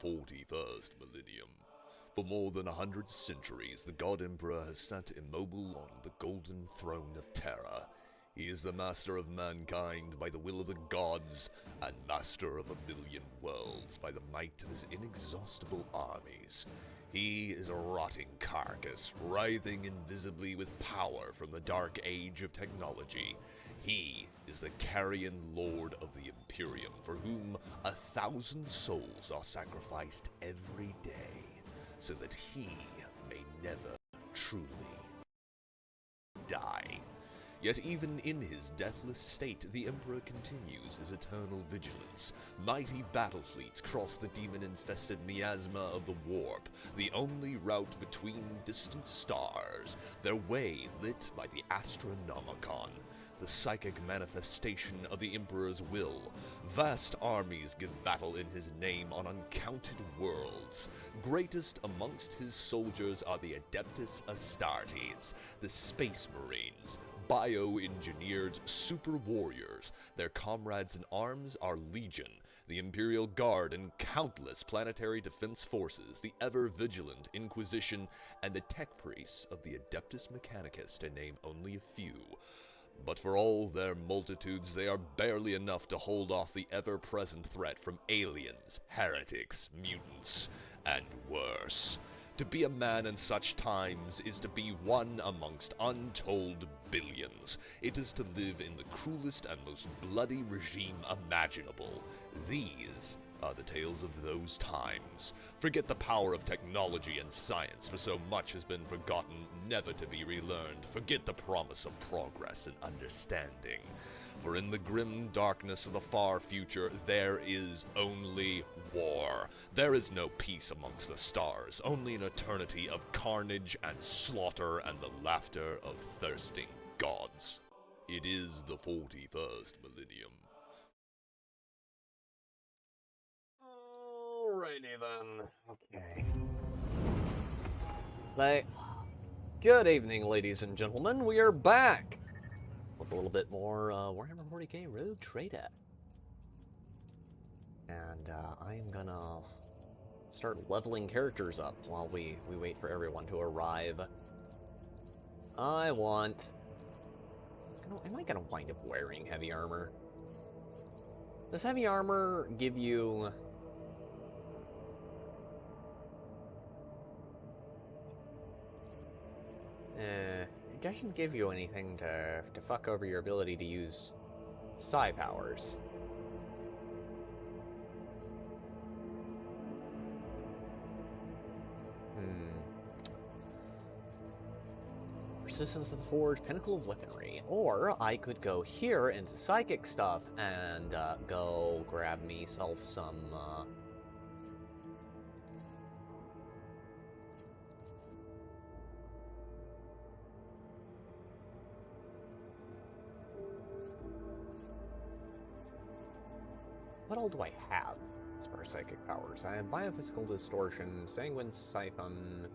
41st millennium. For more than 100 centuries, the God Emperor has sat immobile on the golden throne of terror. He is the master of mankind by the will of the gods, and master of a million worlds by the might of his inexhaustible armies. He is a rotting carcass, writhing invisibly with power from the dark age of technology. He is the carrion lord of the Imperium, for whom 1,000 souls are sacrificed every day, so that he may never truly die. Yet even in his deathless state, the Emperor continues his eternal vigilance. Mighty battle fleets cross the demon-infested miasma of the warp, the only route between distant stars, their way lit by the Astronomicon, the psychic manifestation of the Emperor's will. Vast armies give battle in his name on uncounted worlds. Greatest amongst his soldiers are the Adeptus Astartes, the Space Marines, bio-engineered super warriors. Their comrades in arms are Legion, the Imperial Guard, and countless planetary defense forces, the ever-vigilant Inquisition, and the tech priests of the Adeptus Mechanicus, to name only a few. But for all their multitudes, they are barely enough to hold off the ever-present threat from aliens, heretics, mutants, and worse. To be a man in such times is to be one amongst untold billions. It is to live in the cruelest and most bloody regime imaginable. These are the tales of those times. Forget the power of technology and science, for so much has been forgotten, never to be relearned. Forget the promise of progress and understanding. For in the grim darkness of the far future, there is only war. There is no peace amongst the stars, only an eternity of carnage and slaughter and the laughter of thirsting gods. It is the 41st millennium. Alrighty then. Okay. Good evening, ladies and gentlemen. We are back with a little bit more Warhammer 40K Rogue Trader. And I am gonna start leveling characters up while we wait for everyone to arrive. I want... Am I gonna wind up wearing heavy armor? Does heavy armor give you... it doesn't give you anything to fuck over your ability to use psi powers. Resistance to the Forge, Pinnacle of Weaponry. Or I could go here into psychic stuff and go grab myself some... What all do I have as far as psychic powers? I have Biophysical Distortion, Sanguine Siphon...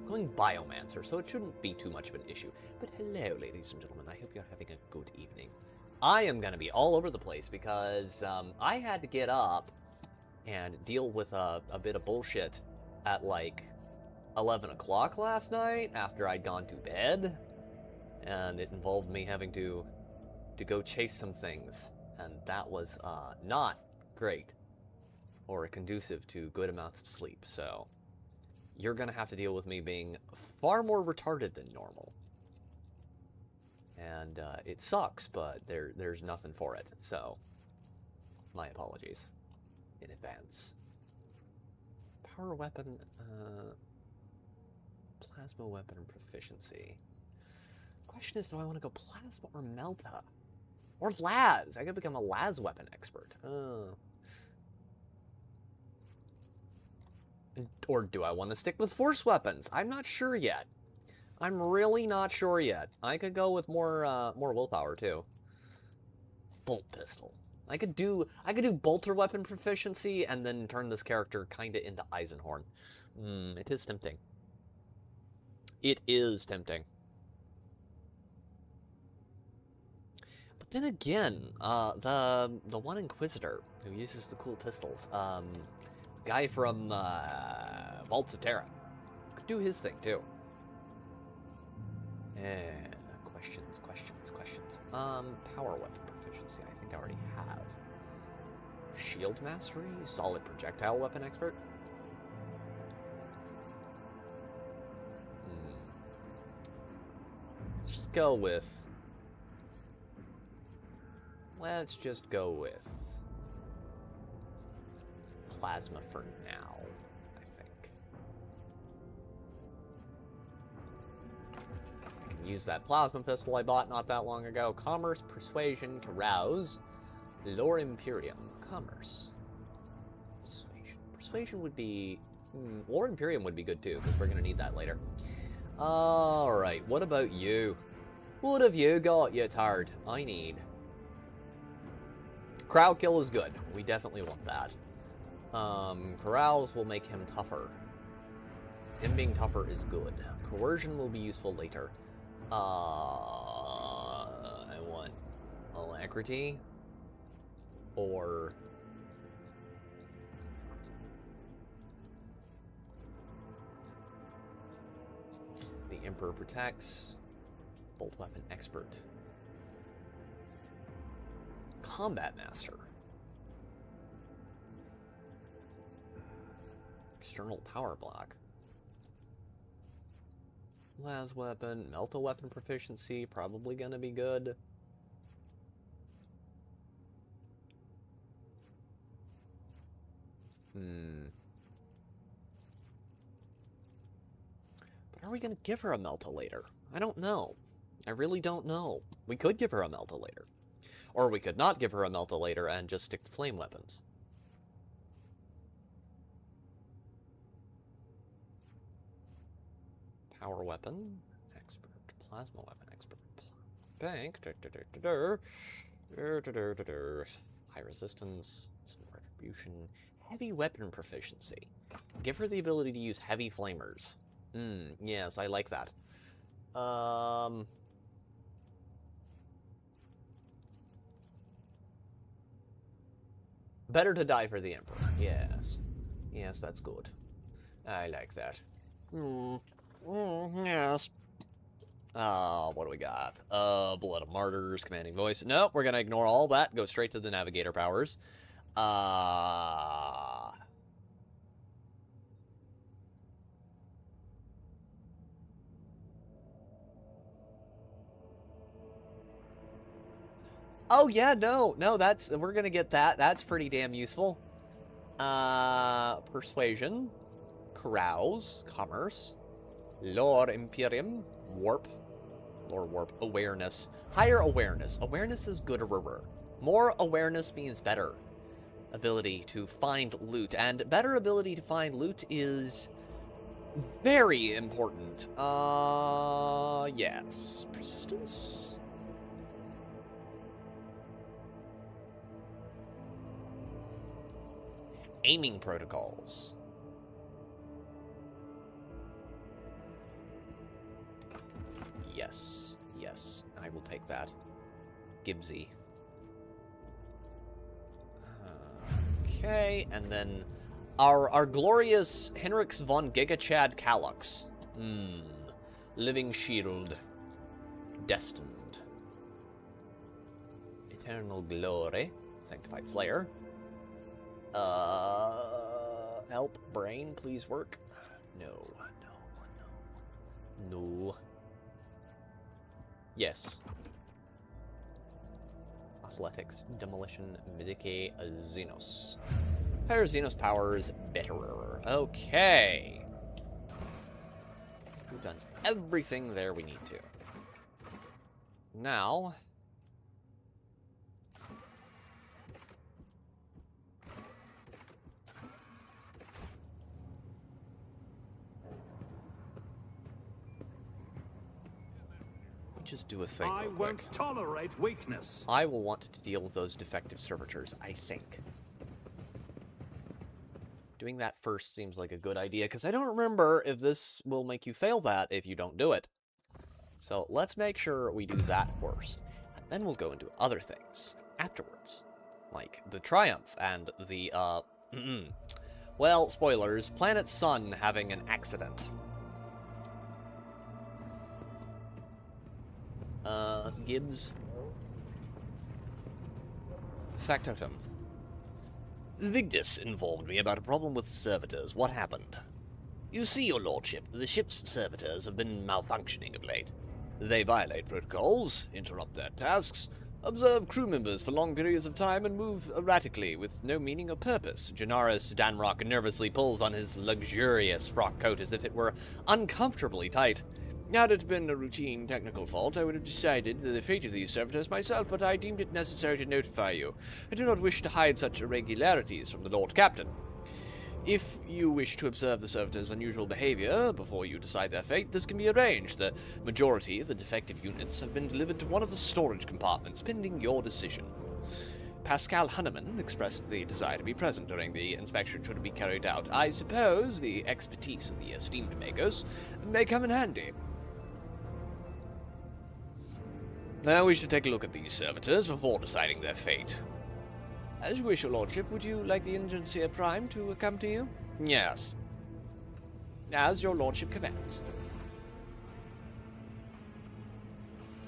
Going Biomancer, so it shouldn't be too much of an issue. But hello, ladies and gentlemen, I hope you're having a good evening. I am going to be all over the place because I had to get up and deal with a bit of bullshit at like 11 o'clock last night after I'd gone to bed. And it involved me having to go chase some things. And that was not great or conducive to good amounts of sleep, so you're going to have to deal with me being far more retarded than normal. And it sucks, but there's nothing for it, so my apologies in advance. Power weapon, plasma weapon proficiency. Question is, do I want to go plasma or melta? Or las? I could become a las weapon expert. Or do I want to stick with force weapons? I'm not sure yet. I'm really not sure yet. I could go with more willpower too. Bolt pistol. I could do bolter weapon proficiency and then turn this character kinda into Eisenhorn. It is tempting. It is tempting. But then again, the one Inquisitor, Who uses the cool pistols? Guy from Vaults of Terra. Could do his thing, too. Questions. Power weapon proficiency, I think I already have. Shield mastery? Solid projectile weapon expert? Let's just go with... Let's just go with... plasma for now, I think. I can use that plasma pistol I bought not that long ago. Commerce, persuasion, carouse, lore imperium, commerce. Persuasion. Persuasion would be... lore imperium would be good too, because we're going to need that later. Alright, what about you? What have you got, you tard? I need... crowd kill is good. We definitely want that. Carouse will make him tougher. Him being tougher is good. Coercion will be useful later. I want alacrity. Or... the Emperor protects. Bolt weapon expert. Combat master. External power block. Las weapon, melta weapon proficiency, probably gonna be good. But are we gonna give her a melta later? I don't know. I really don't know. We could give her a melta later. Or we could not give her a melta later and just stick to flame weapons. Power weapon expert, plasma weapon expert, bank, high resistance, some retribution, heavy weapon proficiency. Give her the ability to use heavy flamers. Yes, I like that. Better to die for the Emperor. Yes. Yes, that's good. I like that. Yes. What do we got? Blood of Martyrs, Commanding Voice. Nope, we're gonna ignore all that. Go straight to the Navigator powers. Oh, yeah, no, we're gonna get that. That's pretty damn useful. Persuasion. Carouse. Commerce. Lore Imperium. Warp. Lore Warp. Awareness. Higher awareness. Awareness is good. More awareness means better ability to find loot. And better ability to find loot is very important. Yes. Persistence? Aiming protocols. Yes, yes, I will take that. Gibbsy. Okay, and then our glorious Henrix von Gigachad Calux. Living Shield. Destined. Eternal Glory. Sanctified Slayer. Help, brain, please work. No. Yes. Athletics, Demolition, Midike, Xenos. Higher Xenos powers, betterer. Okay. We've done everything there we need to. Now... just do a thing. I won't tolerate weakness. I will want to deal with those defective servitors, I think. Doing that first seems like a good idea, because I don't remember if this will make you fail that if you don't do it. So let's make sure we do that first. And then we'll go into other things afterwards. like the Triumph and the, well, spoilers, Planet Sun having an accident. Gibbs. Factotum. Vigdis informed me about a problem with servitors. What happened? You see, your lordship, the ship's servitors have been malfunctioning of late. They violate protocols, interrupt their tasks, observe crew members for long periods of time, and move erratically with no meaning or purpose. Janaris Danrock nervously pulls on his luxurious frock coat as if it were uncomfortably tight. Had it been a routine technical fault, I would have decided the fate of these servitors myself, but I deemed it necessary to notify you. I do not wish to hide such irregularities from the Lord Captain. If you wish to observe the servitors' unusual behavior before you decide their fate, this can be arranged. The majority of the defective units have been delivered to one of the storage compartments, pending your decision. Pascal Hunneman expressed the desire to be present during the inspection should it be carried out. I suppose the expertise of the esteemed makers may come in handy. I wish to take a look at these servitors before deciding their fate. As you wish, your lordship. Would you like the Ingensier Prime to accompany you? Yes. As your lordship commands.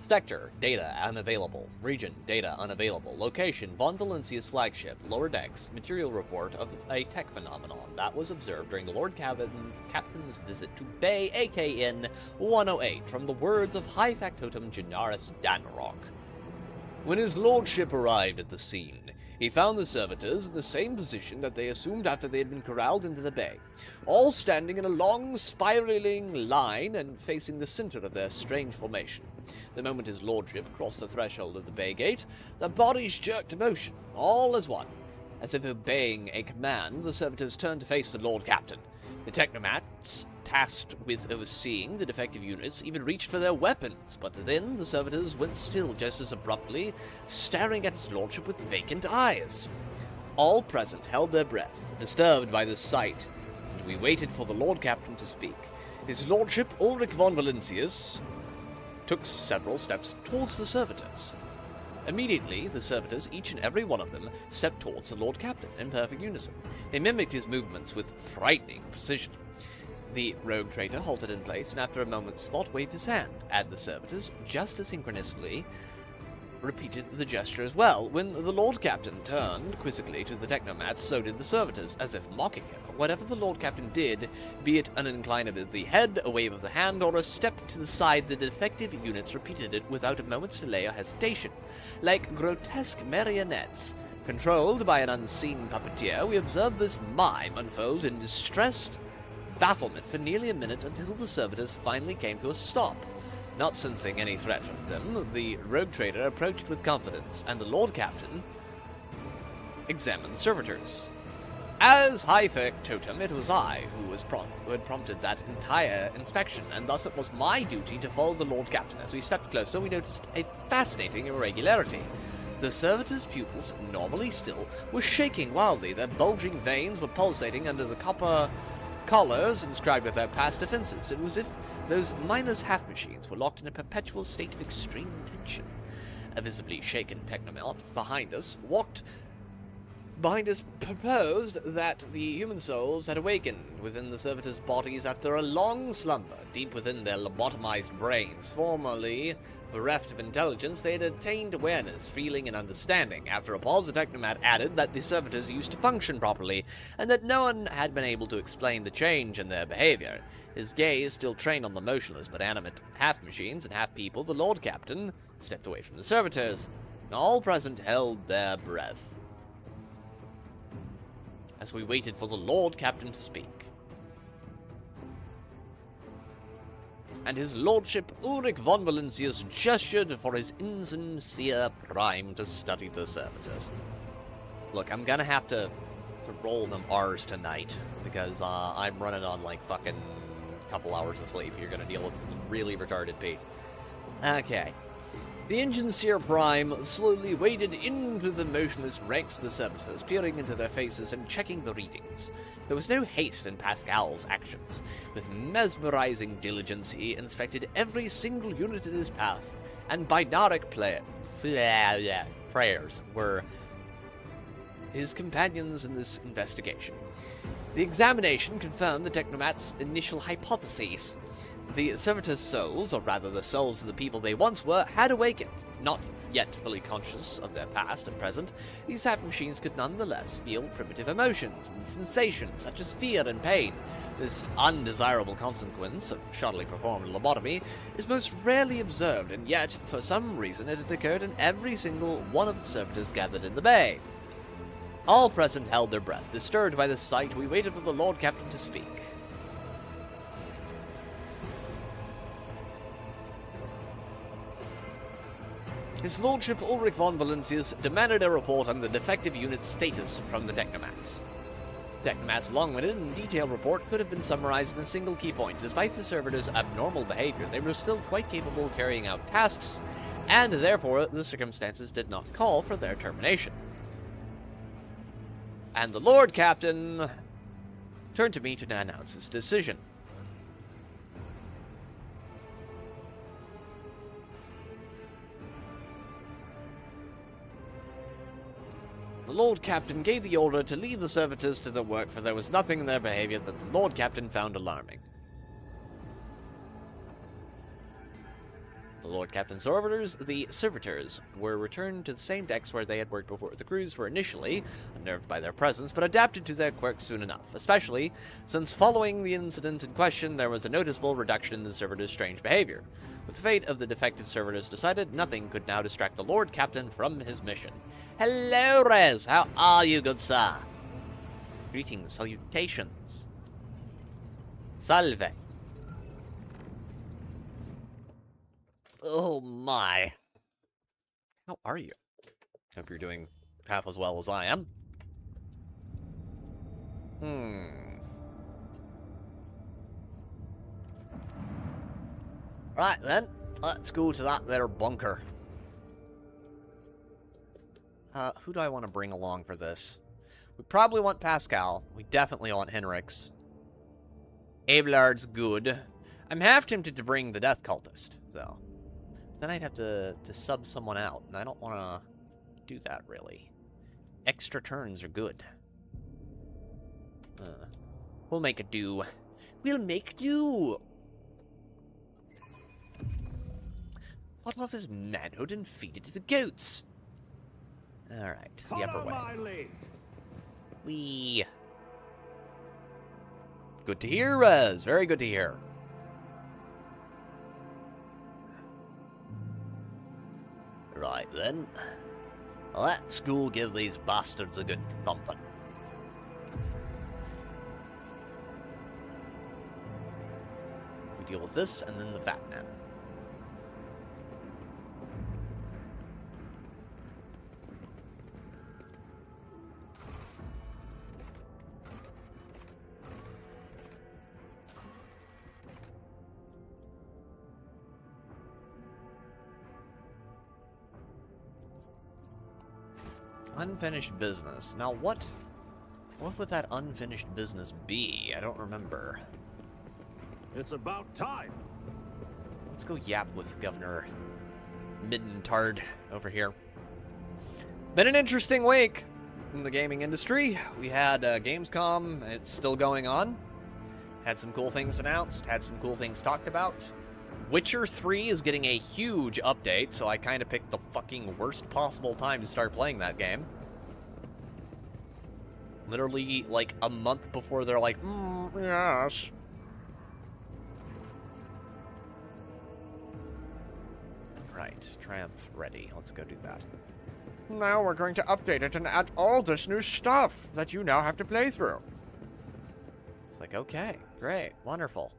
Sector, data unavailable. Region, data unavailable. Location, Von Valencia's flagship. Lower decks, material report of a tech phenomenon that was observed during the Lord Captain's visit to Bay AKN 108 from the words of High Factotum Janaris Danrock. When his lordship arrived at the scene, he found the servitors in the same position that they assumed after they had been corralled into the bay, all standing in a long, spiraling line and facing the center of their strange formation. The moment his lordship crossed the threshold of the bay gate, the bodies jerked to motion, all as one. As if obeying a command, the servitors turned to face the Lord Captain. The technomats, tasked with overseeing the defective units, even reached for their weapons, but then the servitors went still just as abruptly, staring at his lordship with vacant eyes. All present held their breath, disturbed by this sight, and we waited for the Lord Captain to speak. His lordship, Ulrich von Valencius, took several steps towards the servitors. Immediately, the servitors, each and every one of them, stepped towards the Lord Captain in perfect unison. They mimicked his movements with frightening precision. The rogue traitor halted in place, and after a moment's thought waved his hand, and the servitors, just as synchronously, repeated the gesture as well. When the Lord Captain turned quizzically to the technomats, so did the servitors, as if mocking him. Whatever the Lord Captain did, be it an incline of the head, a wave of the hand, or a step to the side, the defective units repeated it without a moment's delay or hesitation. Like grotesque marionettes, controlled by an unseen puppeteer, we observed this mime unfold in distressed bafflement for nearly a minute until the servitors finally came to a stop. Not sensing any threat from them, the rogue trader approached with confidence, and the Lord Captain examined the servitors. As High Factotum, it was I who had prompted that entire inspection, and thus it was my duty to follow the Lord Captain. As we stepped closer, we noticed a fascinating irregularity. The servitors' pupils, normally still, were shaking wildly. Their bulging veins were pulsating under the copper collars inscribed with their past defenses. It was as if those miners' half-machines were locked in a perpetual state of extreme tension. A visibly shaken technomat behind us proposed that the human souls had awakened within the servitors' bodies after a long slumber, deep within their lobotomized brains. Formerly bereft of intelligence, they had attained awareness, feeling, and understanding. After a pause, the technomat added that the servitors used to function properly, and that no one had been able to explain the change in their behavior. His gaze still trained on the motionless but animate half-machines and half-people, the Lord Captain stepped away from the servitors. All present held their breath as we waited for the Lord Captain to speak. And his lordship Ulrich von Valencius gestured for his insincere prime to study the servitors. Look, I'm gonna have to roll them R's tonight, because I'm running on like fucking couple hours of sleep. You're gonna deal with really retarded Pete. Okay. The Ingensier Prime slowly waded into the motionless ranks of the servitors, peering into their faces and checking the readings. There was no haste in Pascal's actions. With mesmerizing diligence, he inspected every single unit in his path, and binaric prayers were his companions in this investigation. The examination confirmed the Technomat's initial hypotheses. The servitors' souls, or rather the souls of the people they once were, had awakened. Not yet fully conscious of their past and present, these Zap machines could nonetheless feel primitive emotions and sensations such as fear and pain. This undesirable consequence of shoddily performed lobotomy is most rarely observed, and yet, for some reason, it had occurred in every single one of the servitors gathered in the bay. All present held their breath. Disturbed by this sight, we waited for the Lord Captain to speak. His Lordship Ulrich von Valentius demanded a report on the defective unit's status from the Technomats. Technomat's long-winded and detailed report could have been summarized in a single key point. Despite the servitors' abnormal behavior, they were still quite capable of carrying out tasks, and therefore the circumstances did not call for their termination. And the Lord Captain turned to me to announce his decision. The Lord Captain gave the order to leave the servitors to their work, for there was nothing in their behavior that the Lord Captain found alarming. The Lord Captain's orders, the servitors were returned to the same decks where they had worked before. The crews were initially unnerved by their presence, but adapted to their quirks soon enough, especially since following the incident in question, there was a noticeable reduction in the servitors' strange behavior. With the fate of the defective servitors decided, nothing could now distract the Lord Captain from his mission. Hello, Rez! How are you, good sir? Greetings, salutations. Salve. Oh my. How are you? Hope you're doing half as well as I am. Right then, let's go to that there bunker. Who do I want to bring along for this? We probably want Pascal. We definitely want Henrik's. Abelard's good. I'm half tempted to bring the Death Cultist, though. Then I'd have to sub someone out, and I don't want to do that, really. Extra turns are good. We'll make it do. We'll make do! What of his manhood and feed it to the goats? Alright, the upper way. Wee. Good to hear, Rez. Very good to hear. Right then. Let's go give these bastards a good thumping. We deal with this and then the fat man. Unfinished business. Now what would that unfinished business be? I don't remember. It's about time. Let's go yap with Governor Middentard over here. Been an interesting week in the gaming industry. We had Gamescom. It's still going on. Had some cool things announced. Had some cool things talked about. Witcher 3 is getting a huge update, so I kind of picked the fucking worst possible time to start playing that game. Literally, like, a month before they're like, yes. Right, Triumph ready. Let's go do that. Now we're going to update it and add all this new stuff that you now have to play through. It's like, okay, great, wonderful.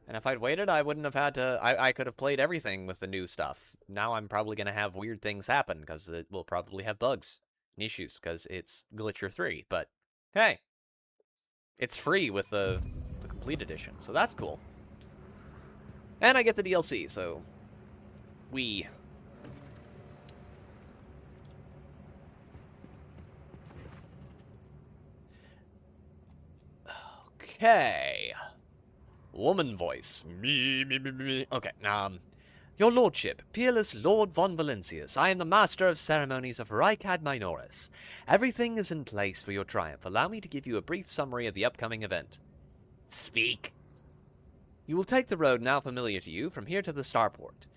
And if I'd waited, I wouldn't have had to... I could have played everything with the new stuff. Now I'm probably going to have weird things happen, because it will probably have bugs and issues, because it's Glitcher 3. But, hey. It's free with the complete edition, so that's cool. And I get the DLC, so... We... Okay... Woman voice. Me. Okay, Your lordship, peerless Lord von Valentius, I am the master of ceremonies of Owlcat Minoris. Everything is in place for your triumph. Allow me to give you a brief summary of the upcoming event. Speak. You will take the road now familiar to you from here to the starport.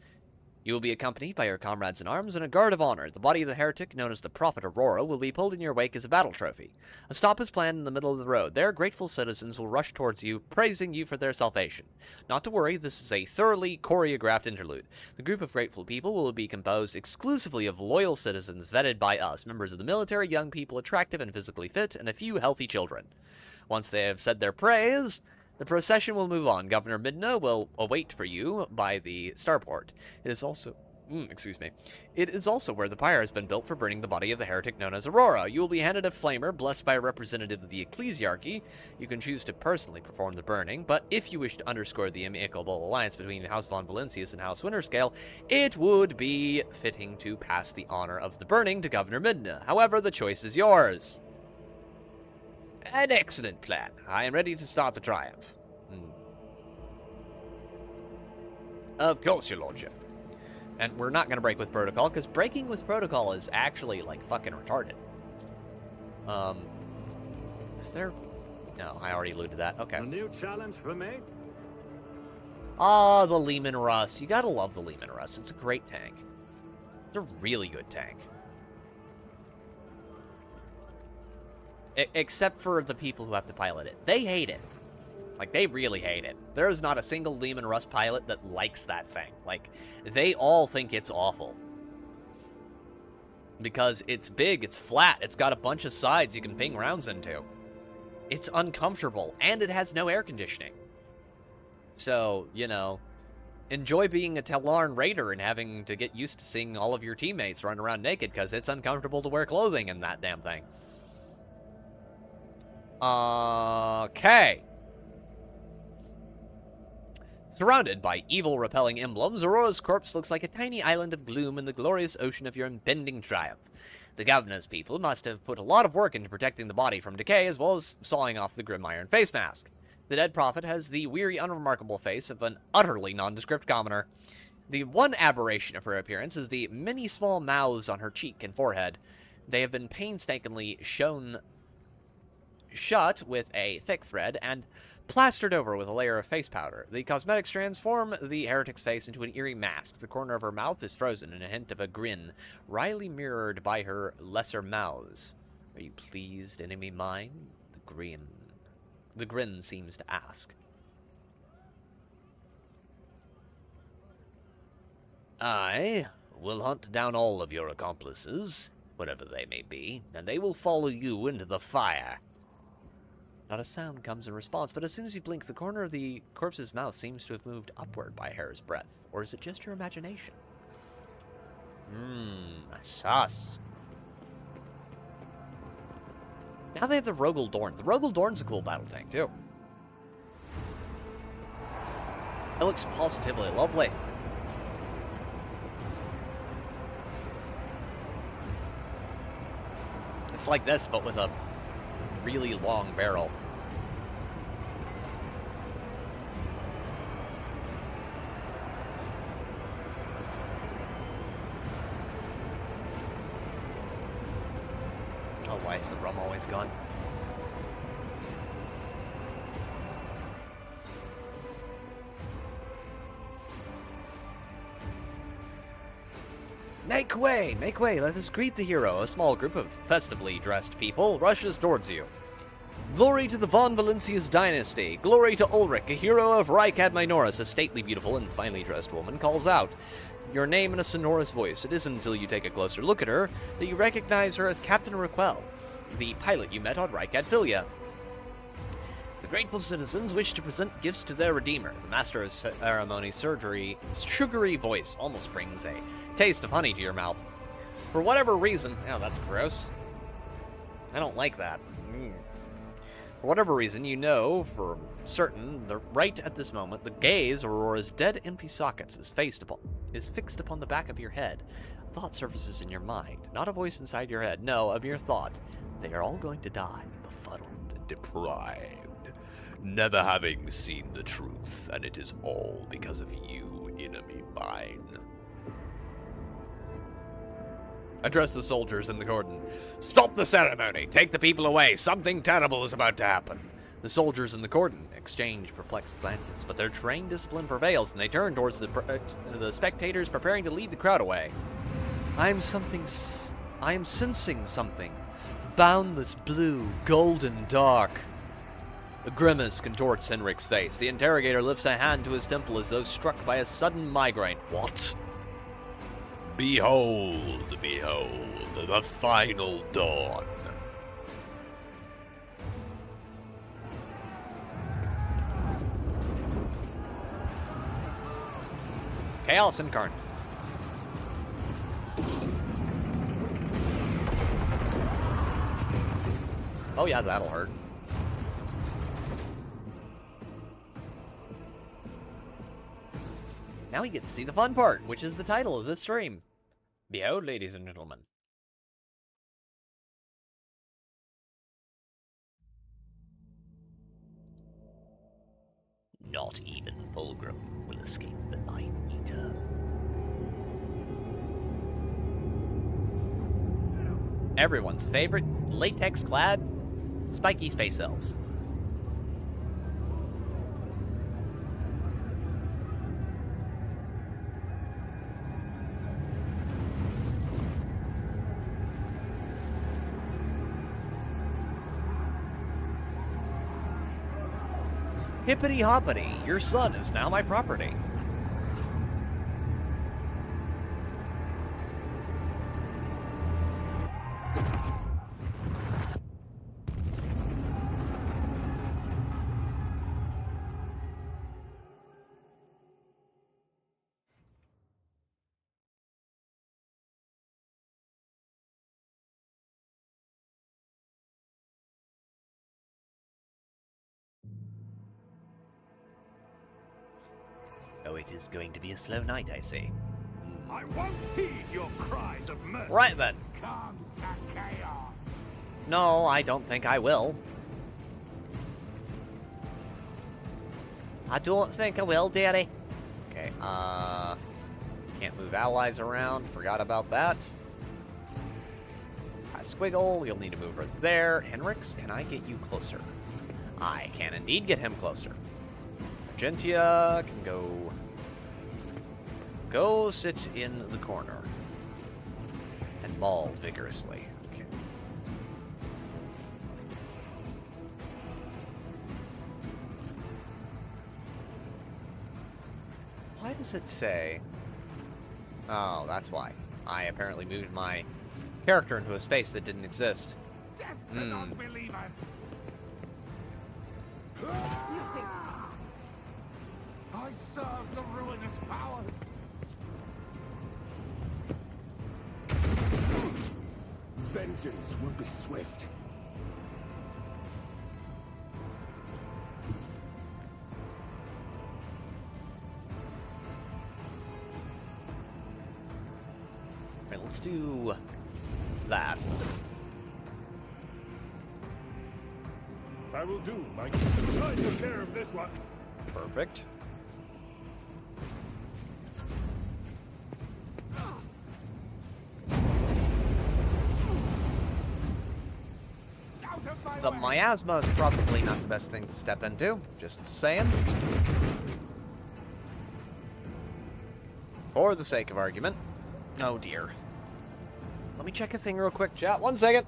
You will be accompanied by your comrades in arms and a guard of honor. The body of the heretic, known as the Prophet Aurora, will be pulled in your wake as a battle trophy. A stop is planned in the middle of the road. There, grateful citizens will rush towards you, praising you for their salvation. Not to worry, this is a thoroughly choreographed interlude. The group of grateful people will be composed exclusively of loyal citizens vetted by us, members of the military, young people attractive and physically fit, and a few healthy children. Once they have said their praise, the procession will move on. Governor Midna will await for you by the starport. It is also... It is also where the pyre has been built for burning the body of the heretic known as Aurora. You will be handed a flamer blessed by a representative of the ecclesiarchy. You can choose to personally perform the burning, but if you wish to underscore the amicable alliance between House von Valentius and House Winterscale, it would be fitting to pass the honor of the burning to Governor Midna. However, the choice is yours. An excellent plan. I am ready to start the triumph. Of course, your lordship. And we're not going to break with protocol, because breaking with protocol is actually, like, fucking retarded. Is there... No, I already alluded to that. Okay. A new challenge for me? Ah, the Lehman Russ. You gotta love the Lehman Russ. It's a great tank. It's a really good tank. Except for the people who have to pilot it. They hate it. Like, they really hate it. There is not a single Lehman Russ pilot that likes that thing. Like, they all think it's awful. Because it's big, it's flat, it's got a bunch of sides you can ping rounds into. It's uncomfortable, and it has no air conditioning. So, you know, enjoy being a Tellarn Raider and having to get used to seeing all of your teammates run around naked, because it's uncomfortable to wear clothing in that damn thing. Okay. Surrounded by evil, repelling emblems, Aurora's corpse looks like a tiny island of gloom in the glorious ocean of your impending triumph. The governor's people must have put a lot of work into protecting the body from decay, as well as sawing off the grim iron face mask. The dead prophet has the weary, unremarkable face of an utterly nondescript commoner. The one aberration of her appearance is the many small mouths on her cheek and forehead. They have been painstakingly shown shut with a thick thread and plastered over with a layer of face powder. The cosmetics transform the heretic's face into an eerie mask. The corner of her mouth is frozen in a hint of a grin, wryly mirrored by her lesser mouths. Are you pleased, enemy mine? The grin seems to ask. I will hunt down all of your accomplices, whatever they may be, and they will follow you into the fire. Not a sound comes in response, but as soon as you blink, the corner of the corpse's mouth seems to have moved upward by a hair's breadth. Or is it just your imagination? Sus. Now they have the Rogel Dorn. The Rogel Dorn's a cool battle tank, too. It looks positively lovely. It's like this, but with a really long barrel. Oh, why is the rum always gone? Make way, let us greet the hero. A small group of festively dressed people rushes towards you. Glory to the Von Valentius dynasty. Glory to Ulrich, a hero of Owlcat Minoris. A stately, beautiful, and finely dressed woman calls out your name in a sonorous voice. It isn't until you take a closer look at her that you recognize her as Captain Raquel, the pilot you met on Owlcat Philia. The grateful citizens wish to present gifts to their redeemer. The master of ceremony sugary voice almost brings a taste of honey to your mouth. For whatever reason, oh, that's gross. I don't like that. For whatever reason, you know for certain that right at this moment, the gaze of Aurora's dead empty sockets is fixed upon the back of your head. A thought surfaces in your mind, not a voice inside your head. No, a mere thought. They are all going to die, befuddled and deprived, never having seen the truth, and it is all because of you, enemy mine. Address the soldiers in the cordon. Stop the ceremony! Take the people away! Something terrible is about to happen! The soldiers in the cordon exchange perplexed glances, but their trained discipline prevails, and they turn towards the spectators, preparing to lead the crowd away. I am sensing something. Boundless blue, golden dark. A grimace contorts Henrik's face. The interrogator lifts a hand to his temple as though struck by a sudden migraine. What? Behold, behold, the final dawn. Chaos incarnate. Oh yeah, that'll hurt. Now you get to see the fun part, which is the title of this stream. Behold, ladies and gentlemen. Not even Fulgrim will escape the Light Eater. Everyone's favorite latex-clad spiky space elves. Hippity hoppity, your son is now my property. Oh, it is going to be a slow night, I see. I won't heed your cries of mercy. Right then. Come to chaos. No, I don't think I will. I don't think I will, dearie. Okay, can't move allies around. Forgot about that. Squiggle, you'll need to move her there. Henrix, can I get you closer? I can indeed get him closer. Argentia can go sit in the corner and maul vigorously. Okay. Why does it say? Oh, that's why. I apparently moved my character into a space that didn't exist. Death to non-believers. I serve the ruinous powers. Vengeance will be swift. Alright, let's do that. I will do, Mike. I took care of this one. Perfect. The miasma is probably not the best thing to step into. Just saying. For the sake of argument. Oh dear. Let me check a thing real quick, chat. 1 second.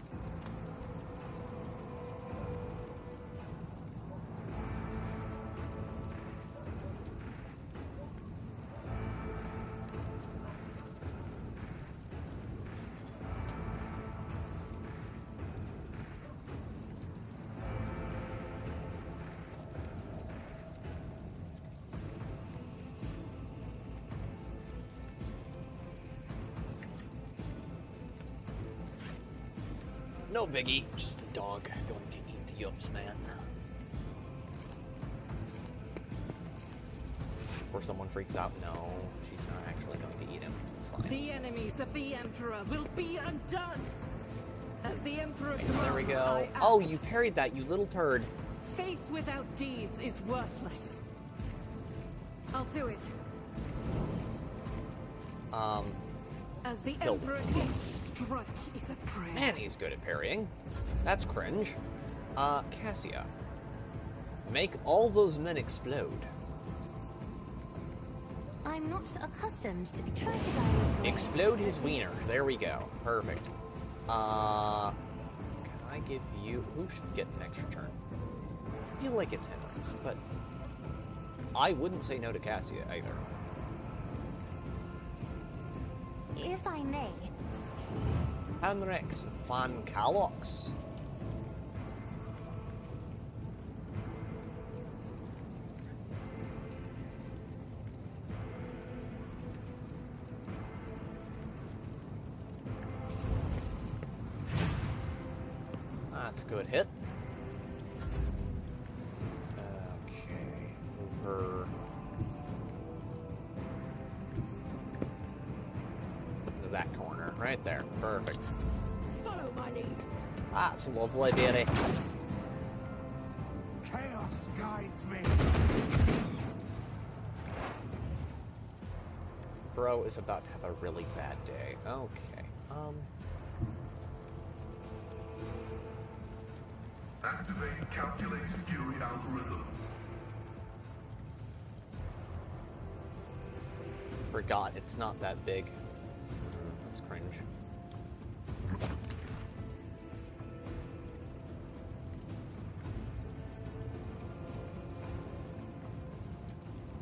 No biggie, just a dog going to eat the yups, man. Or someone freaks out. No, she's not actually going to eat him. It's fine. The enemies of the Emperor will be undone! As the Emperor There we commands, go. I act. Oh, you parried that, you little turd. Faith without deeds is worthless. I'll do it. As the Killed him. Emperor each strike is a prayer. Man, he's good at parrying. That's cringe. Cassia. Make all those men explode. I'm not accustomed to be tried to die with boys. Explode his wiener. There we go. Perfect. Can I give you... Who should get an extra turn? I feel like it's Henry's, but... I wouldn't say no to Cassia, either. If I may. Henrix van Kalox. That's a good hit. Okay, over to that corner, right there. Perfect. Follow my lead. That's lovely, dearie. Chaos guides me. Bro is about to have a really bad day. Okay. Activating calculated fury algorithm. Forgot it's not that big. That's cringe.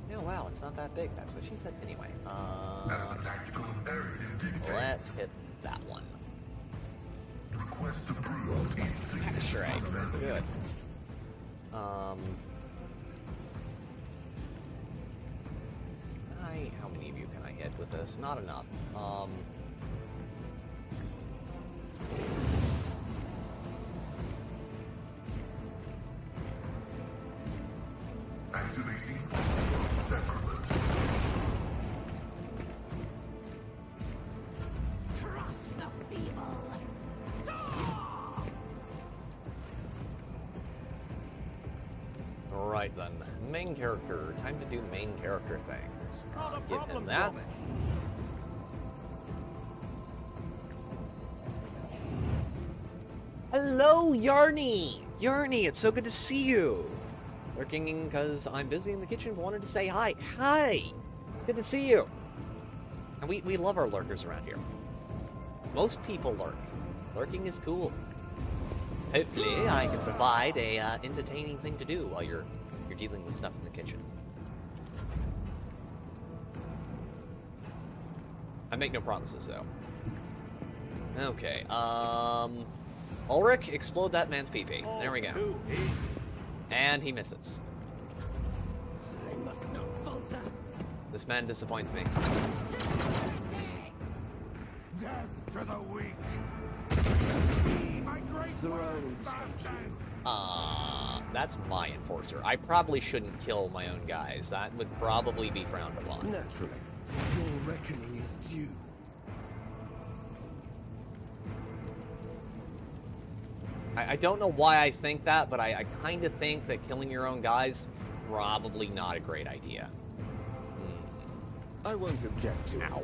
No, wow, it's not that big. That's what she said anyway. As the tactical imperative dictates. Let's hit that one. Request approved. X-ray. Good. How many of you can I hit with this? Not enough. Activating sacrament. Crush the feeble. Right then. Main character. Time to do main character things. Not a Give him problem, that. Robert. Hello, Yarny! Yarny, it's so good to see you! Lurking because I'm busy in the kitchen, but wanted to say hi. Hi! It's good to see you! And we love our lurkers around here. Most people lurk. Lurking is cool. Hopefully, I can provide a entertaining thing to do while you're dealing with stuff in the kitchen. I make no promises, though. Okay, Ulrich, explode that man's pee-pee. There we go. Too easy. And he misses. I must not falter. This man disappoints me. Death to the weak. See my great words, That's my enforcer. I probably shouldn't kill my own guys. That would probably be frowned upon. Naturally. Your reckoning is due. I don't know why I think that, but I kind of think that killing your own guys probably not a great idea. I won't object to it. Ow.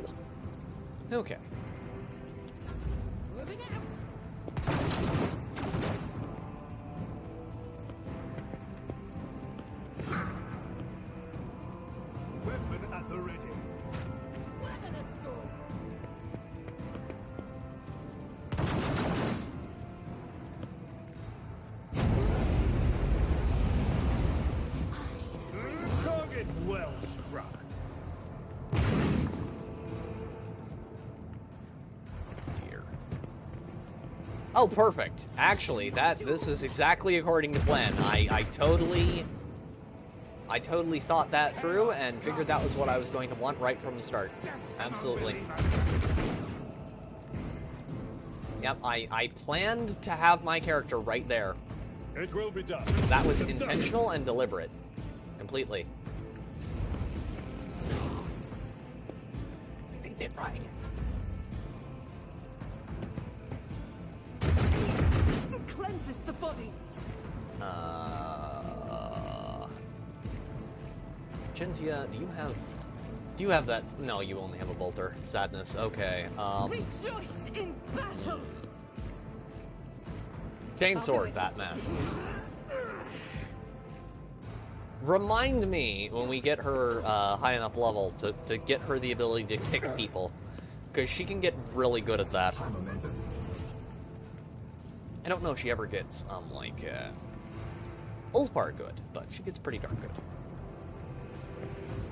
Okay. Moving out. Weapon at the ready. Weather the storm. Target well struck. Dear. Oh, perfect. Actually, this is exactly according to plan. I totally thought that through and figured that was what I was going to want right from the start. Absolutely. Yep, I planned to have my character right there. It will be done. That was intentional and deliberate. Completely. They did right. It cleanses the body. Gentia, do you have Do you have that? No, you only have a bolter. Sadness. Okay. Rejoice in battle. Chainsword, Batman. Remind me when we get her high enough level to get her the ability to kick people, because she can get really good at that. I don't know if she ever gets like Ulfar good, but she gets pretty darn good.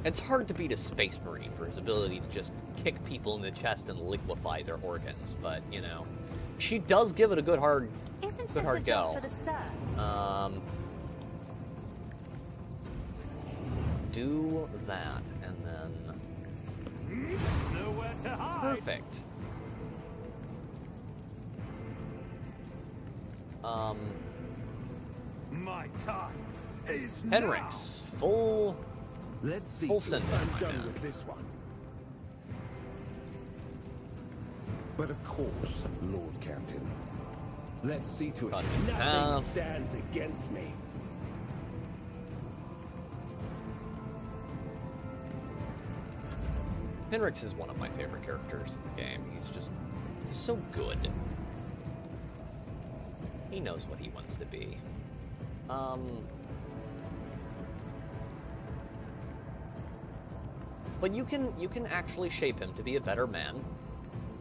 It's hard to beat a Space Marine for his ability to just kick people in the chest and liquefy their organs, but you know, she does give it a good hard go. For the serfs? Do that, and then Nowhere to hide. perfect. My time is Henrix, full Let's see full if sentence, I'm my done man. with this one. But of course, Lord Captain. Let's see to it. But Nothing stands against me. Henrix is one of my favorite characters in the game. He's so good. He knows what he wants to be. But you can actually shape him to be a better man.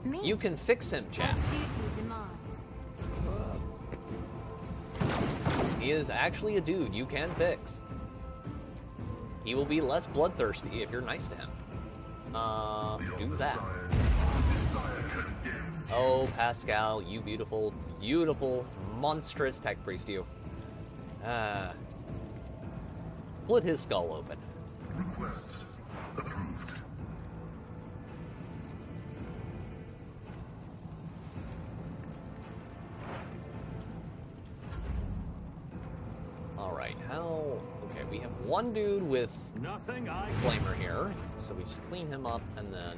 Me? You can fix him, chat. As duty demands. He is actually a dude you can fix. He will be less bloodthirsty if you're nice to him. Do that. Oh, Pascal, you beautiful, beautiful, monstrous tech priest, you. Split his skull open. Request approved. Alright, how... Okay, we have one dude with Nothing I Flamer here, so we just clean him up, and then...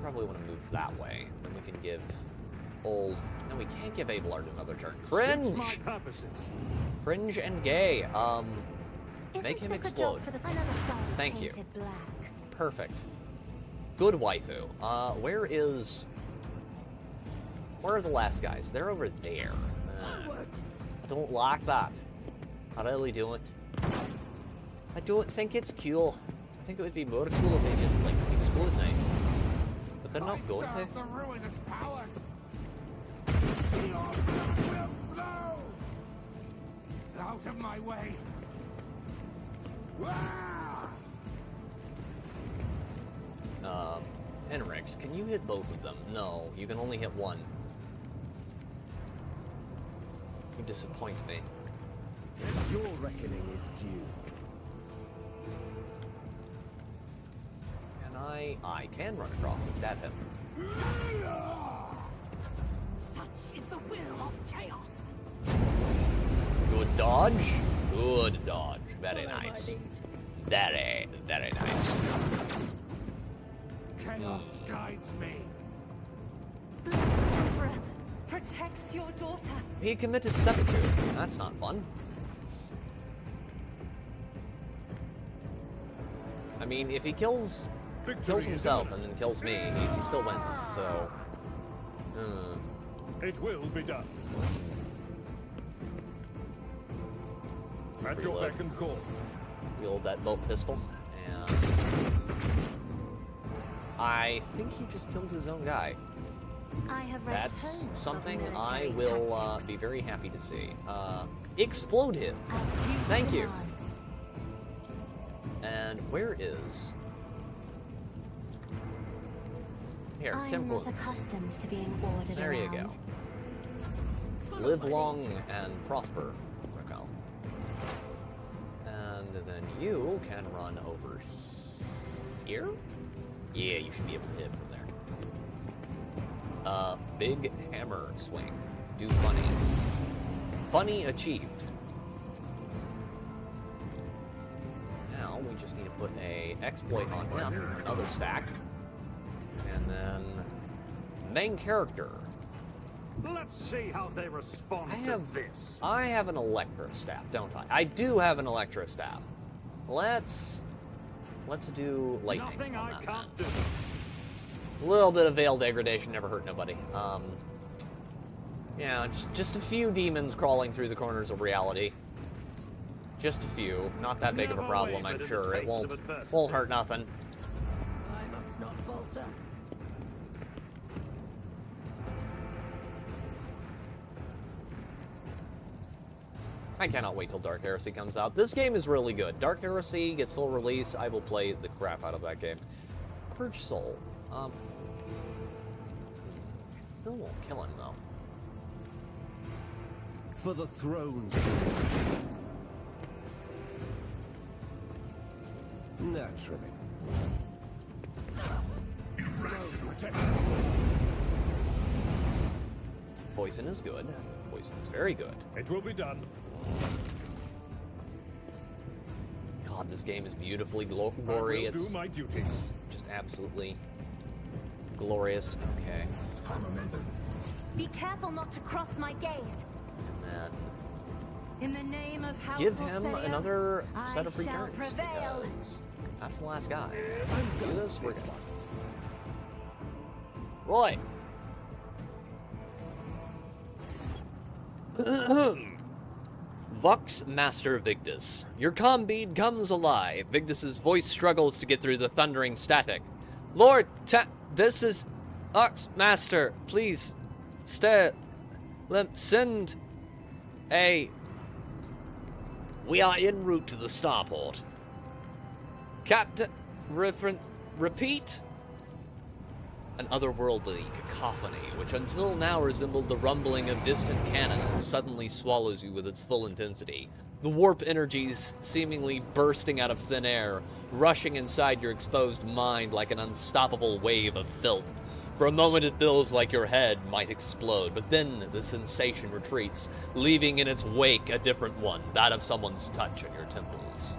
Probably want to move that way. Then we can give old... No, we can't give Abelard another turn. Suits my Cringe! purposes. Cringe and gay. Make Isn't him this a explode. job for the another side Thank you. painted black? Perfect. Good waifu. Where are the last guys? They're over there. I don't like that. I really don't. I don't think it's cool. I think it would be more cool if they just, like, explode now. But they're not going to. The ruinous powers. Your blood will flow. Out of my way. Ah! Henrix, can you hit both of them? No, you can only hit one. You disappoint me. Your reckoning is due. And I can run across and stab him. Such is the will of chaos. Good dodge. Good dodge. Very nice. Very, very nice. Chaos guides me. Blessed Emperor, protect your daughter. He committed seppuku. That's not fun. I mean, if he kills himself and then kills me, he still wins, so... It will be done. At your Reload. beck and call. Wield that bolt pistol, and... I think he just killed his own guy. I have read That's tomes something of I military will tactics. be very happy to see. Explode him! As duty Thank you. demands. And where is... Here, I'm Temple. not accustomed to being ordered There you around. go. Live long and prosper, Raquel. And then you can run over here? Yeah, you should be able to hit from there. Big hammer swing. Do funny. Funny achieved. Now we just need to put a exploit on him, another stack. And then main character. Let's see how they respond to this. I have an electro staff, don't I? I do have an electro staff. Let's let's do lightning. Nothing on I that can't then. do. A little bit of veil degradation never hurt nobody. Yeah, just a few demons crawling through the corners of reality. Just a few. Not that big of a Never problem, wavered I'm in sure. the It face won't of adversity. won't hurt nothing. I must not falter. I cannot wait till Dark Heresy comes out. This game is really good. Dark Heresy gets full release. I will play the crap out of that game. Purge Soul. Still won't kill him though. For the throne. Naturally. Poison is good. Poison is very good. It will be done. God, this game is beautifully I will gory. do It's my duties. just absolutely glorious. Okay. Be careful not to cross my gaze. And then In the name of House give him Orsea, another I set of free shall turns. prevail. Because that's the last guy. Do this, we're good. Roy! Vox Master Vigdis. Your comm bead comes alive. Vigdis's voice struggles to get through the thundering static. Lord, this is Vox Master. Please, send a... We are en route to the starport. Captain, repeat? An otherworldly cacophony, which until now resembled the rumbling of distant cannon, suddenly swallows you with its full intensity. The warp energies seemingly bursting out of thin air, rushing inside your exposed mind like an unstoppable wave of filth. For a moment it feels like your head might explode, but then the sensation retreats, leaving in its wake a different one, that of someone's touch on your temples.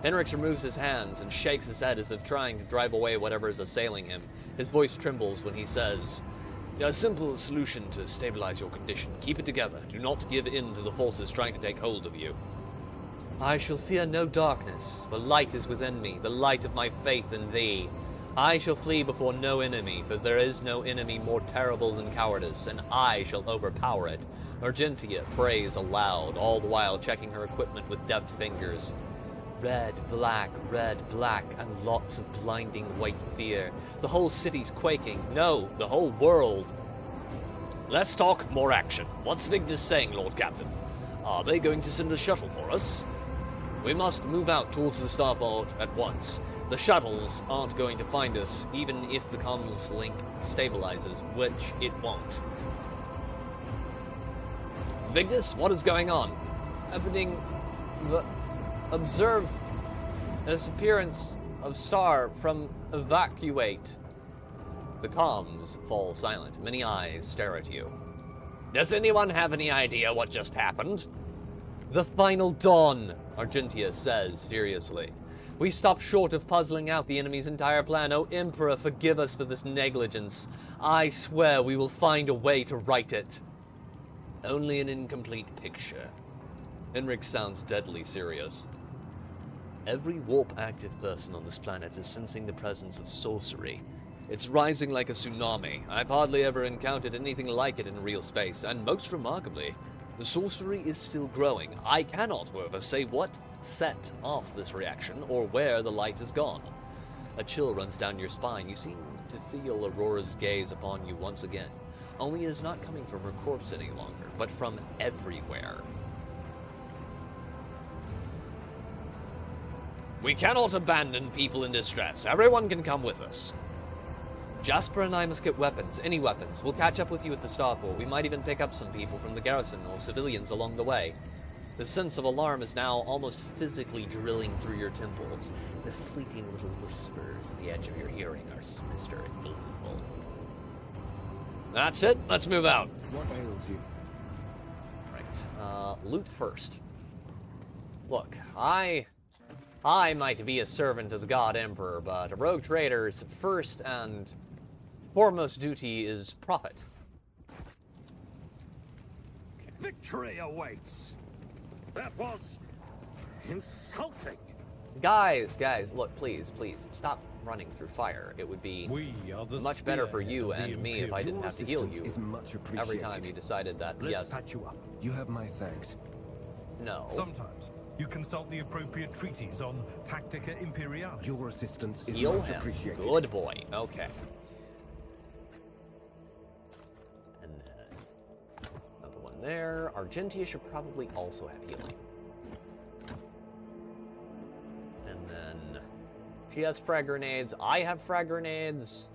Henrix removes his hands and shakes his head as if trying to drive away whatever is assailing him. His voice trembles when he says, "A simple solution to stabilize your condition. Keep it together. Do not give in to the forces trying to take hold of you. I shall fear no darkness, for light is within me, the light of my faith in thee. I shall flee before no enemy, for there is no enemy more terrible than cowardice, and I shall overpower it." Argentia prays aloud, all the while checking her equipment with deft fingers. Red, black, and lots of blinding white fear. The whole city's quaking. No, the whole world. Less talk, more action. What's Vigdis saying, Lord Captain? Are they going to send a shuttle for us? We must move out towards the starport at once. The shuttles aren't going to find us, even if the comms link stabilizes, which it won't. Vigdis, what is going on? Everything... Observe a disappearance of star from evacuate. The comms fall silent. Many eyes stare at you. Does anyone have any idea what just happened? The final dawn, Argentia says furiously. We stopped short of puzzling out the enemy's entire plan. Oh, Emperor, forgive us for this negligence. I swear we will find a way to right it. Only an incomplete picture. Henrik sounds deadly serious. Every warp-active person on this planet is sensing the presence of sorcery. It's rising like a tsunami. I've hardly ever encountered anything like it in real space, and most remarkably, the sorcery is still growing. I cannot, however, say what set off this reaction, or where the light has gone. A chill runs down your spine. You seem to feel Aurora's gaze upon you once again. Only it is not coming from her corpse any longer, but from everywhere. We cannot abandon people in distress. Everyone can come with us. Jasper and I must get weapons, any weapons. We'll catch up with you at the starport. We might even pick up some people from the garrison or civilians along the way. The sense of alarm is now almost physically drilling through your temples. The fleeting little whispers at the edge of your hearing are sinister and gleeful. That's it. Let's move out. What ails you? Right. Loot first. Look, I might be a servant of the God Emperor, but a rogue trader's first and foremost duty is profit. Victory awaits. That was insulting. Guys, look, please, stop running through fire. It would be much better for you and me if I didn't have to heal you every time you decided that, Let's patch you up. You have my thanks. No. Sometimes you consult the appropriate treaties on Tactica Imperialis. Your assistance is Heal much him. appreciated. Good boy. Okay. And then another one there. Argentia should probably also have healing. And then she has frag grenades. I have frag grenades.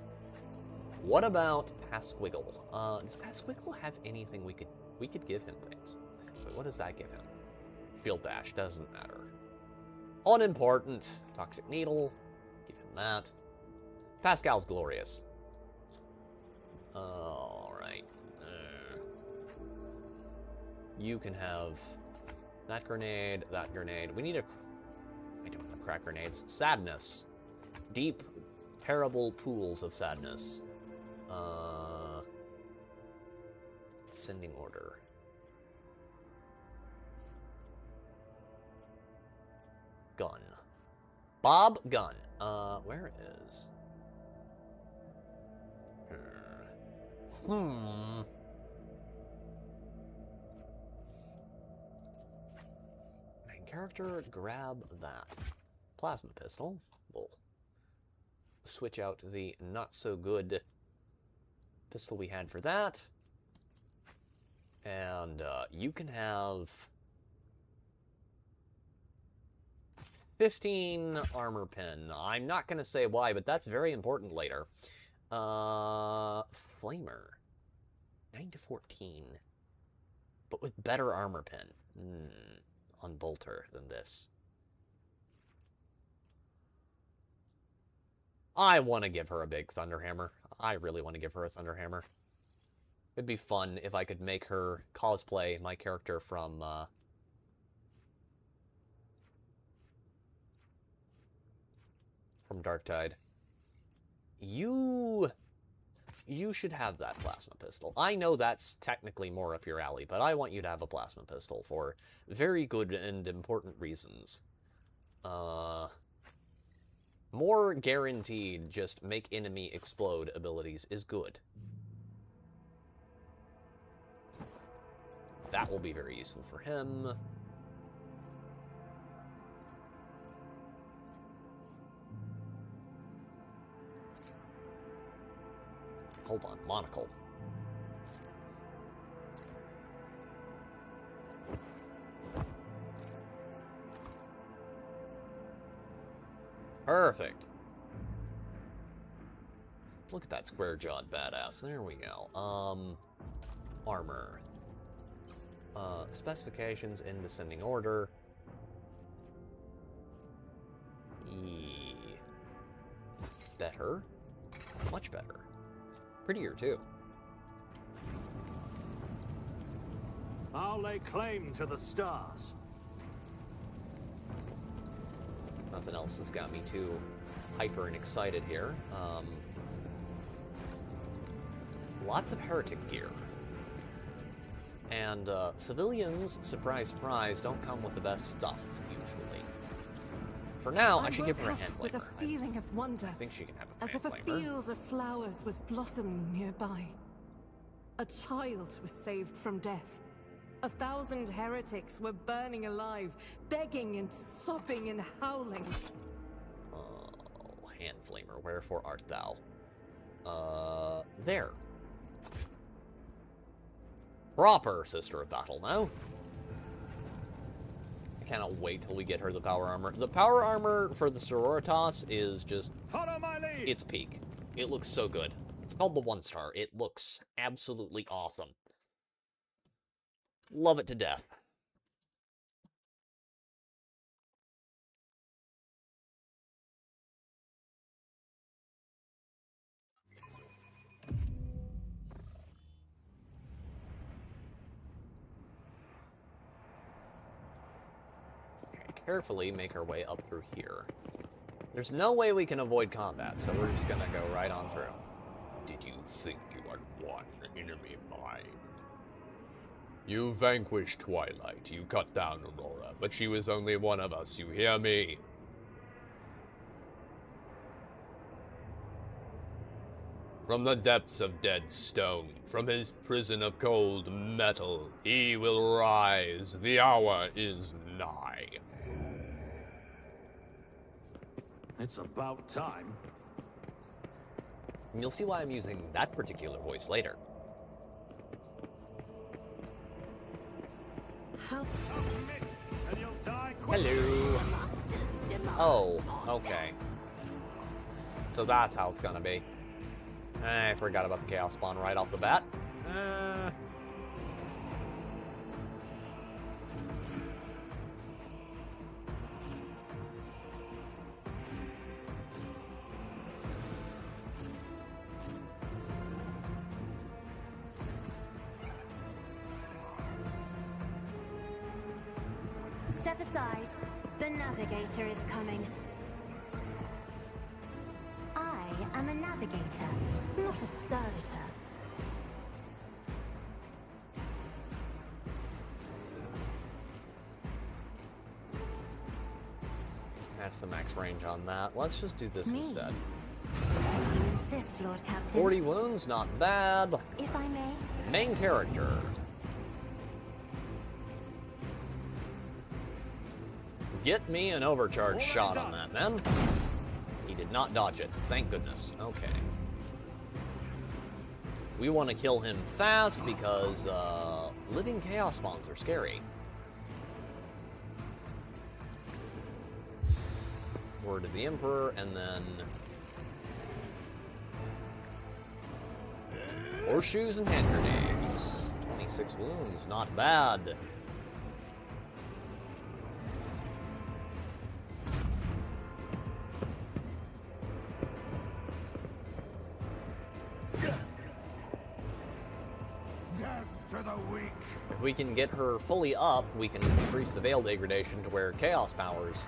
What about Pasquiggle? Does Pasquiggle have anything we could give him things? Wait, what does that give him? Shield bash, doesn't matter. Unimportant. Toxic needle, give him that. Pascal's glorious. Alright. You can have that grenade, that grenade. We need a... I don't have crack grenades. Sadness. Deep, terrible pools of sadness. Sending order. Gun. Bob Gun. Where is... Main character, grab that. Plasma pistol. We'll switch out the not-so-good pistol we had for that. And you can have 15 armor pin. I'm not going to say why, but that's very important later. Flamer. 9 to 14. But with better armor pin. On Bolter than this. I want to give her a big Thunderhammer. I really want to give her a Thunderhammer. It'd be fun if I could make her cosplay my character from Darktide. You should have that plasma pistol. I know that's technically more up your alley, but I want you to have a plasma pistol for very good and important reasons. More guaranteed just make enemy explode abilities is good. That will be very useful for him. Hold on, monocle. Perfect. Look at that square-jawed badass. There we go. Armor. Specifications in descending order. Better. Much better. Prettier, too. I'll lay claim to the stars. Nothing else has got me too hyper and excited here. Lots of heretic gear. And civilians, surprise, surprise, don't come with the best stuff, usually. For now, I should give her a hand flamer. With a feeling of wonder, I think she can have a as hand if a flamer. field of flowers was blossoming nearby. A child was saved from death. 1,000 heretics were burning alive, begging and sobbing and howling. Oh, hand flamer, wherefore art thou? There. Proper Sister of Battle now. I cannot wait till we get her the power armor. The power armor for the Sororitas is just... Follow my lead! It's peak. It looks so good. It's called the 1-star. It looks absolutely awesome. Love it to death. Carefully make our way up through here. There's no way we can avoid combat, so we're just gonna go right on through. Did you think you had won an enemy of mine? You vanquished Twilight, you cut down Aurora, but she was only one of us, you hear me? From the depths of dead stone, from his prison of cold metal, he will rise. The hour is nigh. It's about time. And you'll see why I'm using that particular voice later. Submit, and you'll die quick. Hello. Oh, okay. So that's how it's gonna be. I forgot about the Chaos Spawn right off the bat. Step aside. The navigator is coming. I am a navigator, not a servitor. That's the max range on that. Let's just do this Me? instead. You insist, Lord Captain. 40 wounds, not bad. If I may. Main character. Get me an overcharge shot on that, man. He did not dodge it. Thank goodness. Okay. We want to kill him fast because living chaos spawns are scary. Word of the Emperor, and then horseshoes and hand grenades. 26 wounds, not bad. If we can get her fully up, we can increase the Veil degradation to where Chaos powers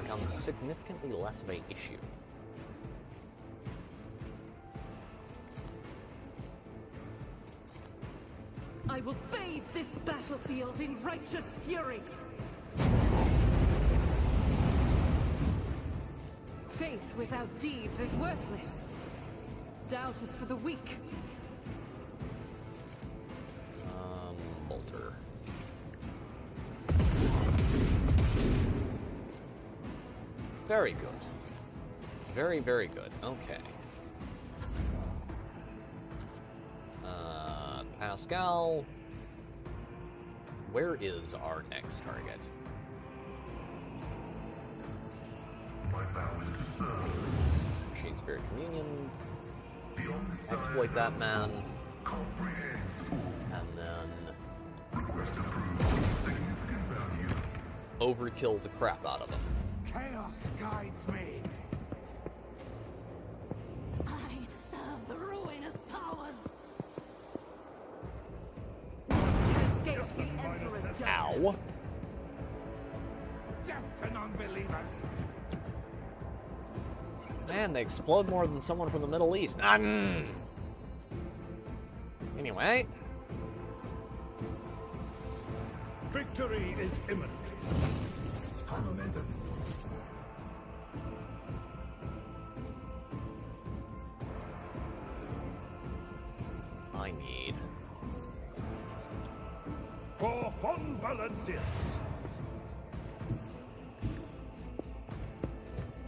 become significantly less of an issue. I will bathe this battlefield in righteous fury. Faith without deeds is worthless. Doubt is for the weak. Bolter. Very good. Very, very good. Okay. Pascal. Where is our next target? My vow is to serve. Machine Spirit Communion. The only side Exploit that man. comprehends full. And then Request approved. Significant value. overkill the crap out of him. Chaos guides me. I serve the ruinous powers. Escape the Emperor's judgment. Ow. Death to non-believers. Man, they explode more than someone from the Middle East. Anyway. Victory is imminent. Momentum. I need... For Von Valencius.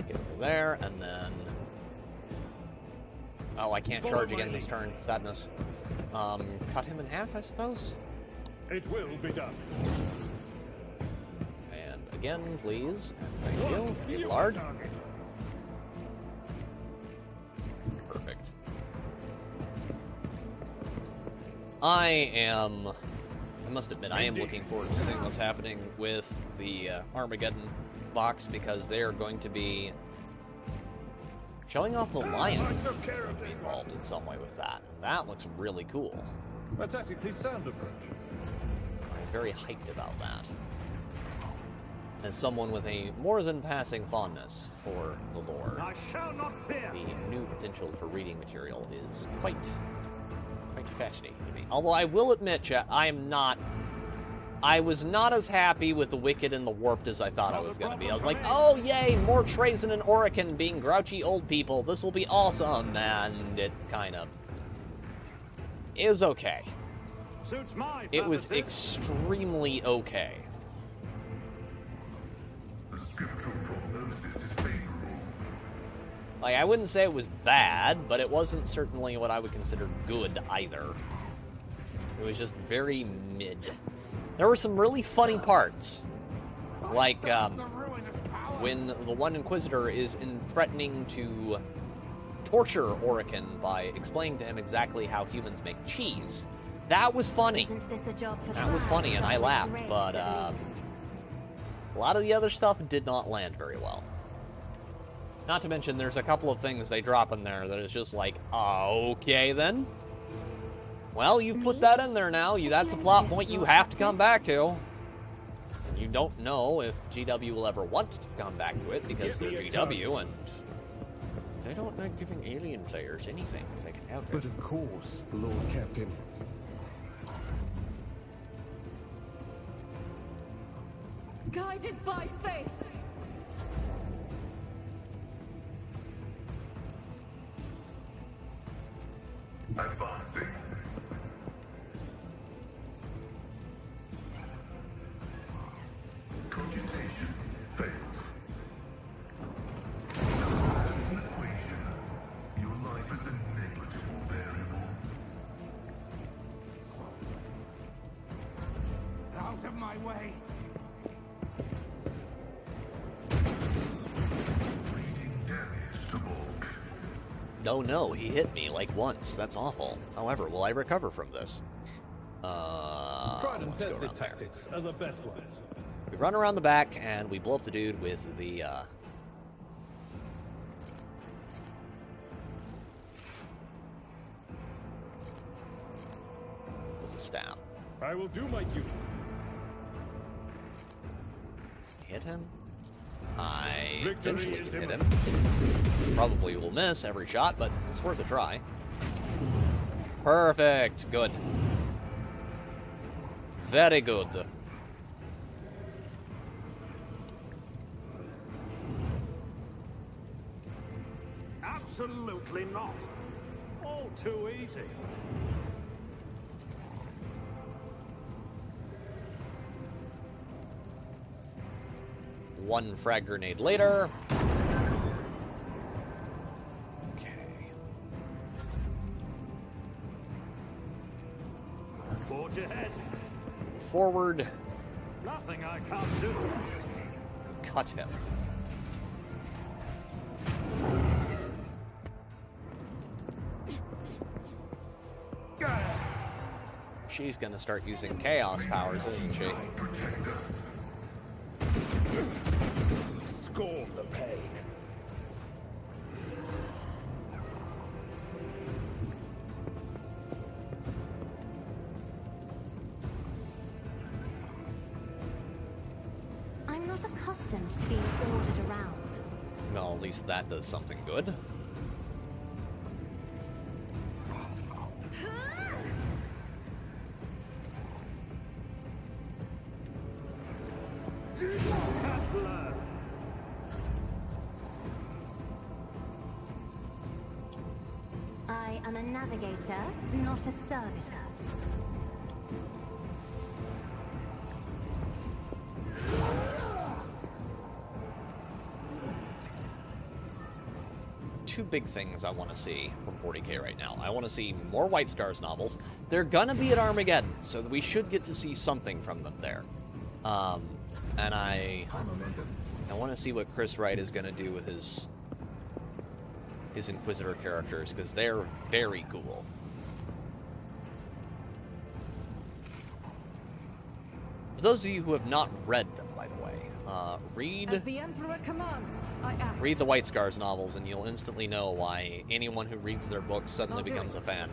Get over there, and then... Oh, I can't charge again this turn. Sadness. Cut him in half, I suppose? It will be done. And again, please. Thank you. Lard. Perfect. I must admit, I am looking forward to seeing what's happening with the Armageddon box, because they are going to be showing off the Lion is going to be involved in some way with that. And that looks really cool. That's ethically sound approach. I'm very hyped about that. As someone with a more than passing fondness for the lore, I shall not fear. the new potential for reading material is quite fascinating to me. Although I will admit, chat, I am not I was not as happy with the Wicked and the Warped as I thought I was going to be. I was like, oh, yay, more Trazen and Orokin being grouchy old people. This will be awesome. And it kind of... It was okay. Suits my It was purposes. extremely okay. The scriptural prognosis is favorable. Like, I wouldn't say it was bad, but it wasn't certainly what I would consider good either. It was just very mid. There were some really funny parts. Like, when the one Inquisitor is threatening to torture Orokin by explaining to him exactly how humans make cheese. That was funny. Isn't this a job for That was trials funny, and I with laughed, grace, but at least? a lot of the other stuff did not land very well. Not to mention, there's a couple of things they drop in there that is just like, okay then. Well, you've put that in there now. That's a plot point you have to come back to. You don't know if GW will ever want to come back to it because they're GW and they don't like giving alien players anything. It's like, okay. But of course, Lord Captain. Guided by faith. Advancing. Computation fails. This is an equation. Your life is a negligible variable. Out of my way! Reading damage to bulk. Oh no, he hit me like once. That's awful. However, will I recover from this? Tried and Let's go tested around there. tactics are the best ones. We run around the back and we blow up the dude with the staff. I will do my duty. Hit him. I Victory eventually is can hit him. imminent. Probably will miss every shot, but it's worth a try. Perfect. Good. Very good. Absolutely not. All too easy. One frag grenade later. Okay. Forge ahead. Forward. Nothing I can't do. Cut him. She's gonna start using chaos powers, isn't she? Protect us. Scorn the pain. I'm not accustomed to being ordered around. Well, at least that does something good. Tatler. I am a navigator, not a servitor. Two big things I want to see from 40K right now. I want to see more White Scars novels. They're gonna be at Armageddon, so we should get to see something from them there. And I want to see what Chris Wright is gonna do with his Inquisitor characters, because they're very cool. For those of you who have not read them, by the way, read As the Emperor commands, I act. the White Scars novels, and you'll instantly know why anyone who reads their books suddenly I'll do becomes it. a fan.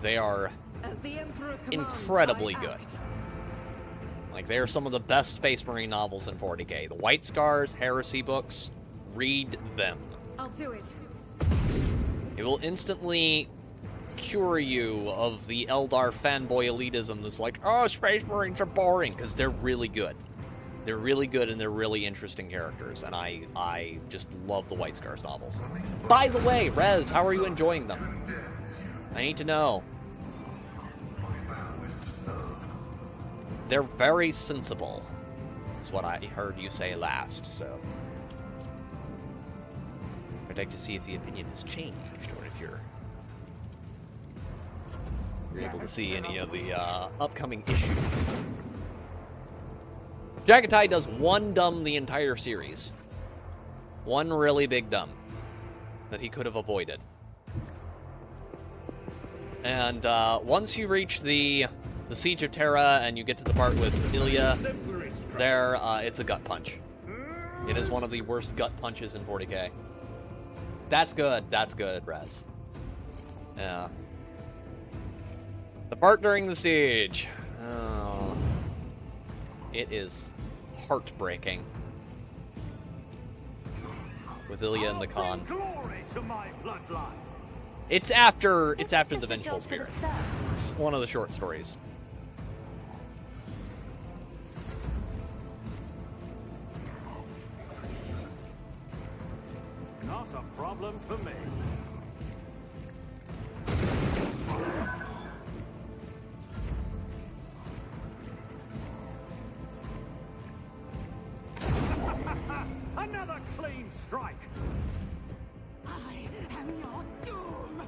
They are As the Emperor commands, incredibly I good. act. Like, they are some of the best Space Marine novels in 40K. The White Scars, Heresy books, read them. I'll do it. It will instantly cure you of the Eldar fanboy elitism that's like, oh, Space Marines are boring, because they're really good. They're really good and they're really interesting characters, and I just love the White Scars novels. By the way, Rez, how are you enjoying them? I need to know. They're very sensible, is what I heard you say last, so. I'd like to see if the opinion has changed, or if you're able to see any of the upcoming issues. Jagatai does one dumb the entire series. One really big dumb that he could have avoided. And once you reach the Siege of Terra and you get to the part with Ilya, there, it's a gut punch. It is one of the worst gut punches in 40K. That's good, Rez. Yeah. The part during the siege. Oh. It is heartbreaking. With Ilya and the Khan. It's after the Vengeful Spirit. It's one of the short stories. Not a problem for me. Another clean strike. I am your doom.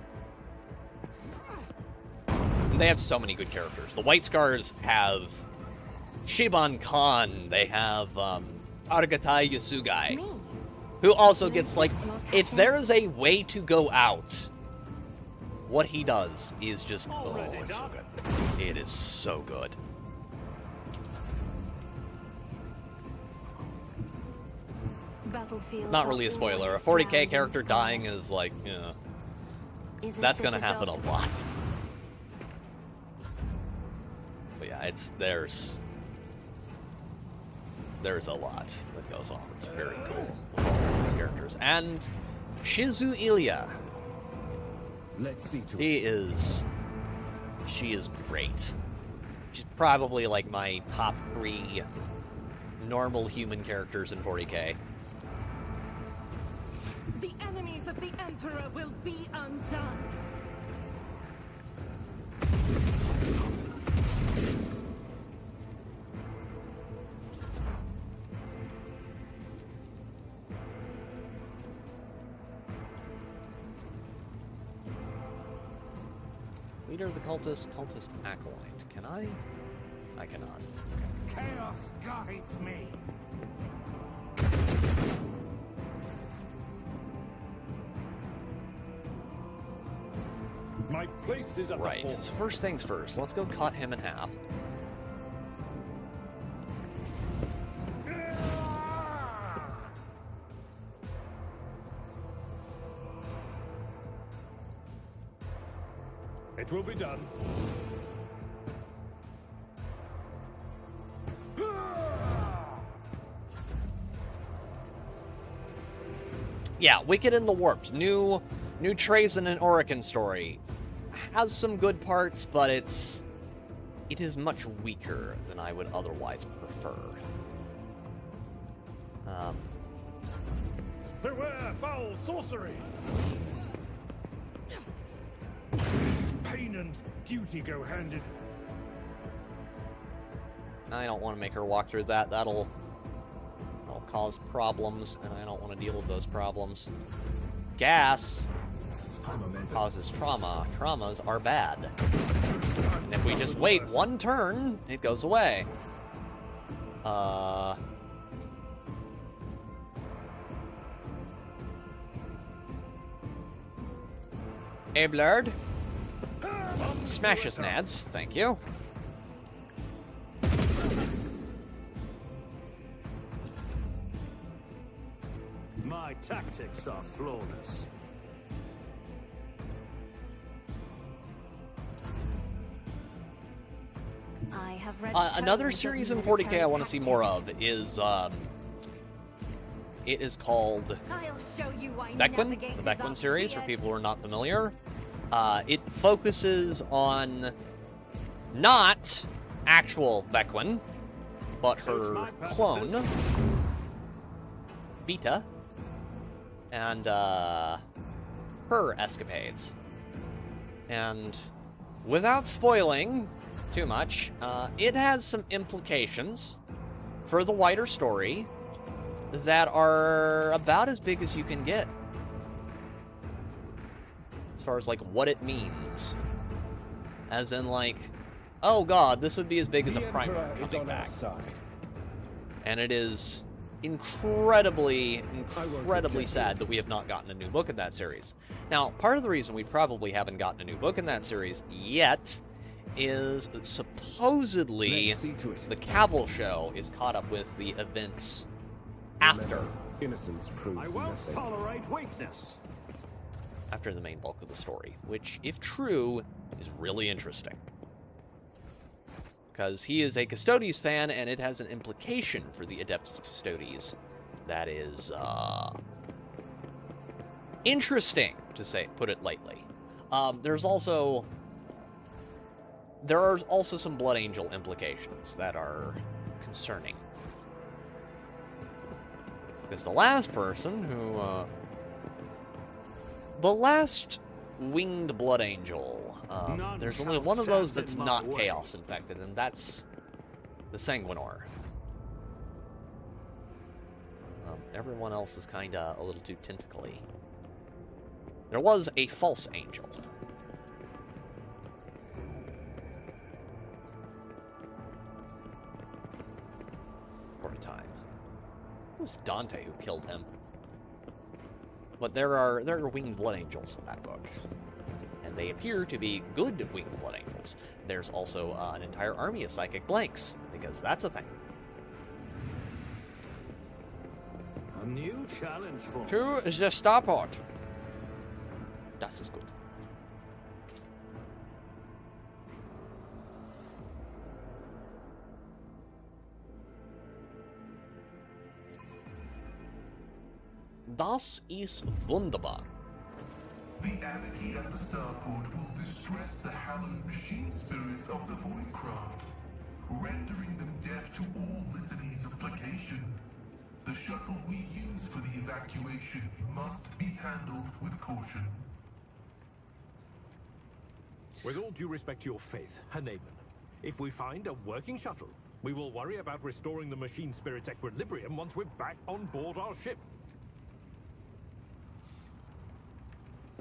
They have so many good characters. The White Scars have Shiban Khan. They have Argatai Yasugai, who also gets, like, if there is a way to go out, what he does is just, oh, it's so good. It is so good. Not really a spoiler. A 40K character dying is like, you know, that's gonna happen a lot. But yeah, there's a lot that goes on. It's very cool with all of these characters. And Shizu Ilya. Let's see to she is great. She's probably like my top 3 normal human characters in 40K. The enemies of the Emperor will be undone. Leader of the cultist acolyte. Can I? I cannot. Chaos guides me. My place is at Right. the So first things first. Let's go cut him in half. It will be done. Yeah, Wicked and the Warped. New Trazen and Orican story. Has some good parts, but it is much weaker than I would otherwise prefer. Beware foul sorcery! Pain and duty go hand in. I don't want to make her walk through that. That'll cause problems, and I don't want to deal with those problems. Gas causes trauma. Traumas are bad. And if we just wait one turn, it goes away. Abelard. Smash his nads. Thank you. My tactics are flawless. I have read another series in 40K I want to see more of is it is called I'll show you why Bequin, navigators the Bequin are series, for feared. people who are not familiar. It focuses on not actual Bequin, but her clone, Vita, and her escapades. And without spoiling too much, it has some implications for the wider story that are about as big as you can get. As far as, like, what it means. As in, like, oh god, this would be as big as a primer coming back. And it is incredibly sad that we have not gotten a new book in that series. Now, part of the reason we probably haven't gotten a new book in that series yet is that supposedly the Cavil show is caught up with the events after. Innocence proves I won't nothing. tolerate weakness. After the main bulk of the story, which, if true, is really interesting. Because he is a Custodes fan, and it has an implication for the Adeptus Custodes that is, interesting, to put it lightly. There are also some Blood Angel implications that are concerning. Because the last person who, the last winged Blood Angel, there's only one of those that's not Chaos infected, and that's the Sanguinor. Everyone else is kinda a little too tentacly. There was a false angel. For a time. It was Dante who killed him. But there are winged blood angels in that book. And they appear to be good winged blood angels. There's also an entire army of psychic blanks, because that's a thing. A new challenge for me. To the Starport. Das ist gut. Das ist wunderbar. The anarchy at the starport will distress the hallowed machine spirits of the Voidcraft, rendering them deaf to all litanies of placation. The shuttle we use for the evacuation must be handled with caution. With all due respect to your faith, Haneman, if we find a working shuttle, we will worry about restoring the machine spirit's equilibrium once we're back on board our ship.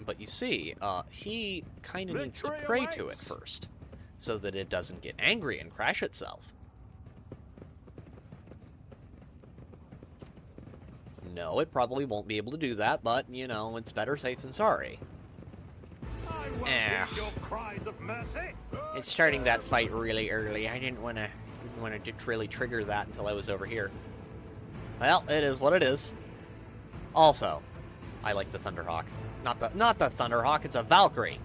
But you see, he kind of needs to pray to it first, so that it doesn't get angry and crash itself. No, it probably won't be able to do that, but, you know, it's better safe than sorry. I won't hear your cries of mercy. It's starting that fight really early. I didn't want to really trigger that until I was over here. Well, it is what it is. Also, I like the Thunderhawk. Not the Thunderhawk, it's a Valkyrie.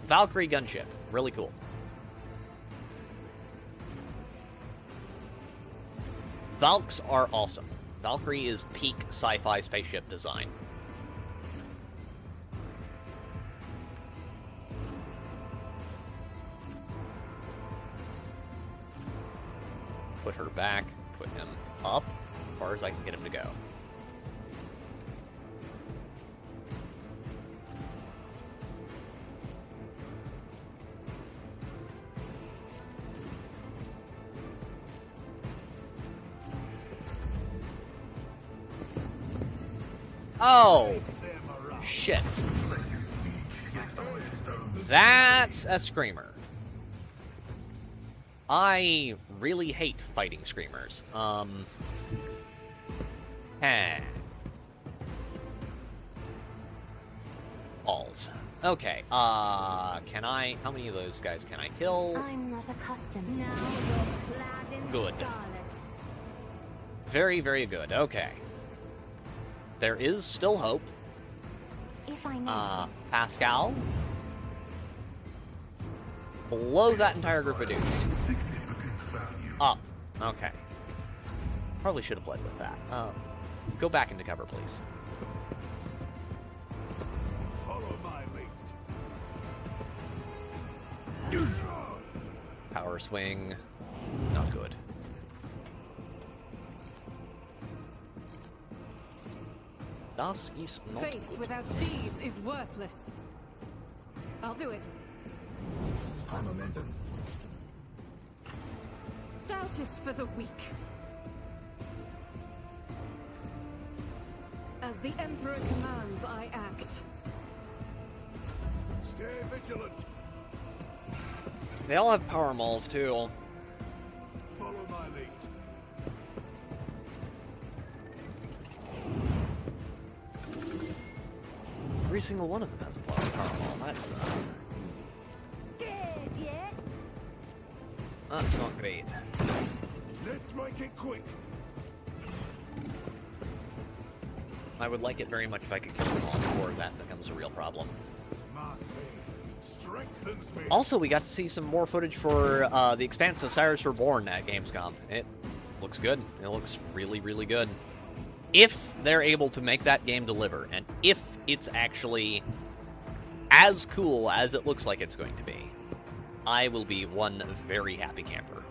Valkyrie gunship. Really cool. Valks are awesome. Valkyrie is peak sci-fi spaceship design. Put her back, put him up, as far as I can get him to go. Oh, shit. That's a screamer. I really hate fighting screamers. Balls. Okay, how many of those guys can I kill? I'm not accustomed. Now you're clad in Good. scarlet. Very, very good. Okay. There is still hope. If I may. Pascal. Blow that entire group of dudes. Significant value. Up. Okay. Probably should have led with that. Go back into cover, please. Follow my lead. Power swing. Not good. Das ist not Faith good. without deeds is worthless. I'll do it. High momentum. Doubt is for the weak. As the Emperor commands, I act. Stay vigilant. They all have power mauls too. Follow my lead. Every single one of them has a power maul. That's Scared yet? that's not great. Let's make it quick. I would like it very much if I could get them on before that becomes a real problem. My faith strengthens me. Also, we got to see some more footage for the Expanse of Cyrus Reborn at Gamescom. It looks good. It looks really, really good. If they're able to make that game deliver, and if it's actually as cool as it looks like it's going to be, I will be one very happy camper.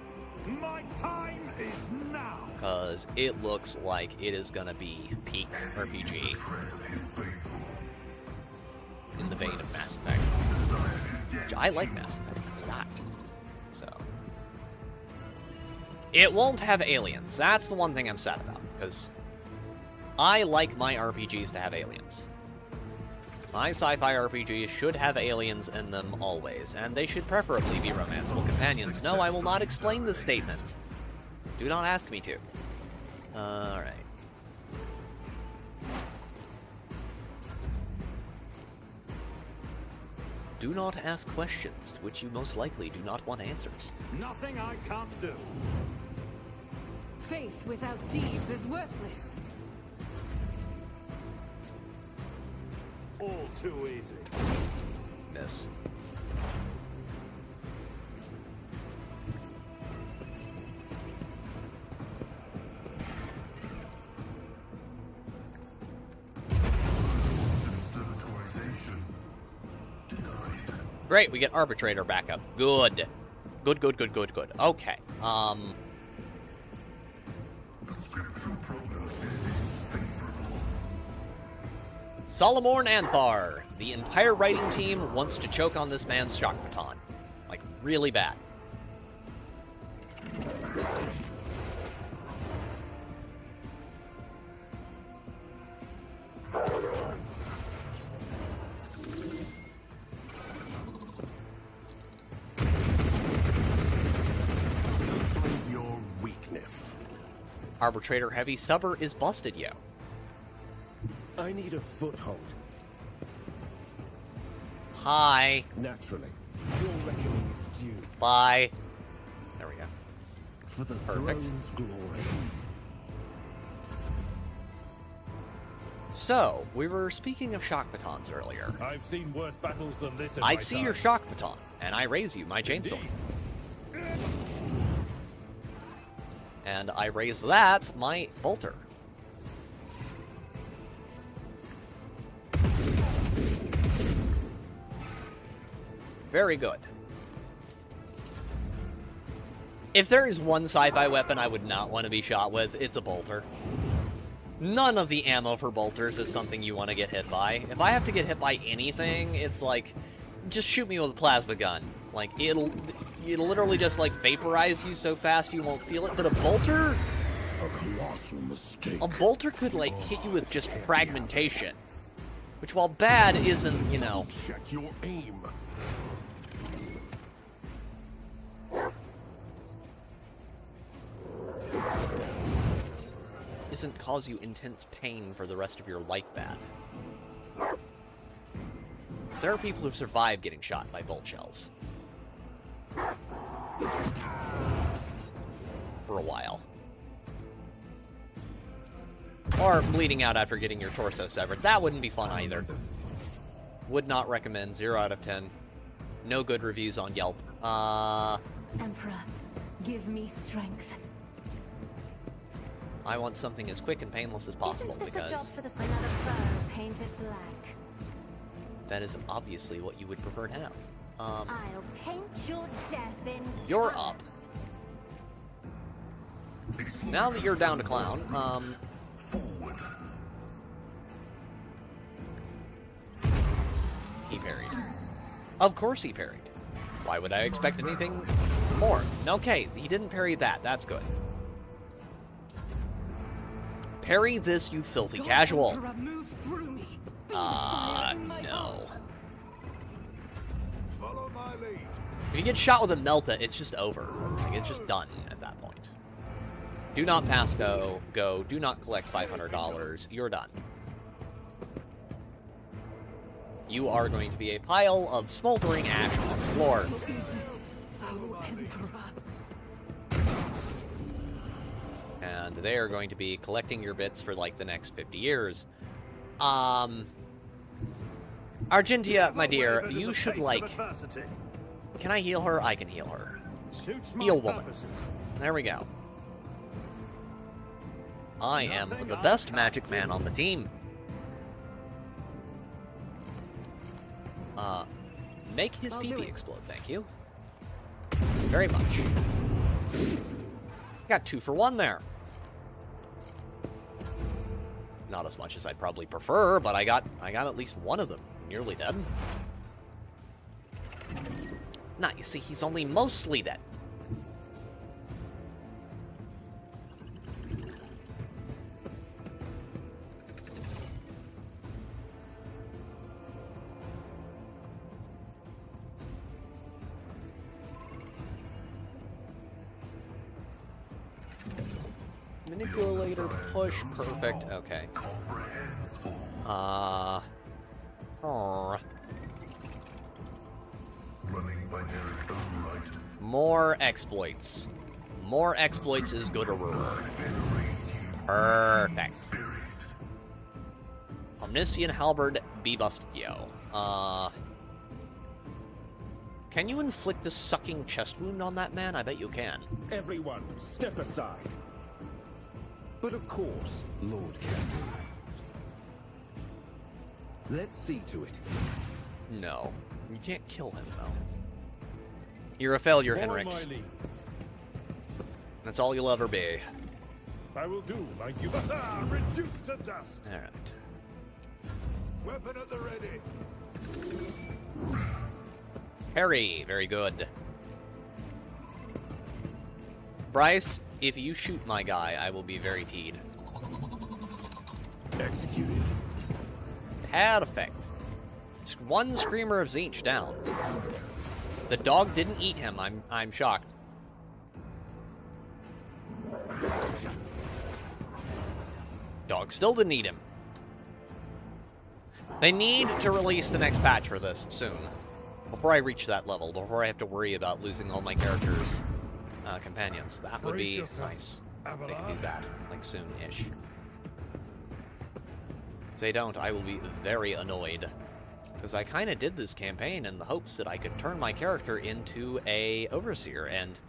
My time is now. Because it looks like it is going to be peak RPG in the vein of Mass Effect. Which I like Mass Effect a lot. So. It won't have aliens. That's the one thing I'm sad about. Because I like my RPGs to have aliens. My sci-fi RPGs should have aliens in them always, and they should preferably be romanceable companions. No, I will not explain this statement. Do not ask me to. Alright. Do not ask questions to which you most likely do not want answers. Nothing I can't do. Faith without deeds is worthless. All too easy. Miss. Great, we get Arbitrator back up. Good. Good, good, good, good, good. Okay. The scriptural prognosis is favorable. Solomorn Anthar. The entire writing team wants to choke on this man's shock baton. Like, really bad. Your weakness. Arbitrator Heavy Stubber is busted, yo. I need a foothold. Hi. Naturally. Your reckoning is due. Bye. There we go. For the Perfect. throne's glory. So, we were speaking of shock batons earlier. I've seen worse battles than this in I my see time. your shock baton, and I raise you my chainsaw. And I raise that my bolter. Very good. If there is one sci-fi weapon I would not want to be shot with, it's a bolter. None of the ammo for bolters is something you want to get hit by. If I have to get hit by anything, it's like, just shoot me with a plasma gun. Like, it'll literally just, like, vaporize you so fast you won't feel it. But a bolter? A colossal mistake. A bolter could, like, hit you with just fragmentation. Which, while bad, isn't, you know... Check your aim. isn't cause you intense pain for the rest of your life bad. 'Cause there are people who've survived getting shot by bolt shells. For a while. Or bleeding out after getting your torso severed. That wouldn't be fun either. Would not recommend. 0 out of 10. No good reviews on Yelp. Emperor, give me strength. I want something as quick and painless as possible Isn't this a job because for this another foe painted black? that is obviously what you would prefer to have. I'll paint your death in You're up. colors. Now that you're down to clown, Forward. he parried. Of course he parried. Why would I expect anything more? Okay, he didn't parry that. That's good. Parry this, you filthy casual. No. Follow my lead. If you get shot with a Melta, it's just over. Like, it's just done at that point. Do not pass go. Go. Do not collect $500. You're done. You are going to be a pile of smoldering ash on the floor. And they are going to be collecting your bits for, like, the next 50 years. Argentia, my dear, you should, like... Can I heal her? I can heal her. Heal woman. There we go. I am the best magic man on the team. Make his PP explode, thank you. Very much. Got 2 for 1 there. Not as much as I'd probably prefer, but I got at least one of them nearly dead. Nah, you see, he's only mostly dead. Manipulator push, perfect, okay. More exploits. More exploits is good reward. Perfect. Omniscient Halberd, be busted, yo. Can you inflict a sucking chest wound on that man? I bet you can. Everyone, step aside. But of course, Lord Captain. Let's see to it. No. You can't kill him, though. You're a failure, Henrix. That's all you'll ever be. I will do like you. Reduced to dust. All right. Weapon at the ready. Parry, very good. Bryce, if you shoot my guy, I will be very teed. Executed. Had effect. One Screamer of Tzeentch down. The dog didn't eat him. I'm shocked. Dog still didn't eat him. They need to release the next patch for this soon. Before I reach that level, before I have to worry about losing all my characters' companions. That would be nice. If they can do that, like soon-ish. If they don't, I will be very annoyed. Because I kind of did this campaign in the hopes that I could turn my character into a Overseer, and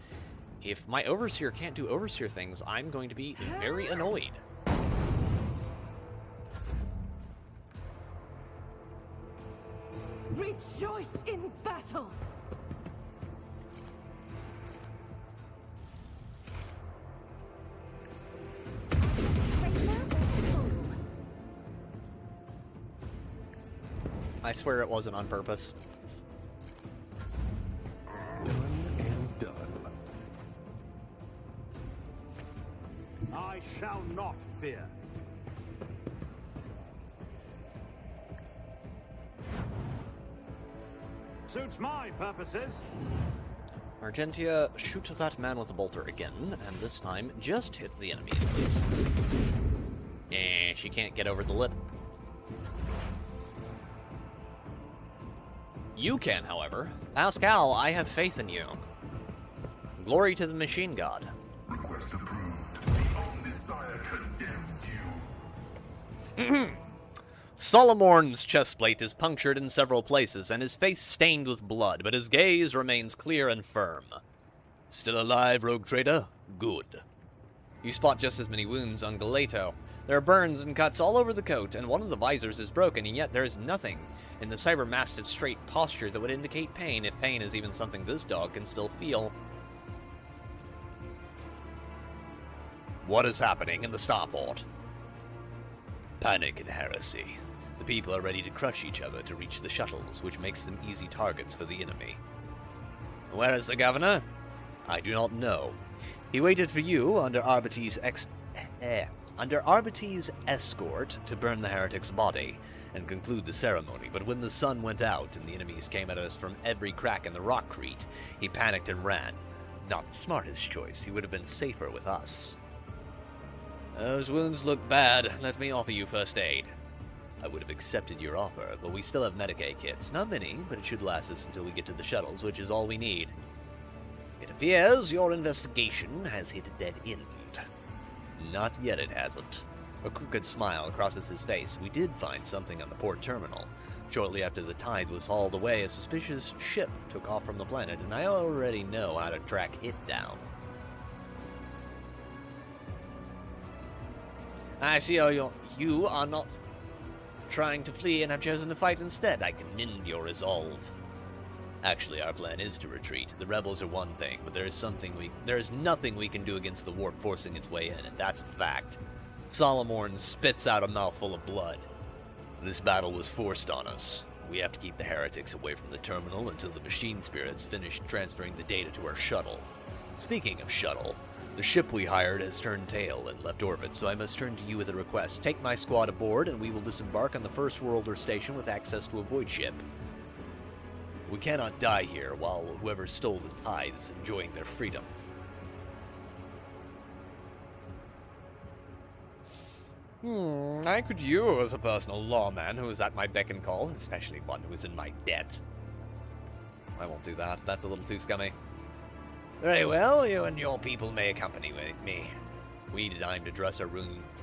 if my Overseer can't do Overseer things, I'm going to be very annoyed. Rejoice in battle! I swear it wasn't on purpose. Done and done. I shall not fear. Suits my purposes. Argentia, shoot that man with a bolter again, and this time just hit the enemies, please. She can't get over the lip. You can, however. Pascal, I have faith in you. Glory to the machine god. Request approved. The Omniscient condemns you. Solomorn's chestplate is punctured in several places, and his face stained with blood, but his gaze remains clear and firm. Still alive, rogue trader? Good. You spot just as many wounds on Galeto. There are burns and cuts all over the coat, and one of the visors is broken, and yet there is nothing in the cybermastiff's straight posture that would indicate pain, if pain is even something this dog can still feel. What is happening in the starport? Panic and heresy. The people are ready to crush each other to reach the shuttles, which makes them easy targets for the enemy. Where is the governor? I do not know. He waited for you under Arbites' escort to burn the heretic's body and conclude the ceremony, but when the sun went out and the enemies came at us from every crack in the rockcrete, he panicked and ran. Not the smartest choice. He would have been safer with us. Those wounds look bad. Let me offer you first aid. I would have accepted your offer, but we still have Medicaid kits. Not many, but it should last us until we get to the shuttles, which is all we need. It appears your investigation has hit a dead end. Not yet, it hasn't. A crooked smile crosses his face. We did find something on the port terminal. Shortly after the Tides was hauled away, a suspicious ship took off from the planet, and I already know how to track it down. I see you are not trying to flee and have chosen to fight instead. I commend your resolve. Actually, our plan is to retreat. The rebels are one thing, but there is nothing we can do against the warp forcing its way in, and that's a fact. Solomorn spits out a mouthful of blood. This battle was forced on us. We have to keep the heretics away from the terminal until the machine spirits finish transferring the data to our shuttle. Speaking of shuttle, the ship we hired has turned tail and left orbit, so I must turn to you with a request. Take my squad aboard, and we will disembark on the first worlder station with access to a void ship. We cannot die here while whoever stole the Tides is enjoying their freedom. I could use a personal lawman who is at my beck and call, especially one who is in my debt. I won't do that. That's a little too scummy. Very well, you and your people may accompany me. We need time to dress our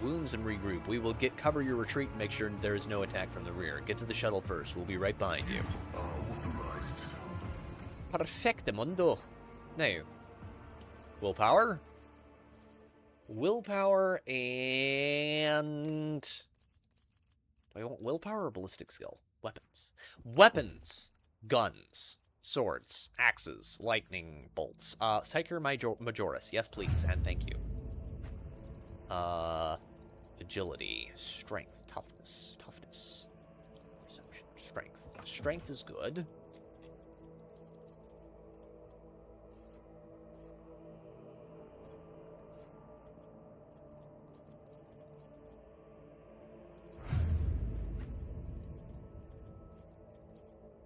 wounds and regroup. We will cover your retreat and make sure there is no attack from the rear. Get to the shuttle first. We'll be right behind you. Authorized. Perfectamundo. Now, willpower? Willpower and... Do I want willpower or ballistic skill? Weapons. Weapons! Guns. Swords, axes, lightning bolts. Psyker Majoris, yes please, and thank you. Agility, strength, toughness, perception, strength. Strength is good.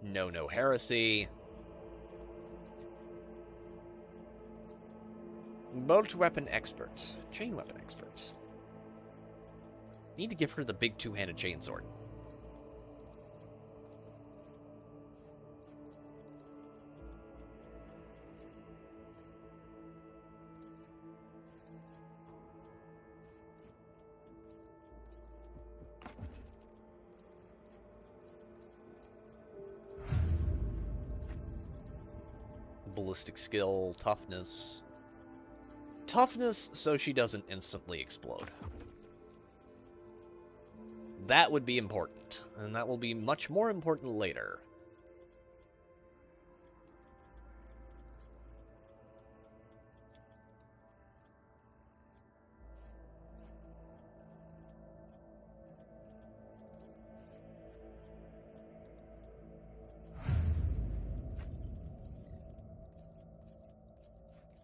No heresy. Bolt weapon expert. Chain weapon expert. Need to give her the big two-handed chainsword. Ballistic skill, toughness. Toughness so she doesn't instantly explode. That would be important, and that will be much more important later.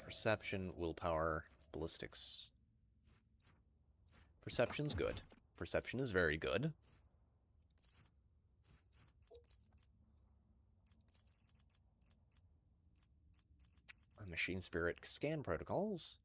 Perception, willpower, ballistics. Perception's good. Perception is very good. Machine spirit scan protocols.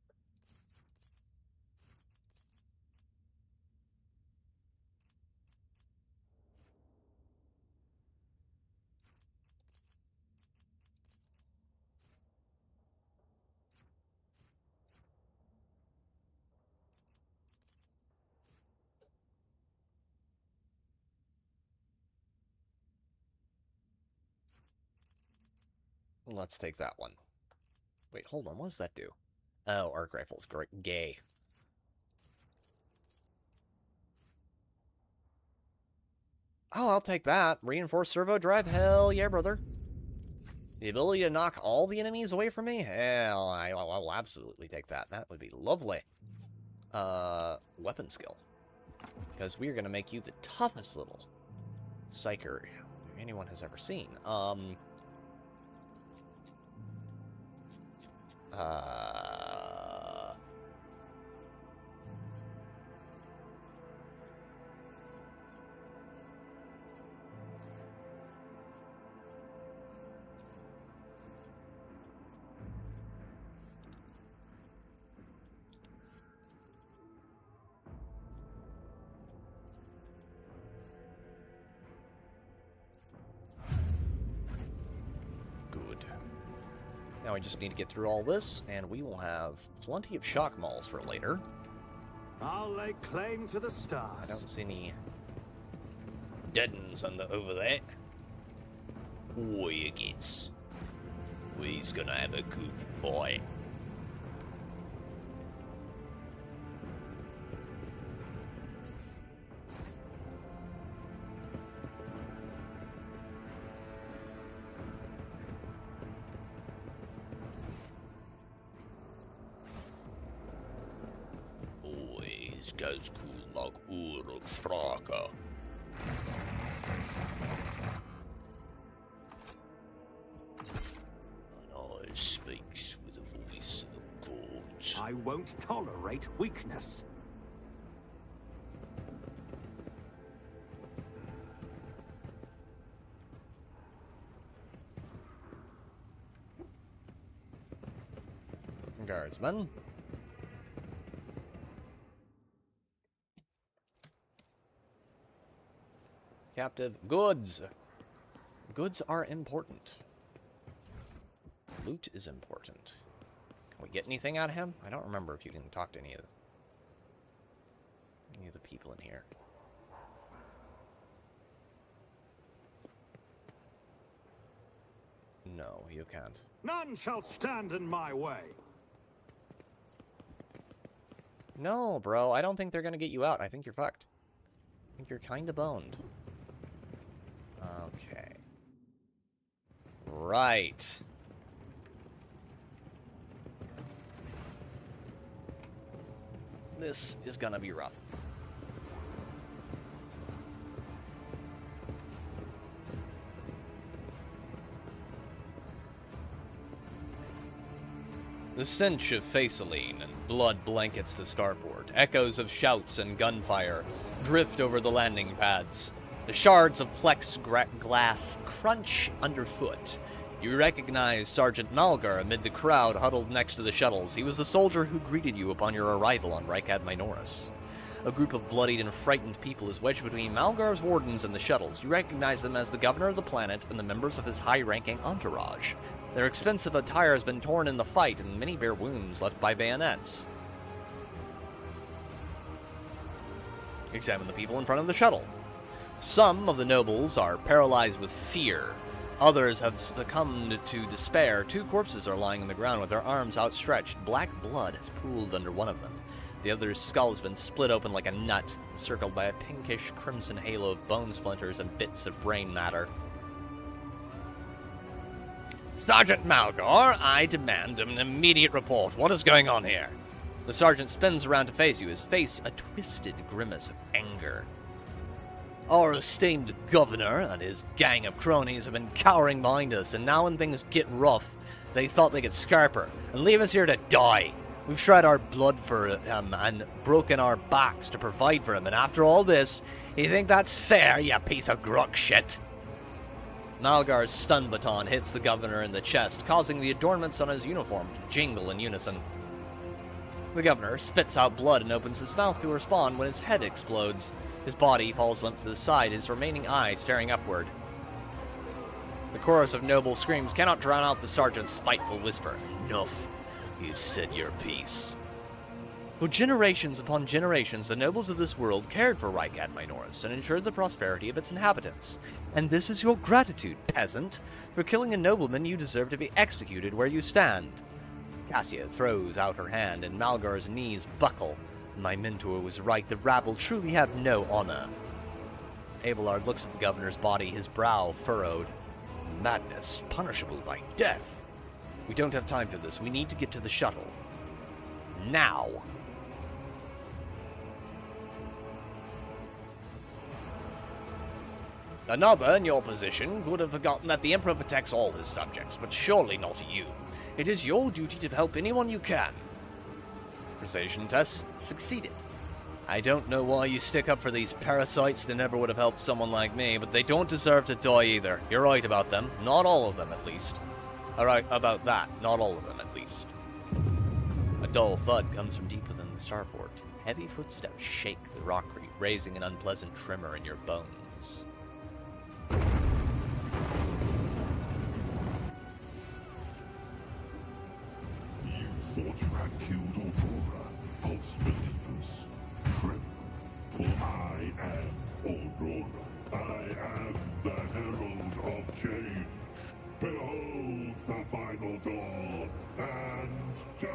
Let's take that one. Wait, hold on. What does that do? Oh, arc rifles. Great. Gay. Oh, I'll take that. Reinforced servo drive? Hell yeah, brother. The ability to knock all the enemies away from me? Hell, I will absolutely take that. That would be lovely. Weapon skill. Because we are going to make you the toughest little psyker anyone has ever seen. Now we just need to get through all this, and we will have plenty of shock malls for later. I'll lay claim to the stars. I don't see any dead uns over there. Warrior gets. We's gonna have a good boy. Goes cool like Uruk Fraka. And I speaks with the voice of the gods. I won't tolerate weakness. Guardsmen. Captive goods. Goods are important. Loot is important. Can we get anything out of him? I don't remember if you can talk to any of the people in here. No, you can't. None shall stand in my way. No, bro, I don't think they're gonna get you out. I think you're fucked. I think you're kinda boned. Okay. Right. This is gonna be rough. The stench of Faceline and blood blankets the starboard. Echoes of shouts and gunfire drift over the landing pads. The shards of plexiglass crunch underfoot. You recognize Sergeant Malgar amid the crowd huddled next to the shuttles. He was the soldier who greeted you upon your arrival on Rykad Minoris. A group of bloodied and frightened people is wedged between Malgar's wardens and the shuttles. You recognize them as the governor of the planet and the members of his high-ranking entourage. Their expensive attire has been torn in the fight, and many bear wounds left by bayonets. Examine the people in front of the shuttle. Some of the nobles are paralyzed with fear. Others have succumbed to despair. 2 corpses are lying on the ground with their arms outstretched. Black blood has pooled under one of them. The other's skull has been split open like a nut, encircled by a pinkish crimson halo of bone splinters and bits of brain matter. Sergeant Malgar, I demand an immediate report. What is going on here? The sergeant spins around to face you, his face a twisted grimace of anger. Our esteemed governor and his gang of cronies have been cowering behind us, and now when things get rough, they thought they could scarp her and leave us here to die. We've shed our blood for him and broken our backs to provide for him, and after all this, you think that's fair, you piece of gruck shit? Malgar's stun baton hits the governor in the chest, causing the adornments on his uniform to jingle in unison. The governor spits out blood and opens his mouth to respond when his head explodes. His body falls limp to the side, his remaining eye staring upward. The chorus of noble screams cannot drown out the sergeant's spiteful whisper. Enough. You've said your piece. For generations upon generations, the nobles of this world cared for Rykad Minoris and ensured the prosperity of its inhabitants. And this is your gratitude, peasant. For killing a nobleman, you deserve to be executed where you stand. Cassia throws out her hand, and Malgar's knees buckle. My mentor was right, the rabble truly have no honor. Abelard looks at the governor's body, his brow furrowed. Madness, punishable by death. We don't have time for this. We need to get to the shuttle. Now. Another in your position would have forgotten that the Emperor protects all his subjects, but surely not you. It is your duty to help anyone you can. Persuasion test succeeded. I don't know why you stick up for these parasites. They never would have helped someone like me, but they don't deserve to die either. You're right about them. Not all of them, at least. Alright, about that. Not all of them, at least. A dull thud comes from deep within the starport. Heavy footsteps shake the rockery, raising an unpleasant tremor in your bones. You thought you had killed Aurora, false believers. Tremble, for I am Aurora. I am the herald of change. Behold the final dawn, and die!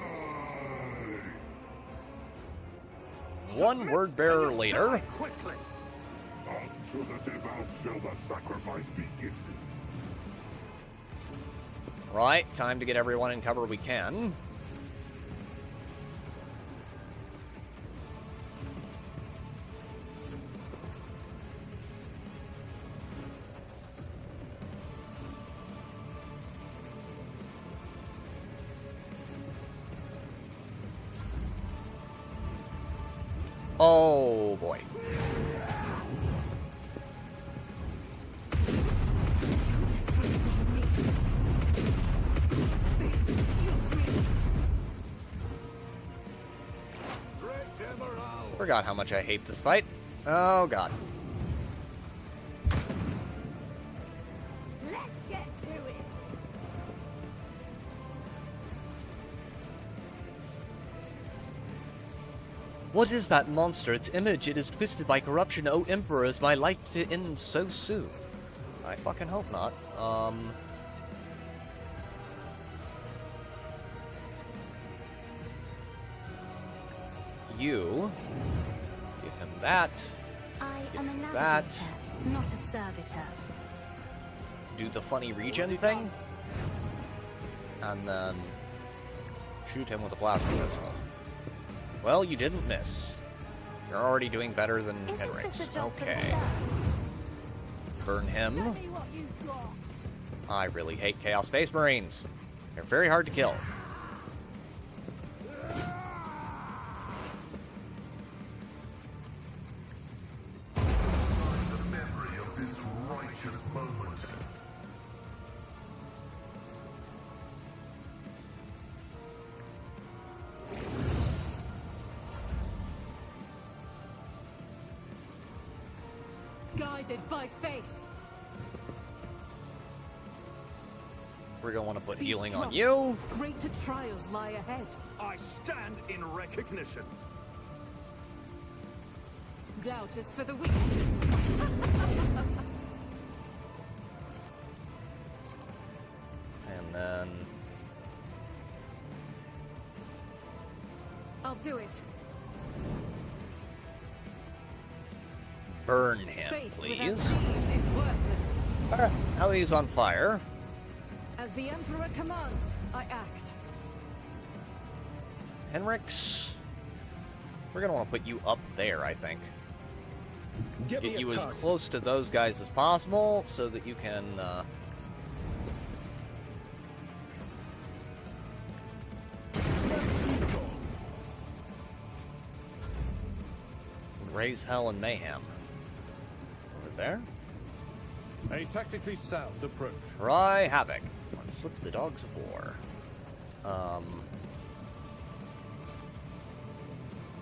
One word bearer later. Quickly! Unto the devout shall the sacrifice be gifted. Right, time to get everyone in cover we can. Oh boy. Forgot how much I hate this fight. Oh god. Let's get to it. What is that monster? Its image, it is twisted by corruption. O Emperor, is my life to end so soon? I fucking hope not. You. Give him that. I am a navigator, that. not a servitor. Do the funny regen thing. And then shoot him with a plasma missile. Well, you didn't miss. You're already doing better than Henrik's. Okay. Burn him. I really hate Chaos Space Marines. They're very hard to kill. The memory of this righteous moment. Guided by faith. We're gonna want to put Be healing strong. on you. Greater trials lie ahead. I stand in recognition. Doubt is for the weak. And then I'll do it. burn him, Faith without please. deeds is worthless. Alright, now he's on fire. As the Emperor commands, I act. Henrik's. We're gonna want to put you up there, I think. Get Get me you a as target. close to those guys as possible so that you can raise hell and mayhem. Over there. A tactically sound approach. Try havoc. Unslip the dogs of war.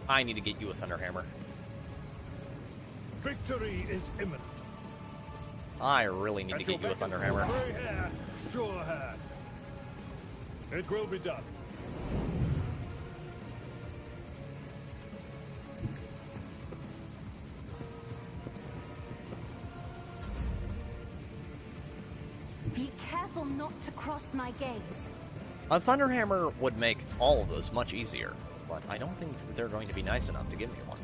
I need to get you a Thunderhammer. Victory is imminent. I really need to At your get you a beck and Thunderhammer. call, gray hair, sure hand. It will be done. Be careful not to cross my gaze. A Thunderhammer would make all of this much easier, but I don't think they're going to be nice enough to give me one.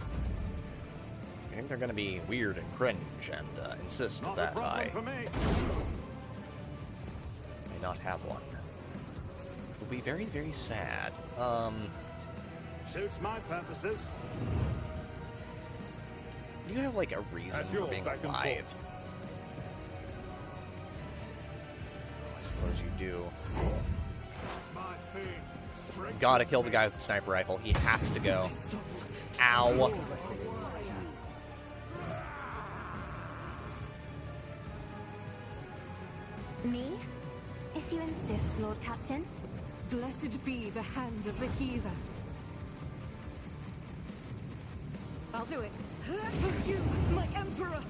think they're going to be weird and cringe and insist that I may not have one. It will be very, very sad. Suits my purposes. Do you have, like, a reason for being alive? I suppose you do. Gotta kill the guy with the sniper rifle. He has to go. Ow. Me? If you insist, Lord Captain. Blessed be the hand of the healer. I'll do it. For you, my Emperor!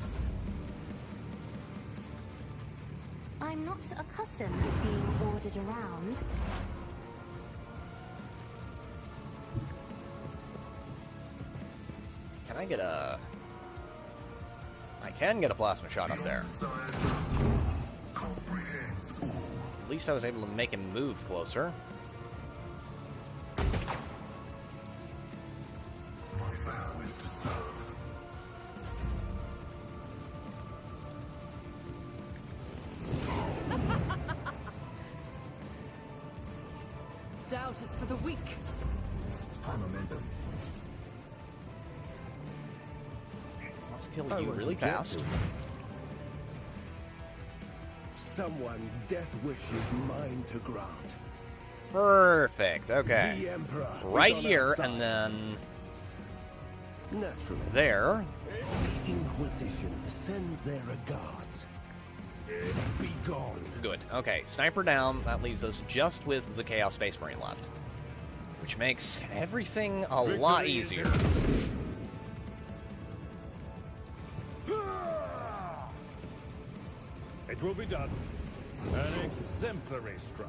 I'm not accustomed to being ordered around. Can I get a... I can get a plasma shot up there. At least I was able to make him move closer. Doubt is for the weak. Let's kill you really fast. Someone's death wish is mine to grant. Perfect. Okay. The Emperor Right here, and then naturally there. The Inquisition sends their regards. Be gone. Good. Okay, sniper down. That leaves us just with the Chaos Space Marine left, which makes everything a lot easier. It will be done. An exemplary strike.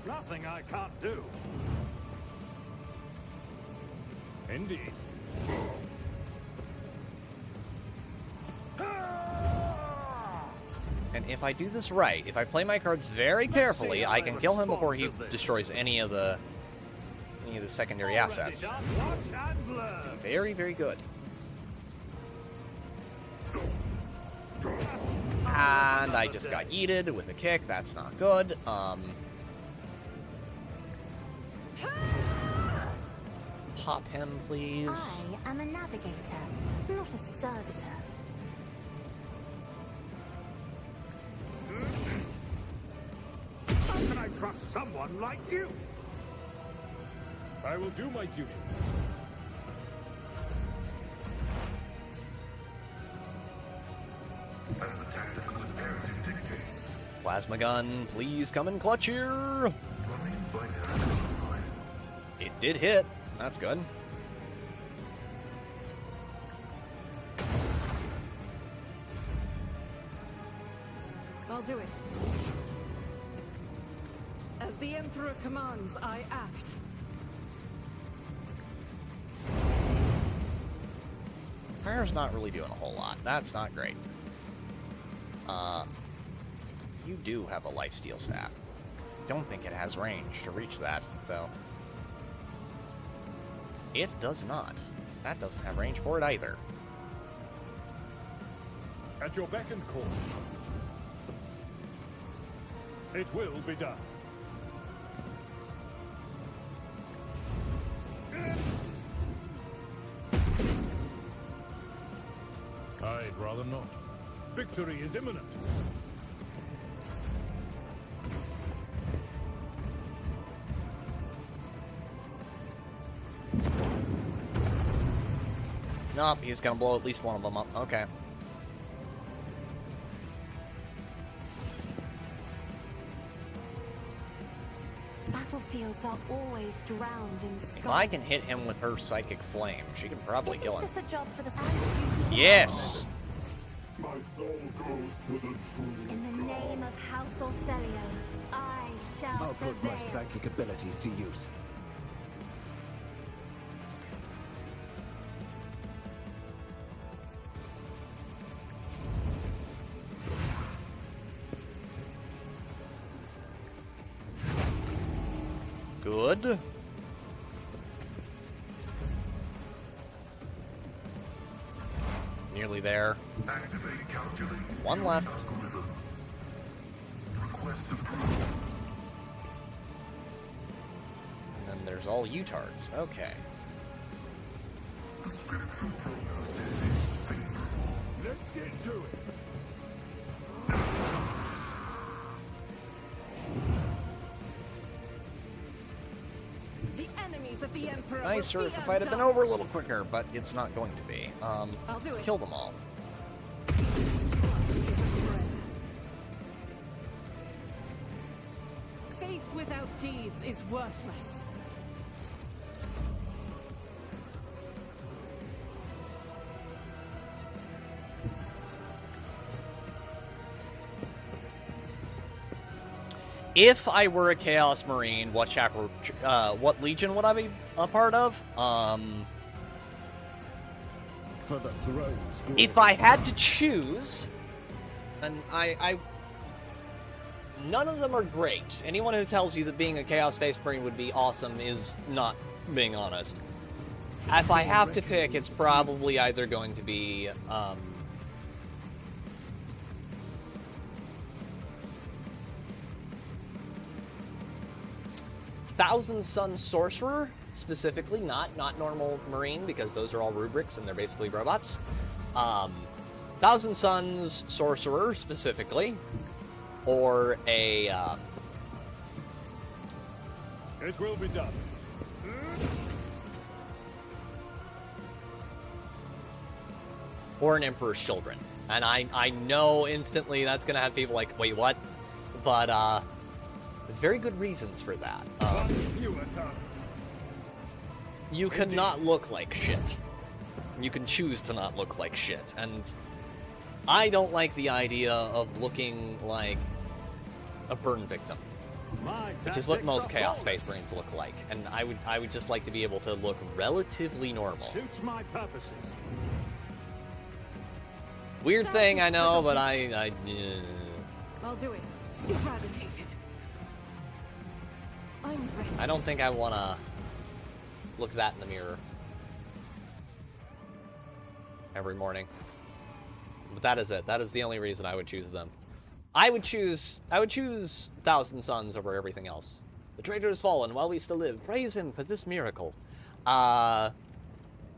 Nothing I can't do. Indeed. And if I do this right, if I play my cards very carefully, I can kill him before he destroys any of the secondary assets. Very, very good. And I just got yeeted with a kick. That's not good. Pop him, please. I am a navigator, not a servitor. How can I trust someone like you? I will do my duty. As the tactical imperative dictates. Plasma gun, please come and clutch here. It did hit. That's good. I'll do it. As the Emperor commands, I act. Fire's not really doing a whole lot. That's not great. You do have a lifesteal staff. Don't think it has range to reach that, though. It does not. That doesn't have range for it either. At your beck and call. It will be done. I'd rather not. Victory is imminent. Nope, he's gonna blow at least one of them up. Okay. Battlefields are always drowned in sky. If I can hit him with her psychic flame, she can probably kill him. Isn't this a job for the Yes! My soul goes to the true. In the name of House Orcelio, I shall I'll put my prevail. psychic abilities to use. Good. there. Activate calculated One left. algorithm. Request approved. And then there's all U-tards. Okay. The scriptural prognosis is favorable. Let's get to it. The enemies of the Emperor. Nicer will if the be fight had been undone. over a little quicker, but it's not going to be. I'll do it. Kill them all. Faith without deeds is worthless. If I were a Chaos Marine, what Legion would I be a part of? For the throne's glory. If I had to choose, and none of them are great. Anyone who tells you that being a Chaos Space Marine would be awesome is not being honest. If I have to pick, it's probably either going to be, Thousand Sun Sorcerer, specifically, not normal Marine, because those are all rubrics and they're basically robots. Thousand Suns Sorcerer, specifically, or a, It will be done. or an Emperor's Children. And I know instantly that's gonna have people like, wait, what? But, very good reasons for that. You cannot look like shit. You can choose to not look like shit, and I don't like the idea of looking like a burn victim, which is what most Chaos Space Marines look like, and I would just like to be able to look relatively normal. Suits my purposes. Weird thing, I know, but I'll do it. Eradicate it. I'm restless. I don't think I want to look that in the mirror every morning. But that is it. That is the only reason I would choose them. I would choose Thousand Suns over everything else. The traitor has fallen while we still live. Praise him for this miracle. I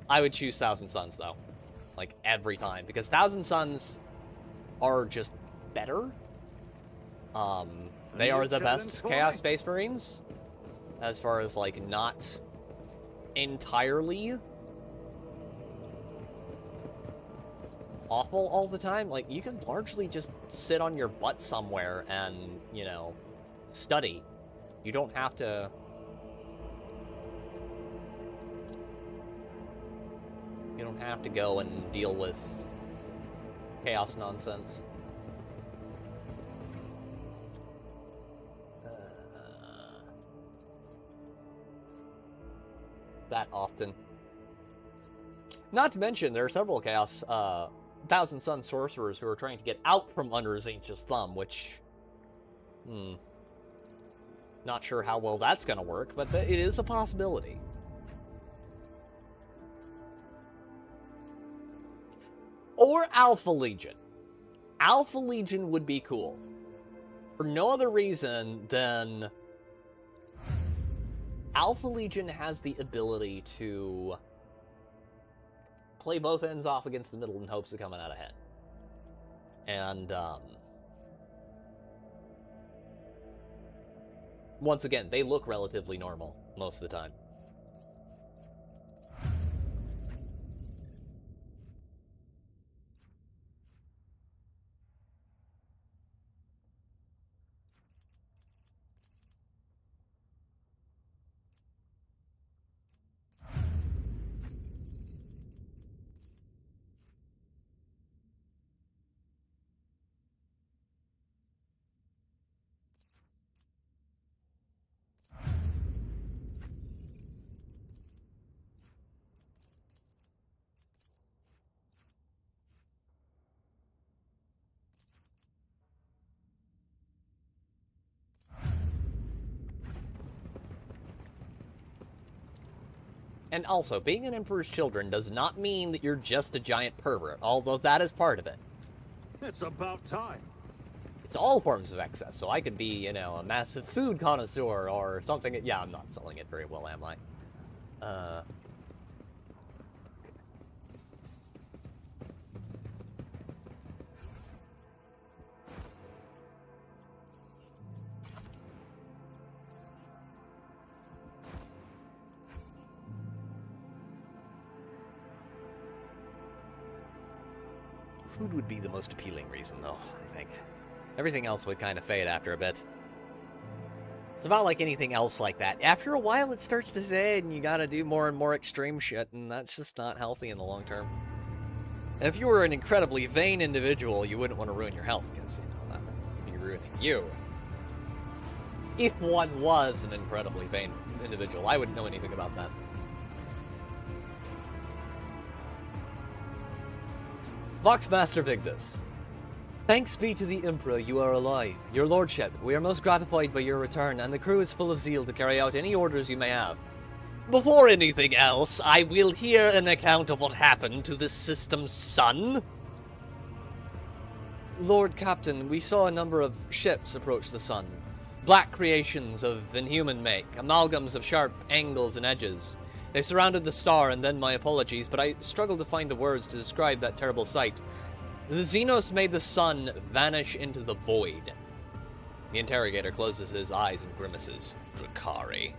would choose Thousand Suns though. Like every time, because Thousand Suns are just better. They are the best Chaos Space Marines as far as like not entirely awful all the time. Like, you can largely just sit on your butt somewhere and, you know, study. You don't have to... You don't have to go and deal with chaos nonsense. That often. Not to mention, there are several Chaos Thousand Sun sorcerers who are trying to get out from under Tzeentch's thumb, which... Not sure how well that's going to work, but it is a possibility. Or Alpha Legion. Alpha Legion would be cool. For no other reason than... Alpha Legion has the ability to play both ends off against the middle in hopes of coming out ahead. And, once again, they look relatively normal most of the time. And also, being an Emperor's children does not mean that you're just a giant pervert, although that is part of it. It's about time. It's all forms of excess, so I could be, you know, a massive food connoisseur or something. Yeah, I'm not selling it very well, am I? Food would be the most appealing reason, though, I think. Everything else would kind of fade after a bit. It's about like anything else like that. After a while, it starts to fade, and you gotta do more and more extreme shit, and that's just not healthy in the long term. And if you were an incredibly vain individual, you wouldn't want to ruin your health, because, you know, that would be ruining you. If one was an incredibly vain individual, I wouldn't know anything about that. Voxmaster Victus. Thanks be to the Emperor you are alive. Your lordship, we are most gratified by your return, and the crew is full of zeal to carry out any orders you may have. Before anything else, I will hear an account of what happened to this system's sun. Lord Captain, we saw a number of ships approach the sun. Black creations of inhuman make, amalgams of sharp angles and edges. They surrounded the star, and then my apologies, but I struggled to find the words to describe that terrible sight. The Xenos made the sun vanish into the void. The interrogator closes his eyes and grimaces. Drakari.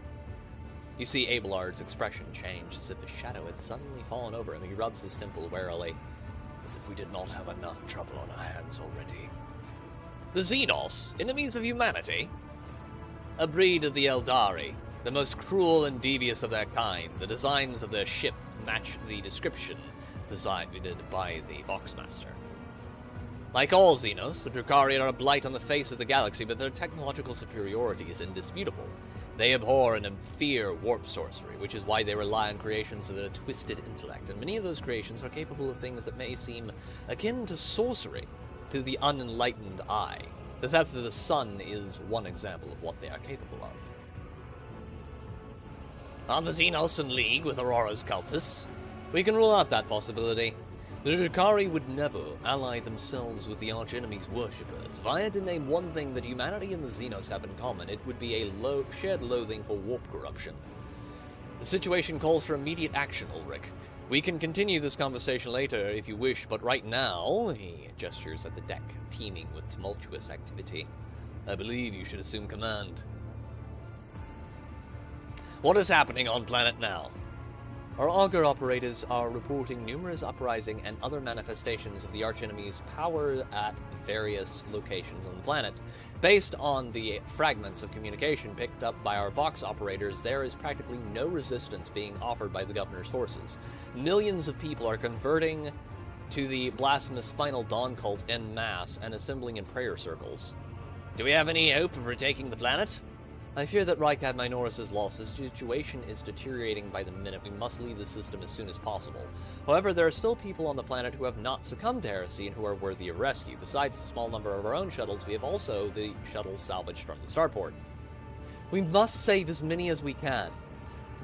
You see Abelard's expression change, as if a shadow had suddenly fallen over him. He rubs his temple warily, as if we did not have enough trouble on our hands already. The Xenos, enemies of humanity? A breed of the Eldari, the most cruel and devious of their kind. The designs of their ship match the description provided by the Voxmaster. Like all Xenos, the Drakari are a blight on the face of the galaxy, but their technological superiority is indisputable. They abhor and fear warp sorcery, which is why they rely on creations of a twisted intellect, and many of those creations are capable of things that may seem akin to sorcery to the unenlightened eye. The theft of the sun is one example of what they are capable of. Are the Xenos in league with Aurora's cultists? We can rule out that possibility. The Drakari would never ally themselves with the archenemy's worshippers. If I had to name one thing that humanity and the Xenos have in common, it would be a shared loathing for warp corruption. The situation calls for immediate action, Ulrich. We can continue this conversation later if you wish, but right now, he gestures at the deck, teeming with tumultuous activity. I believe you should assume command. What is happening on planet now? Our augur operators are reporting numerous uprising and other manifestations of the archenemy's power at various locations on the planet. Based on the fragments of communication picked up by our Vox operators, there is practically no resistance being offered by the governor's forces. Millions of people are converting to the blasphemous Final Dawn cult en masse and assembling in prayer circles. Do we have any hope of retaking the planet? I fear that Rykad Minoris' loss. His situation is deteriorating by the minute. We must leave the system as soon as possible. However, there are still people on the planet who have not succumbed to heresy and who are worthy of rescue. Besides the small number of our own shuttles, we have also the shuttles salvaged from the starport. We must save as many as we can.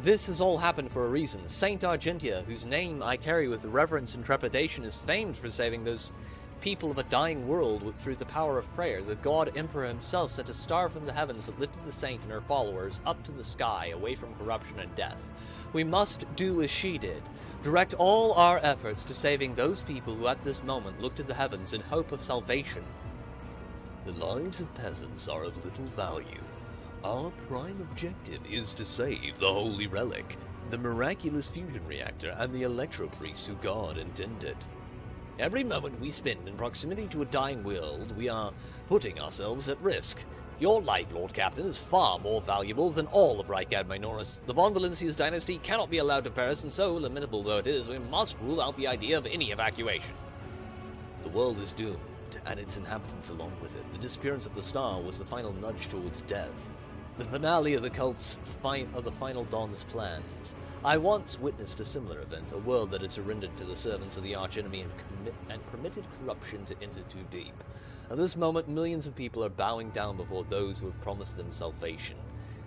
This has all happened for a reason. Saint Argentia, whose name I carry with reverence and trepidation, is famed for saving those people of a dying world through the power of prayer. The god Emperor himself sent a star from the heavens that lifted the saint and her followers up to the sky, away from corruption and death. We must do as she did. Direct all our efforts to saving those people who at this moment look to the heavens in hope of salvation. The lives of peasants are of little value. Our prime objective is to save the Holy Relic, the miraculous fusion reactor, and the electro-priests who God intended. Every moment we spend in proximity to a dying world, we are putting ourselves at risk. Your life, Lord Captain, is far more valuable than all of Rykad Minoris. The Von Valencia's dynasty cannot be allowed to perish, and so lamentable though it is, we must rule out the idea of any evacuation. The world is doomed, and its inhabitants along with it. The disappearance of the star was the final nudge towards death. The finale of the cult's of the Final Dawn's plans. I once witnessed a similar event, a world that had surrendered to the servants of the archenemy and permitted corruption to enter too deep. At this moment, millions of people are bowing down before those who have promised them salvation.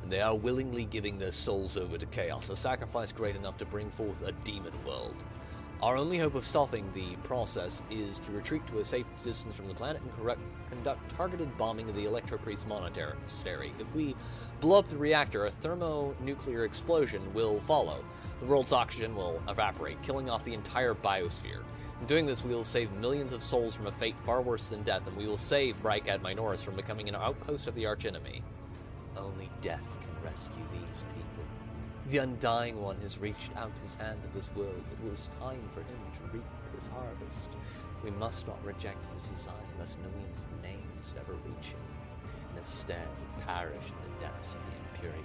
and they are willingly giving their souls over to chaos, a sacrifice great enough to bring forth a demon world. Our only hope of stopping the process is to retreat to a safe distance from the planet and conduct targeted bombing of the Electropriest Monastery. If we blow up the reactor, a thermonuclear explosion will follow. The world's oxygen will evaporate, killing off the entire biosphere. In doing this, we will save millions of souls from a fate far worse than death, and we will save Brigad Minoris from becoming an outpost of the archenemy. Only death can rescue these people. The Undying One has reached out his hand to this world. It was time for him to reap his harvest. We must not reject his design, lest millions of names never reach him, and instead perish in the depths of the Imperium.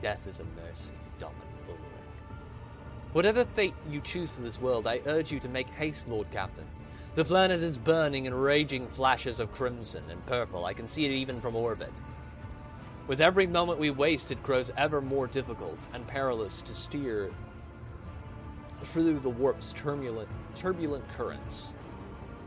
Death is a mercy, dumb and bulwark. Whatever fate you choose for this world, I urge you to make haste, Lord Captain. The planet is burning in raging flashes of crimson and purple. I can see it even from orbit. With every moment we waste, it grows ever more difficult and perilous to steer through the warp's turbulent currents.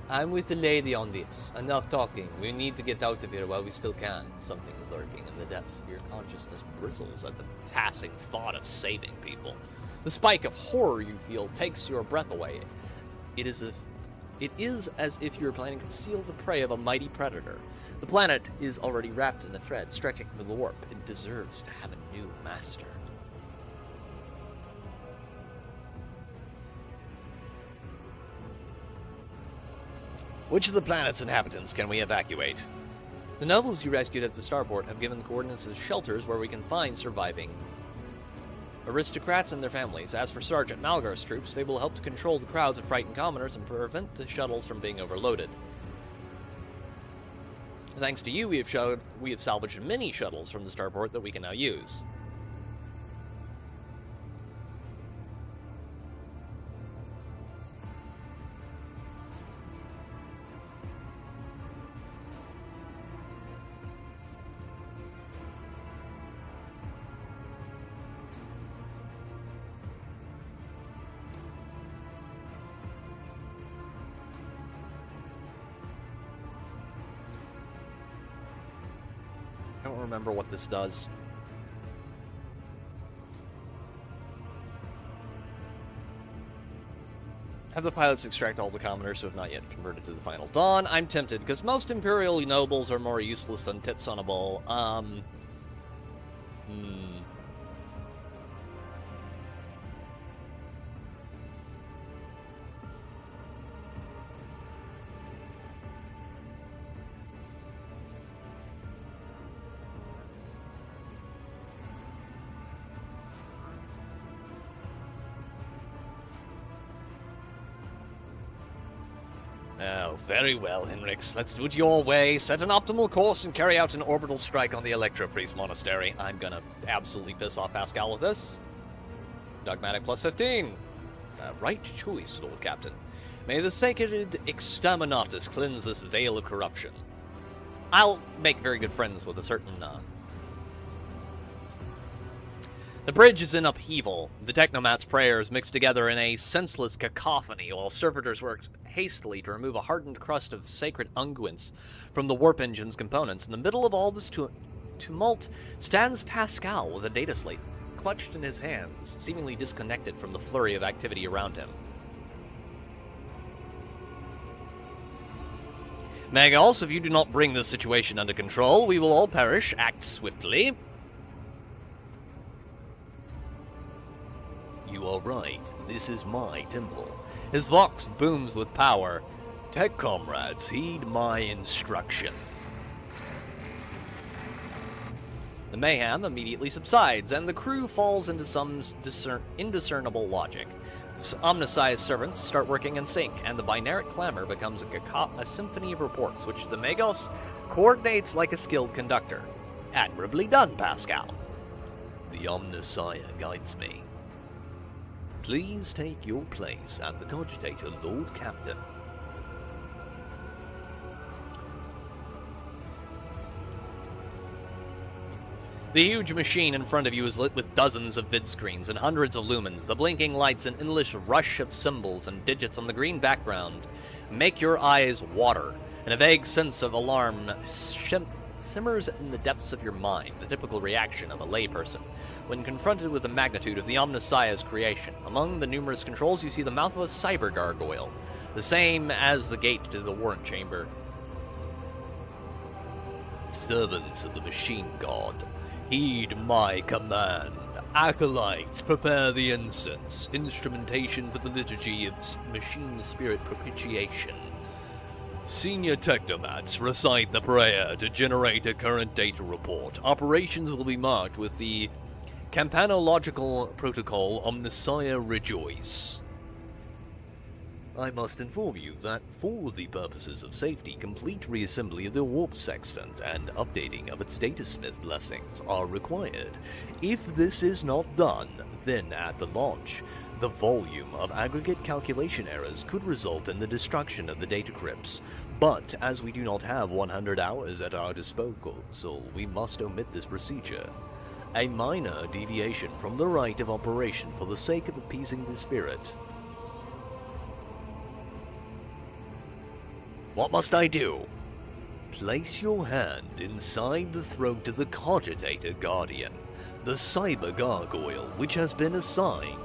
I'm with the lady on this. Enough talking. We need to get out of here while we still can. Something lurking in the depths of your consciousness bristles at the passing thought of saving people. The spike of horror you feel takes your breath away. It is as if you're planning to steal the prey of a mighty predator. The planet is already wrapped in a thread stretching from the warp. It deserves to have a new master. Which of the planet's inhabitants can we evacuate? The nobles you rescued at the starport have given coordinates of shelters where we can find surviving aristocrats and their families. As for Sergeant Malgar's troops, they will help to control the crowds of frightened commoners and prevent the shuttles from being overloaded. Thanks to you, we have salvaged many shuttles from the starport that we can now use. I don't remember what this does. Have the pilots extract all the commoners who have not yet converted to the Final Dawn. I'm tempted, because most Imperial nobles are more useless than tits on a bull. Oh, very well, Henrix. Let's do it your way. Set an optimal course and carry out an orbital strike on the Electropriest Monastery. I'm gonna absolutely piss off Pascal with this. Dogmatic plus 15. Right choice, Lord Captain. May the sacred Exterminatus cleanse this veil of corruption. I'll make very good friends with a certain, The bridge is in upheaval. The Technomat's prayers mix together in a senseless cacophony while servitors work hastily to remove a hardened crust of sacred unguents from the warp engine's components. In the middle of all this tumult stands Pascal with a data slate clutched in his hands, seemingly disconnected from the flurry of activity around him. Magos, if you do not bring this situation under control, we will all perish. Act swiftly. You are right. This is my temple. His vox booms with power. Tech comrades, heed my instruction. The mayhem immediately subsides, and the crew falls into some indiscernible logic. Omnisci's servants start working in sync, and the binaric clamor becomes a symphony of reports, which the Magos coordinates like a skilled conductor. Admirably done, Pascal. The Omnisci guides me. Please take your place at the cogitator, Lord Captain. The huge machine in front of you is lit with dozens of vid screens and hundreds of lumens. The blinking lights and endless rush of symbols and digits on the green background make your eyes water, and a vague sense of alarm simmers in the depths of your mind, the typical reaction of a layperson when confronted with the magnitude of the Omnissiah's creation. Among the numerous controls, you see the mouth of a cyber gargoyle, the same as the gate to the warrant chamber. Servants of the Machine God, heed my command. Acolytes, prepare the incense. Instrumentation for the liturgy of Machine Spirit Propitiation. Senior Technomats, recite the prayer to generate a current data report. Operations will be marked with the Campanological Protocol Omnissiah Rejoice. I must inform you that for the purposes of safety, complete reassembly of the warp sextant and updating of its datasmith blessings are required. If this is not done, then at the launch, the volume of aggregate calculation errors could result in the destruction of the data crypts. But as we do not have 100 hours at our disposal, we must omit this procedure. A minor deviation from the rite of operation for the sake of appeasing the spirit. What must I do? Place your hand inside the throat of the Cogitator Guardian, the Cyber Gargoyle, which has been assigned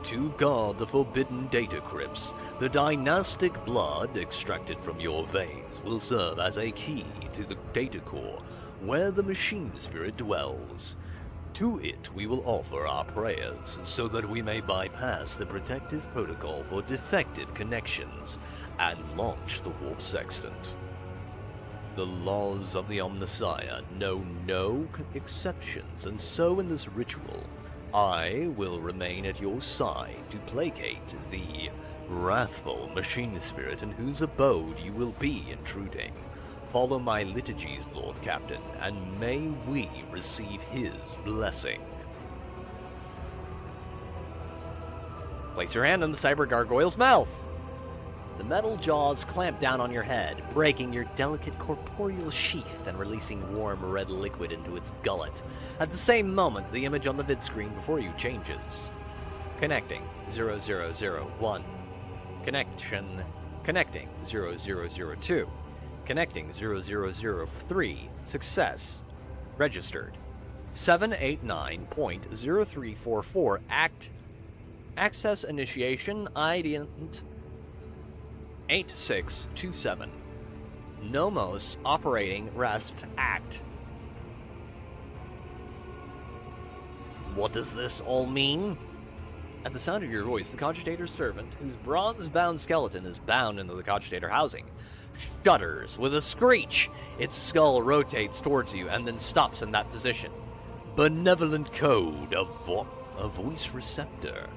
to guard the forbidden data crypts. The dynastic blood extracted from your veins will serve as a key to the data core, where the machine spirit dwells. To it we will offer our prayers, so that we may bypass the protective protocol for defective connections, and launch the warp sextant. The laws of the Omnissiah know no exceptions, and so in this ritual, I will remain at your side to placate the wrathful machine spirit in whose abode you will be intruding. Follow my liturgies, Lord Captain, and may we receive his blessing. Place your hand on the Cyber Gargoyle's mouth. The metal jaws clamp down on your head, breaking your delicate corporeal sheath and releasing warm red liquid into its gullet. At the same moment, the image on the vid screen before you changes. Connecting 0001. Connecting 0002. Connecting 0003. Success. Registered. 789.0344. Access initiation. Ident 8627. Nomos operating RESP Act. What does this all mean? At the sound of your voice, the Cogitator's servant, whose bronze-bound skeleton is bound into the Cogitator housing, shudders with a screech. Its skull rotates towards you and then stops in that position. Benevolent code, a voice receptor.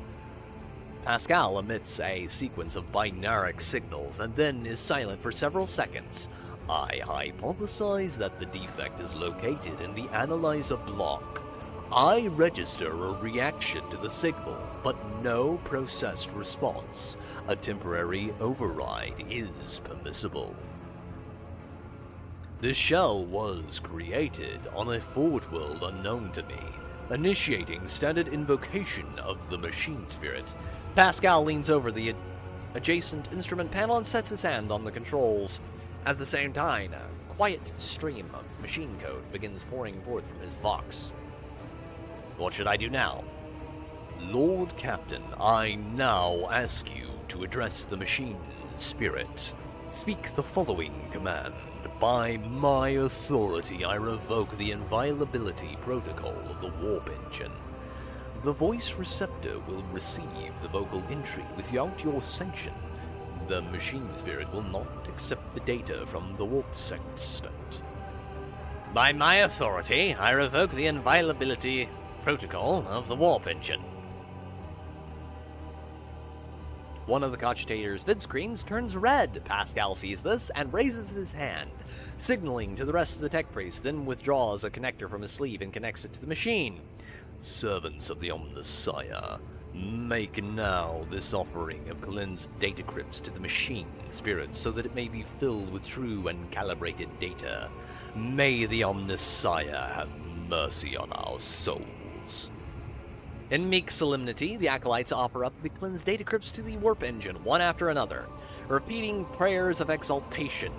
Pascal emits a sequence of binaric signals and then is silent for several seconds. I hypothesize that the defect is located in the analyzer block. I register a reaction to the signal, but no processed response. A temporary override is permissible. The shell was created on a forward world unknown to me, initiating standard invocation of the machine spirit. Pascal leans over the adjacent instrument panel and sets his hand on the controls. At the same time, a quiet stream of machine code begins pouring forth from his vox. What should I do now? Lord Captain, I now ask you to address the machine spirit. Speak the following command. By my authority, I revoke the inviolability protocol of the warp engine. The voice receptor will receive the vocal entry without your sanction. The machine spirit will not accept the data from the warp sextant. By my authority, I revoke the inviolability protocol of the warp engine. One of the Cogitator's vid screens turns red. Pascal sees this and raises his hand, signaling to the rest of the tech priest, then withdraws a connector from his sleeve and connects it to the machine. Servants of the Omnissiah, make now this offering of cleansed data crypts to the machine spirit so that it may be filled with true and calibrated data. May the Omnissiah have mercy on our souls. In meek solemnity, the acolytes offer up the cleansed data crypts to the warp engine, one after another, repeating prayers of exaltation.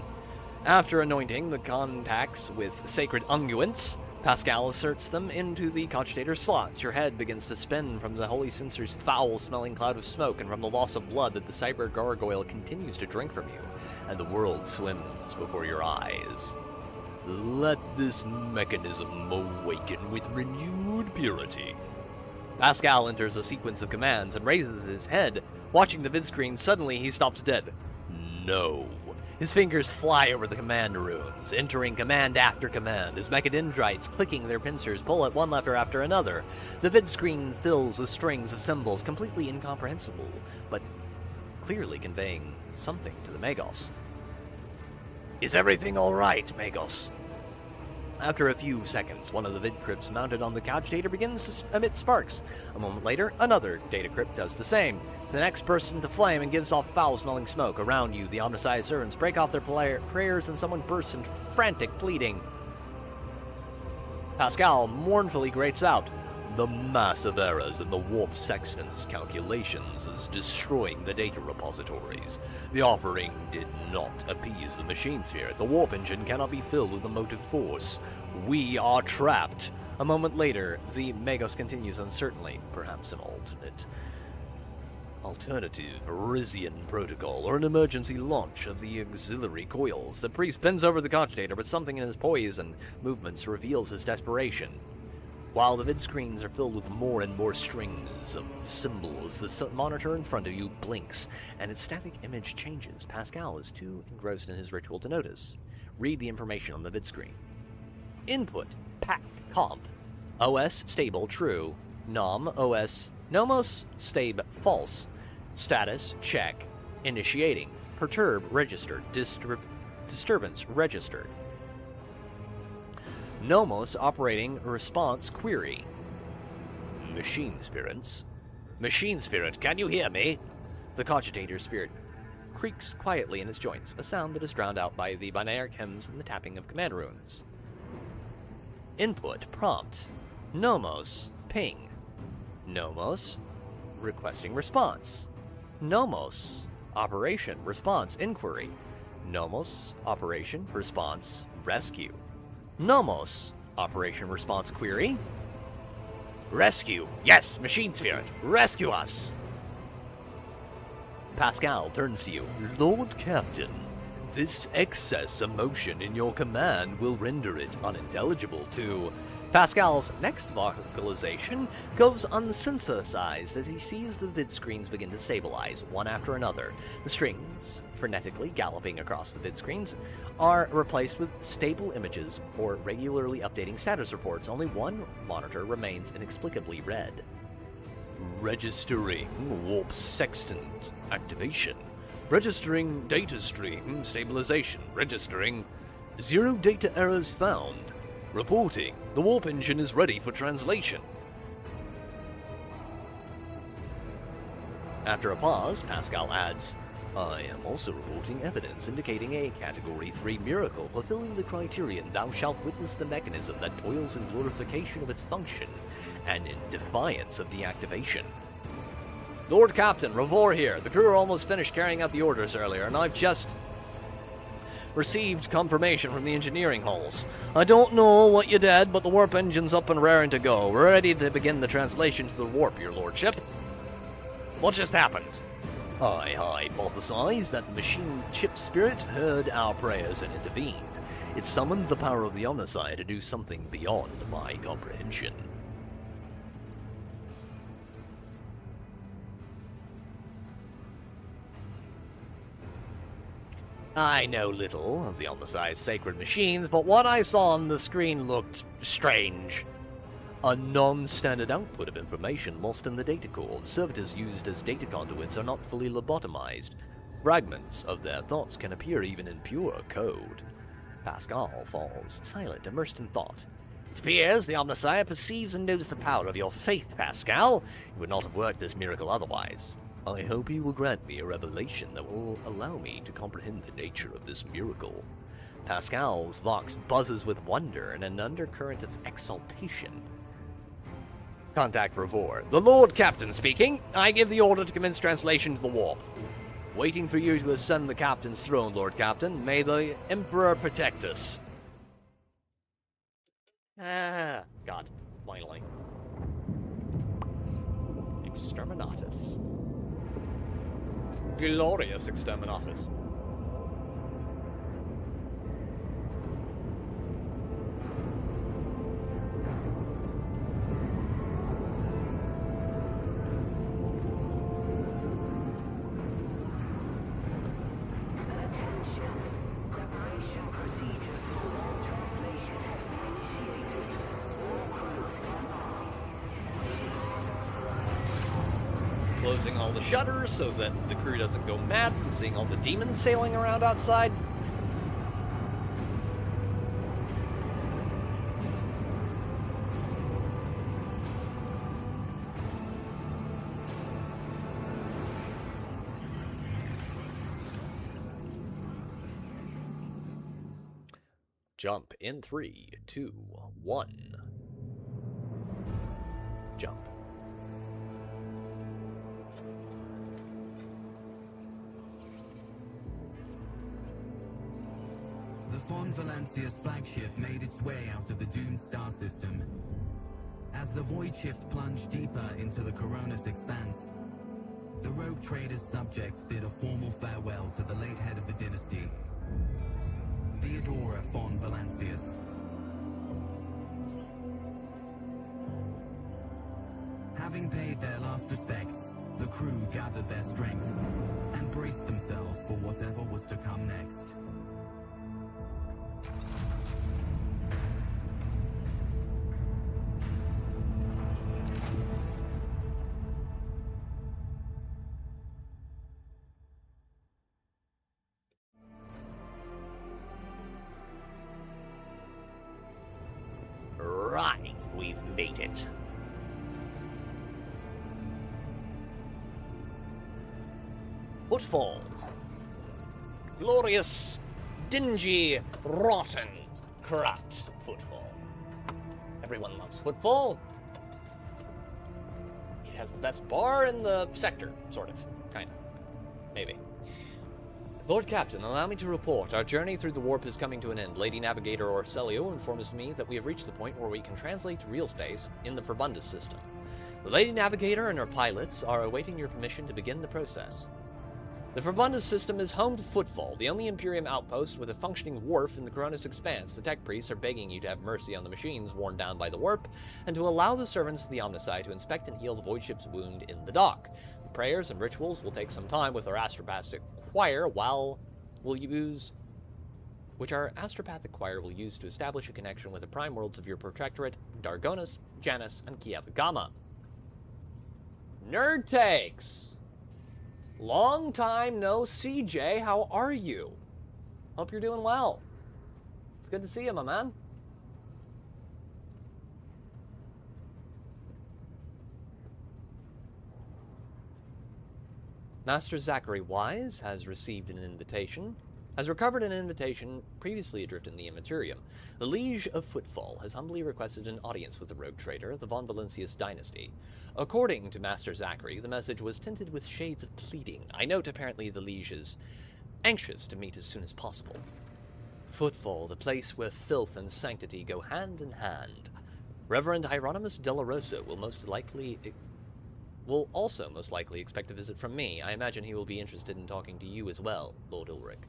After anointing the contacts with sacred unguents, Pascal asserts them into the cogitator slots. Your head begins to spin from the holy censer's foul-smelling cloud of smoke and from the loss of blood that the cyber gargoyle continues to drink from you, and the world swims before your eyes. Let this mechanism awaken with renewed purity. Pascal enters a sequence of commands and raises his head. Watching the vidscreen, suddenly he stops dead. No. His fingers fly over the command runes, entering command after command, as mechadendrites clicking their pincers pull at one lever after another. The vidscreen fills with strings of symbols completely incomprehensible, but clearly conveying something to the Magos. Is everything alright, Magos? After a few seconds, one of the vid crypts mounted on the cogitator begins to emit sparks. A moment later, another data crypt does the same. The next bursts into flame and gives off foul-smelling smoke. Around you, the Omnissiah servants break off their prayers and someone bursts into frantic pleading. Pascal mournfully grates out, "The massive errors in the warp sextant's calculations is destroying the data repositories. The offering did not appease the machine spirit. The warp engine cannot be filled with the motive force. We are trapped." A moment later, the Magos continues uncertainly, perhaps an alternative Rizian protocol, or an emergency launch of the auxiliary coils. The priest bends over the cogitator, but something in his poise and movements reveals his desperation. While the vid screens are filled with more and more strings of symbols, the monitor in front of you blinks, and its static image changes. Pascal is too engrossed in his ritual to notice. Read the information on the vid screen. Input, pack, comp. OS, stable, true. Nom, OS, nomos, stab, false. Status, check. Initiating, perturb, registered. Disturbance, registered. Nomos operating response query. Machine spirits. Machine spirit, can you hear me? The cogitator spirit creaks quietly in its joints, a sound that is drowned out by the binary chems and the tapping of command runes. Input prompt. Nomos ping. Nomos requesting response. Nomos operation response inquiry. Nomos operation response rescue. Nomos operation response query. Rescue. Yes, machine spirit, rescue us. Pascal turns to you. Lord Captain, this excess emotion in your command will render it unintelligible to... Pascal's next vocalization goes unsynthesized as he sees the vid screens begin to stabilize, one after another. The strings, frenetically galloping across the vid screens, are replaced with stable images or regularly updating status reports. Only one monitor remains inexplicably red. Registering warp sextant activation. Registering data stream stabilization. Registering 0 data errors found. Reporting, the warp engine is ready for translation. After a pause, Pascal adds, I am also reporting evidence indicating a Category 3 miracle fulfilling the criterion thou shalt witness the mechanism that toils in glorification of its function and in defiance of deactivation. Lord Captain, Revor here. The crew are almost finished carrying out the orders earlier, and I've just received confirmation from the engineering halls. I don't know what you did, but the warp engine's up and raring to go. We're ready to begin the translation to the warp, your lordship. What just happened? I hypothesize that the machine ship spirit heard our prayers and intervened. It summoned the power of the Omnissiah to do something beyond my comprehension. I know little of the Omnissiah's sacred machines, but what I saw on the screen looked strange. A non-standard output of information lost in the data core. The servitors used as data conduits are not fully lobotomized. Fragments of their thoughts can appear even in pure code. Pascal falls silent, immersed in thought. It appears the Omnissiah perceives and knows the power of your faith, Pascal. You would not have worked this miracle otherwise. I hope he will grant me a revelation that will allow me to comprehend the nature of this miracle. Pascal's vox buzzes with wonder and an undercurrent of exaltation. Contact Revor. The Lord Captain speaking. I give the order to commence translation to the warp. Waiting for you to ascend the captain's throne, Lord Captain. May the Emperor protect us. Ah, God, finally. Exterminatus. Glorious Exterminatus. Closing all the shutters so that the crew doesn't go mad from seeing all the demons sailing around outside. Jump in 3, 2, 1. Jump. The Von Valancia's flagship made its way out of the doomed star system. As the void shift plunged deeper into the Coronis expanse, the rogue trader's subjects bid a formal farewell to the late head of the dynasty, Theodora von Valancius. Having paid their last respects, the crew gathered their strength and braced themselves for whatever was to come next. Right, we've made it. Footfall. Glorious, dingy, rotten, corrupt Footfall. Everyone loves Footfall. It has the best bar in the sector, sort of, kind of, maybe. Lord Captain, allow me to report. Our journey through the warp is coming to an end. Lady Navigator Orcelio informs me that we have reached the point where we can translate real space in the Verbundus system. The Lady Navigator and her pilots are awaiting your permission to begin the process. The Verbundus system is home to Footfall, the only Imperium outpost with a functioning wharf in the Coronis Expanse. The tech priests are begging you to have mercy on the machines worn down by the warp, and to allow the servants of the Omnicide to inspect and heal the void ship's wound in the dock. The prayers and rituals will take some time with our astropathic choir, which our astropathic choir will use to establish a connection with the prime worlds of your protectorate, Dargonus, Janus, and Kiev Gamma. Nerd Takes! Long time no see, Jay. How are you? Hope you're doing well. It's good to see you, my man. Master Zachary Wise has recovered an invitation previously adrift in the Immaterium. The Liege of Footfall has humbly requested an audience with the rogue trader of the Von Valancius dynasty. According to Master Zachary, the message was tinted with shades of pleading. I note apparently the Liege is anxious to meet as soon as possible. Footfall, the place where filth and sanctity go hand in hand. Reverend Hieronymus Della Rosa will also most likely expect a visit from me. I imagine he will be interested in talking to you as well, Lord Ulrich.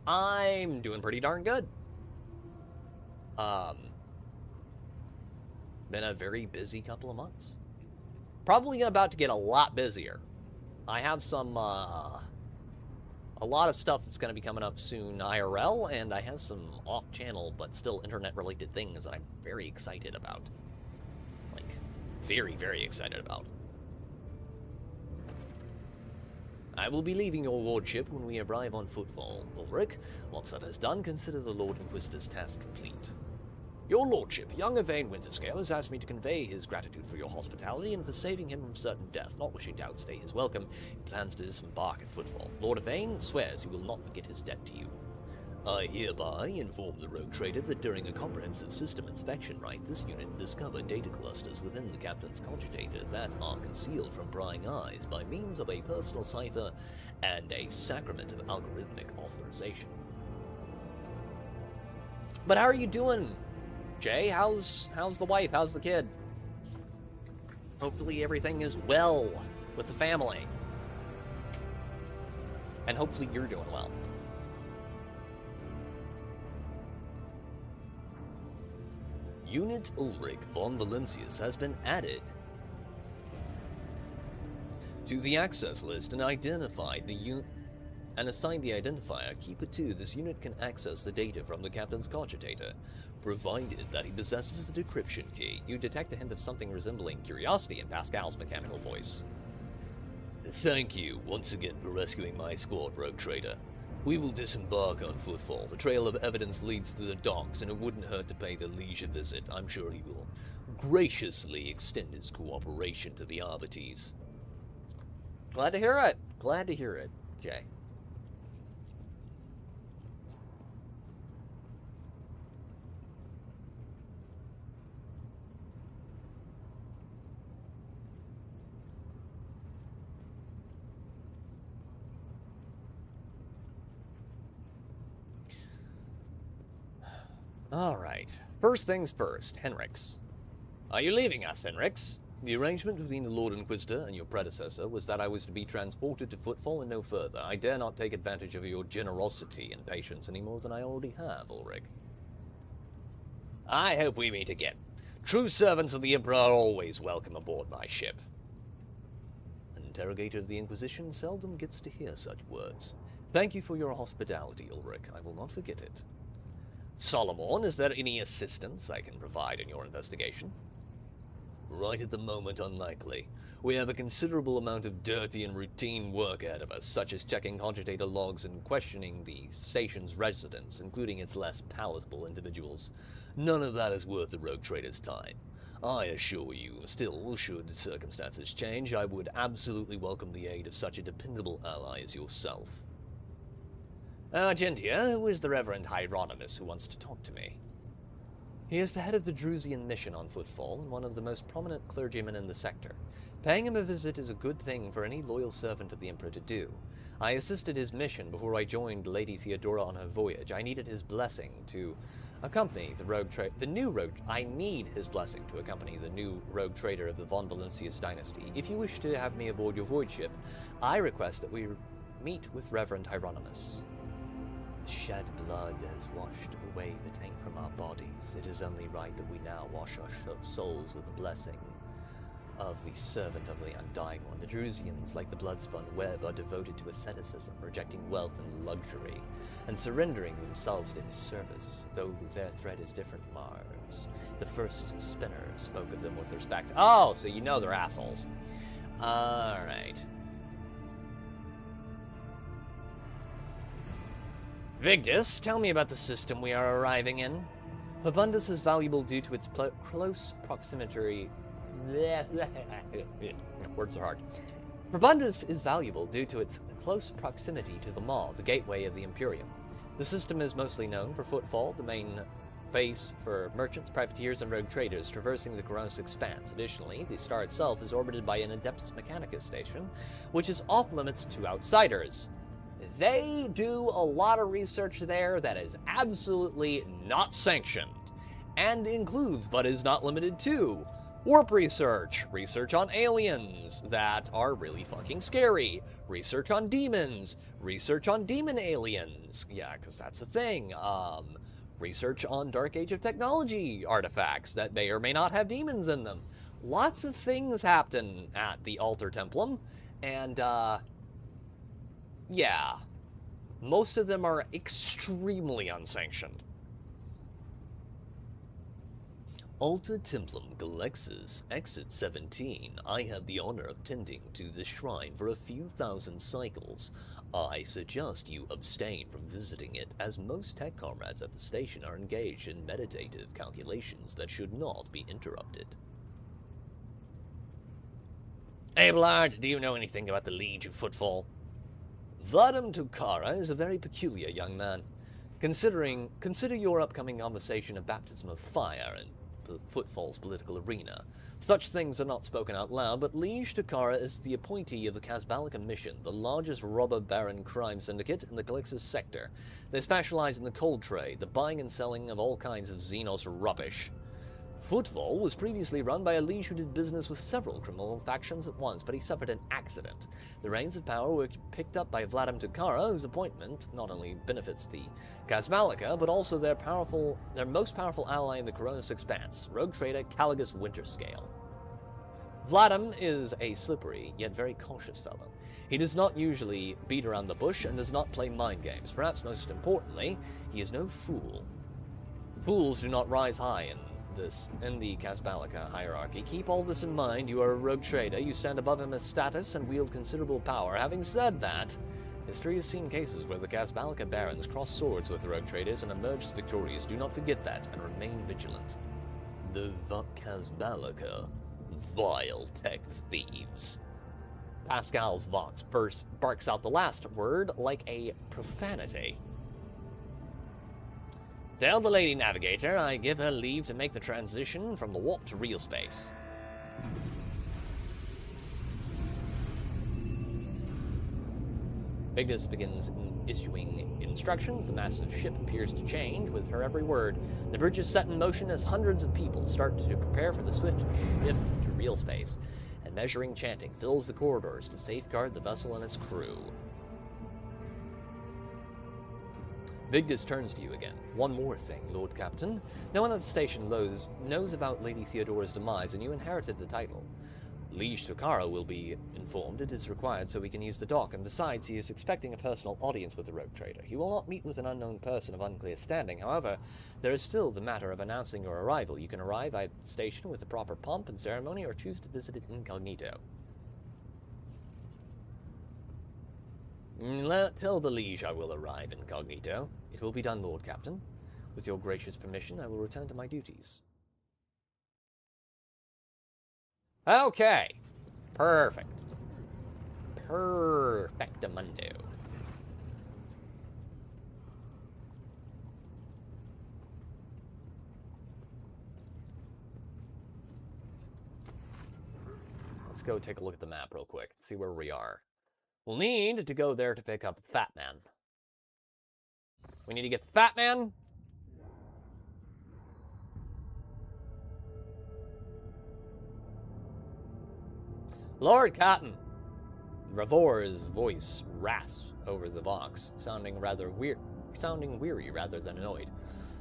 I'm doing pretty darn good. Been a very busy couple of months. Probably about to get a lot busier. I have some, a lot of stuff that's going to be coming up soon IRL, and I have some off-channel but still internet-related things that I'm very excited about. Like, very, very excited about. I will be leaving your lordship when we arrive on Footfall, Ulrich. Once that is done, consider the Lord Inquisitor's task complete. Your lordship, young Yvain Winterscale, has asked me to convey his gratitude for your hospitality and for saving him from certain death. Not wishing to outstay his welcome, he plans to disembark at Footfall. Lord Yvain swears he will not forget his debt to you. I hereby inform the rogue trader that during a comprehensive system inspection this unit discovered data clusters within the captain's cogitator that are concealed from prying eyes by means of a personal cipher and a sacrament of algorithmic authorization. But how are you doing, Jay? How's the wife? How's the kid? Hopefully everything is well with the family. And hopefully you're doing well. Unit Ulrich von Valentius has been added to the access list and identified and assigned the identifier Keeper 2. This unit can access the data from the captain's cogitator, provided that he possesses a decryption key. You detect a hint of something resembling curiosity in Pascal's mechanical voice. Thank you once again for rescuing my squad, rogue trader. We will disembark on Footfall. The trail of evidence leads to the docks, and it wouldn't hurt to pay the liege a visit. I'm sure he will graciously extend his cooperation to the Arbites. Glad to hear it. Glad to hear it, Jay. Alright, first things first, Henrix. Are you leaving us, Henrix? The arrangement between the Lord Inquisitor and your predecessor was that I was to be transported to Footfall and no further. I dare not take advantage of your generosity and patience any more than I already have, Ulrich. I hope we meet again. True servants of the Emperor are always welcome aboard my ship. An interrogator of the Inquisition seldom gets to hear such words. Thank you for your hospitality, Ulrich. I will not forget it. Solomon, is there any assistance I can provide in your investigation? Right at the moment, unlikely. We have a considerable amount of dirty and routine work ahead of us, such as checking cogitator logs and questioning the station's residents, including its less palatable individuals. None of that is worth the rogue trader's time. I assure you, still, should circumstances change, I would absolutely welcome the aid of such a dependable ally as yourself. Argentia, who is the Reverend Hieronymus who wants to talk to me? He is the head of the Drusian mission on Footfall and one of the most prominent clergymen in the sector. Paying him a visit is a good thing for any loyal servant of the Emperor to do. I assisted his mission before I joined Lady Theodora on her voyage. I needed his blessing to accompany the new rogue trader of the von Valentius dynasty. If you wish to have me aboard your voyage ship, I request that we meet with Reverend Hieronymus. Shed blood has washed away the taint from our bodies. It is only right that we now wash our souls with the blessing of the servant of the Undying One. The Drusians, like the blood-spun web, are devoted to asceticism, rejecting wealth and luxury, and surrendering themselves to his service, though their thread is different from ours. The first spinner spoke of them with respect. Oh, so you know they're assholes. Alright. Vigdis, tell me about the system we are arriving in. Pabundus is valuable due to its close proximity. Words are hard. Pabundus is valuable due to its close proximity to the Maw, the gateway of the Imperium. The system is mostly known for Footfall, the main base for merchants, privateers, and rogue traders traversing the Coronis Expanse. Additionally, the star itself is orbited by an Adeptus Mechanicus station, which is off-limits to outsiders. They do a lot of research there that is absolutely not sanctioned, and includes, but is not limited to, warp research, research on aliens that are really fucking scary, research on demons, research on demon aliens, yeah, because that's a thing, research on Dark Age of Technology artifacts that may or may not have demons in them. Lots of things happen at the Altar Templum, and, yeah, most of them are extremely unsanctioned. Altar Templum Galexis, Exit 17. I had the honor of tending to this shrine for a few thousand cycles. I suggest you abstain from visiting it, as most tech comrades at the station are engaged in meditative calculations that should not be interrupted. Abelard, do you know anything about the Liege of Footfall? Vadam Tukara is a very peculiar young man. Consider your upcoming conversation a baptism of fire in Footfall's political arena. Such things are not spoken out loud, but Liege Takara is the appointee of the Casbalica Mission, the largest robber baron crime syndicate in the Calixis sector. They specialize in the cold trade, the buying and selling of all kinds of Xenos rubbish. Footfall was previously run by a liege who did business with several criminal factions at once, but he suffered an accident. The reins of power were picked up by Vladimir Takara, whose appointment not only benefits the Casbalica, but also their most powerful ally in the Coronis Expanse, rogue trader Caligus Winterscale. Vladimir is a slippery, yet very cautious fellow. He does not usually beat around the bush and does not play mind games. Perhaps most importantly, he is no fool. Fools do not rise high in the Casbalica hierarchy. Keep all this in mind. You are a rogue trader. You stand above him as status and wield considerable power. Having said that, history has seen cases where the Casbalica barons cross swords with rogue traders and emerged victorious. Do not forget that and remain vigilant. The Casbalica, vile tech thieves. Pascal's Vox barks out the last word like a profanity. Tell the Lady Navigator I give her leave to make the transition from the warp to real space. Vigdis begins issuing instructions. The massive ship appears to change with her every word. The bridge is set in motion as hundreds of people start to prepare for the swift shift to real space, and measuring chanting fills the corridors to safeguard the vessel and its crew. Vigdis turns to you again. One more thing, Lord Captain. No one at the station knows about Lady Theodora's demise, and you inherited the title. Liege Takara will be informed it is required so we can use the dock, and besides, he is expecting a personal audience with the rogue trader. He will not meet with an unknown person of unclear standing. However, there is still the matter of announcing your arrival. You can arrive at the station with the proper pomp and ceremony, or choose to visit it incognito. Tell the liege I will arrive incognito. It will be done, Lord Captain. With your gracious permission, I will return to my duties. Okay. Perfect. Perfectamundo. Let's go take a look at the map real quick, see where we are. We'll need to go there to pick up the Fat Man. We need to get the Fat Man. Lord Captain. Ravor's voice rasps over the Vox, sounding weary rather than annoyed.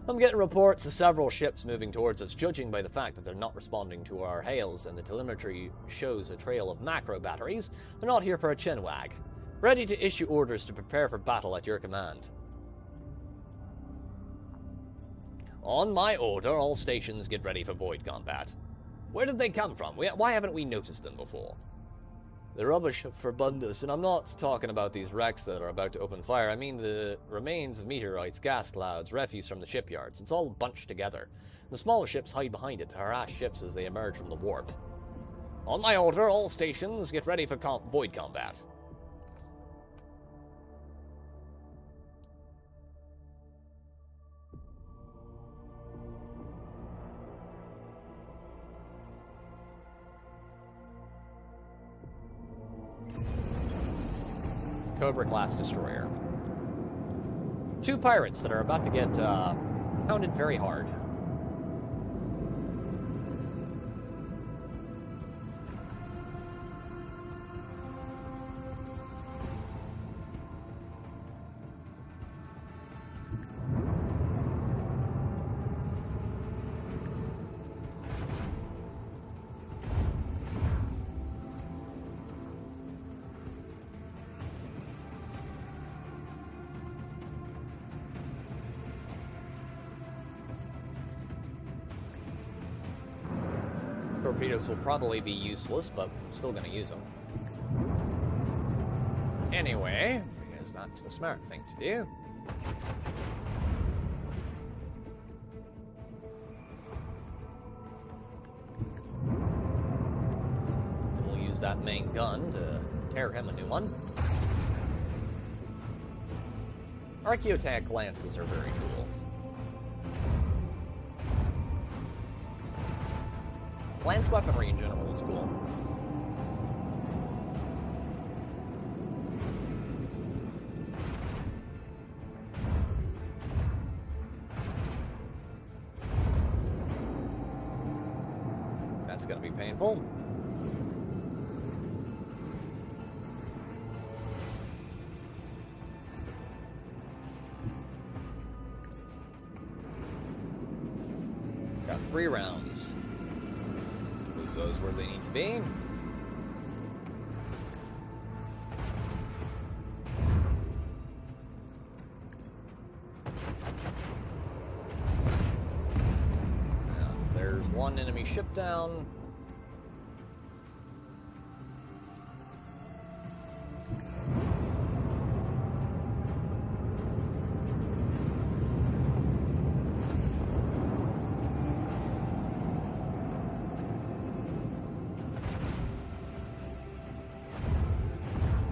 I'm getting reports of several ships moving towards us, judging by the fact that they're not responding to our hails and the telemetry shows a trail of macro batteries. They're not here for a chinwag. Ready to issue orders to prepare for battle at your command. On my order, all stations get ready for void combat. Where did they come from? Why haven't we noticed them before? The rubbish of Forbundus, and I'm not talking about these wrecks that are about to open fire. I mean the remains of meteorites, gas clouds, refuse from the shipyards. It's all bunched together. The smaller ships hide behind it to harass ships as they emerge from the warp. On my order, all stations get ready for void combat. Cobra-class destroyer. 2 pirates that are about to get pounded very hard. Torpedoes will probably be useless, but I'm still going to use them. Anyway, because that's the smart thing to do. And we'll use that main gun to tear him a new one. Archaeotech lances are very cool. Lance weaponry in general is cool. That's gonna be painful. Got 3 rounds. Move those where they need to be. There's one enemy ship down.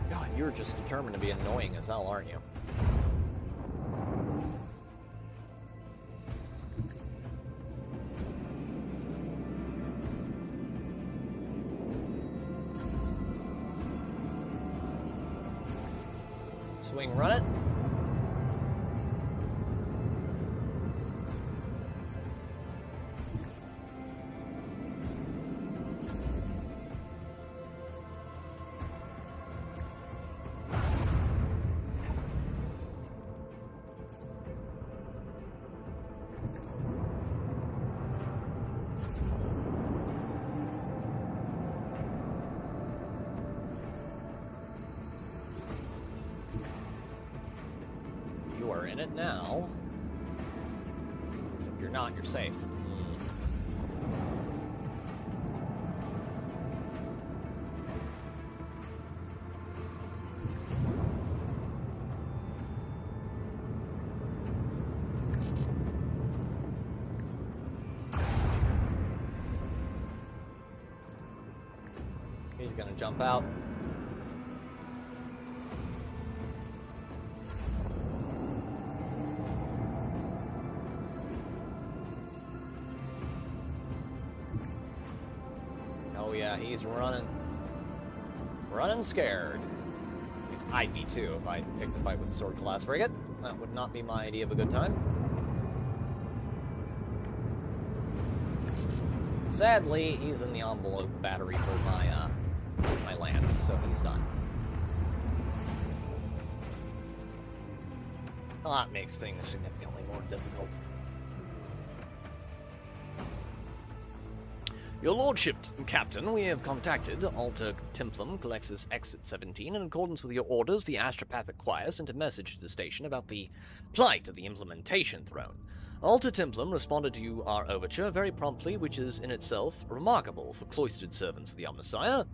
God, you're just determined to be annoying as hell, aren't you? Swing, run it. You are in it now. Except you're not, you're safe. He's gonna jump out. Oh yeah, he's running. Running scared. I'd be too if I picked the fight with a sword class frigate. That would not be my idea of a good time. Sadly, he's in the envelope battery for my lance, so he's done. Well, that makes things significantly more difficult. Your Lordship, Captain, we have contacted Alta Templum, Colexis Exit 17. In accordance with your orders, the Astropathic Choir sent a message to the station about the plight of the Implementation Throne. Alta Templum responded to our overture very promptly, which is in itself remarkable for cloistered servants of the Omnissiah.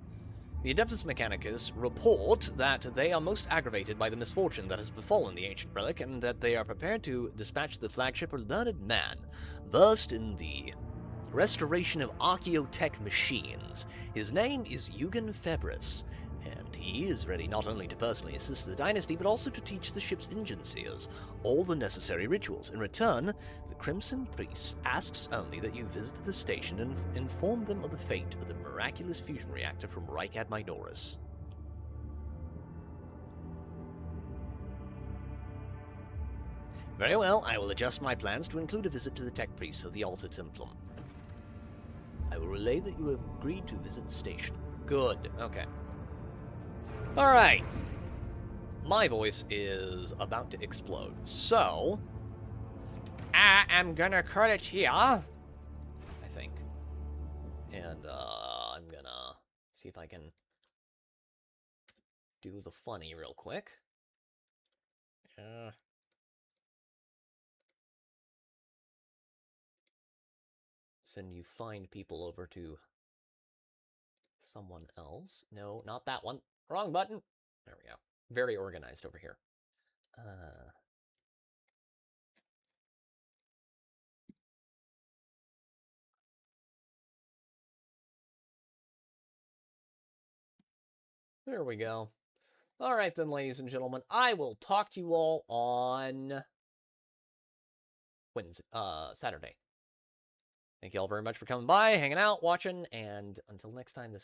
The Adeptus Mechanicus report that they are most aggravated by the misfortune that has befallen the ancient relic, and that they are prepared to dispatch the flagship a learned man, versed in the restoration of archaeotech machines. His name is Eugen Febris, and he is ready not only to personally assist the dynasty, but also to teach the ship's engineers all the necessary rituals. In return, the Crimson Priest asks only that you visit the station and inform them of the fate of the miraculous fusion reactor from Rycad Minoris. Very well, I will adjust my plans to include a visit to the tech priests of the Alta Templum. I will relay that you have agreed to visit the station. Good. Okay. Alright. My voice is about to explode. So, I am gonna cut it here, I think. And, I'm gonna see if I can do the funny real quick. Send you find people over to someone else. No, not that one. Wrong button. There we go. Very organized over here. There we go. All right, then, ladies and gentlemen, I will talk to you all on Saturday. Thank you all very much for coming by, hanging out, watching, and until next time, this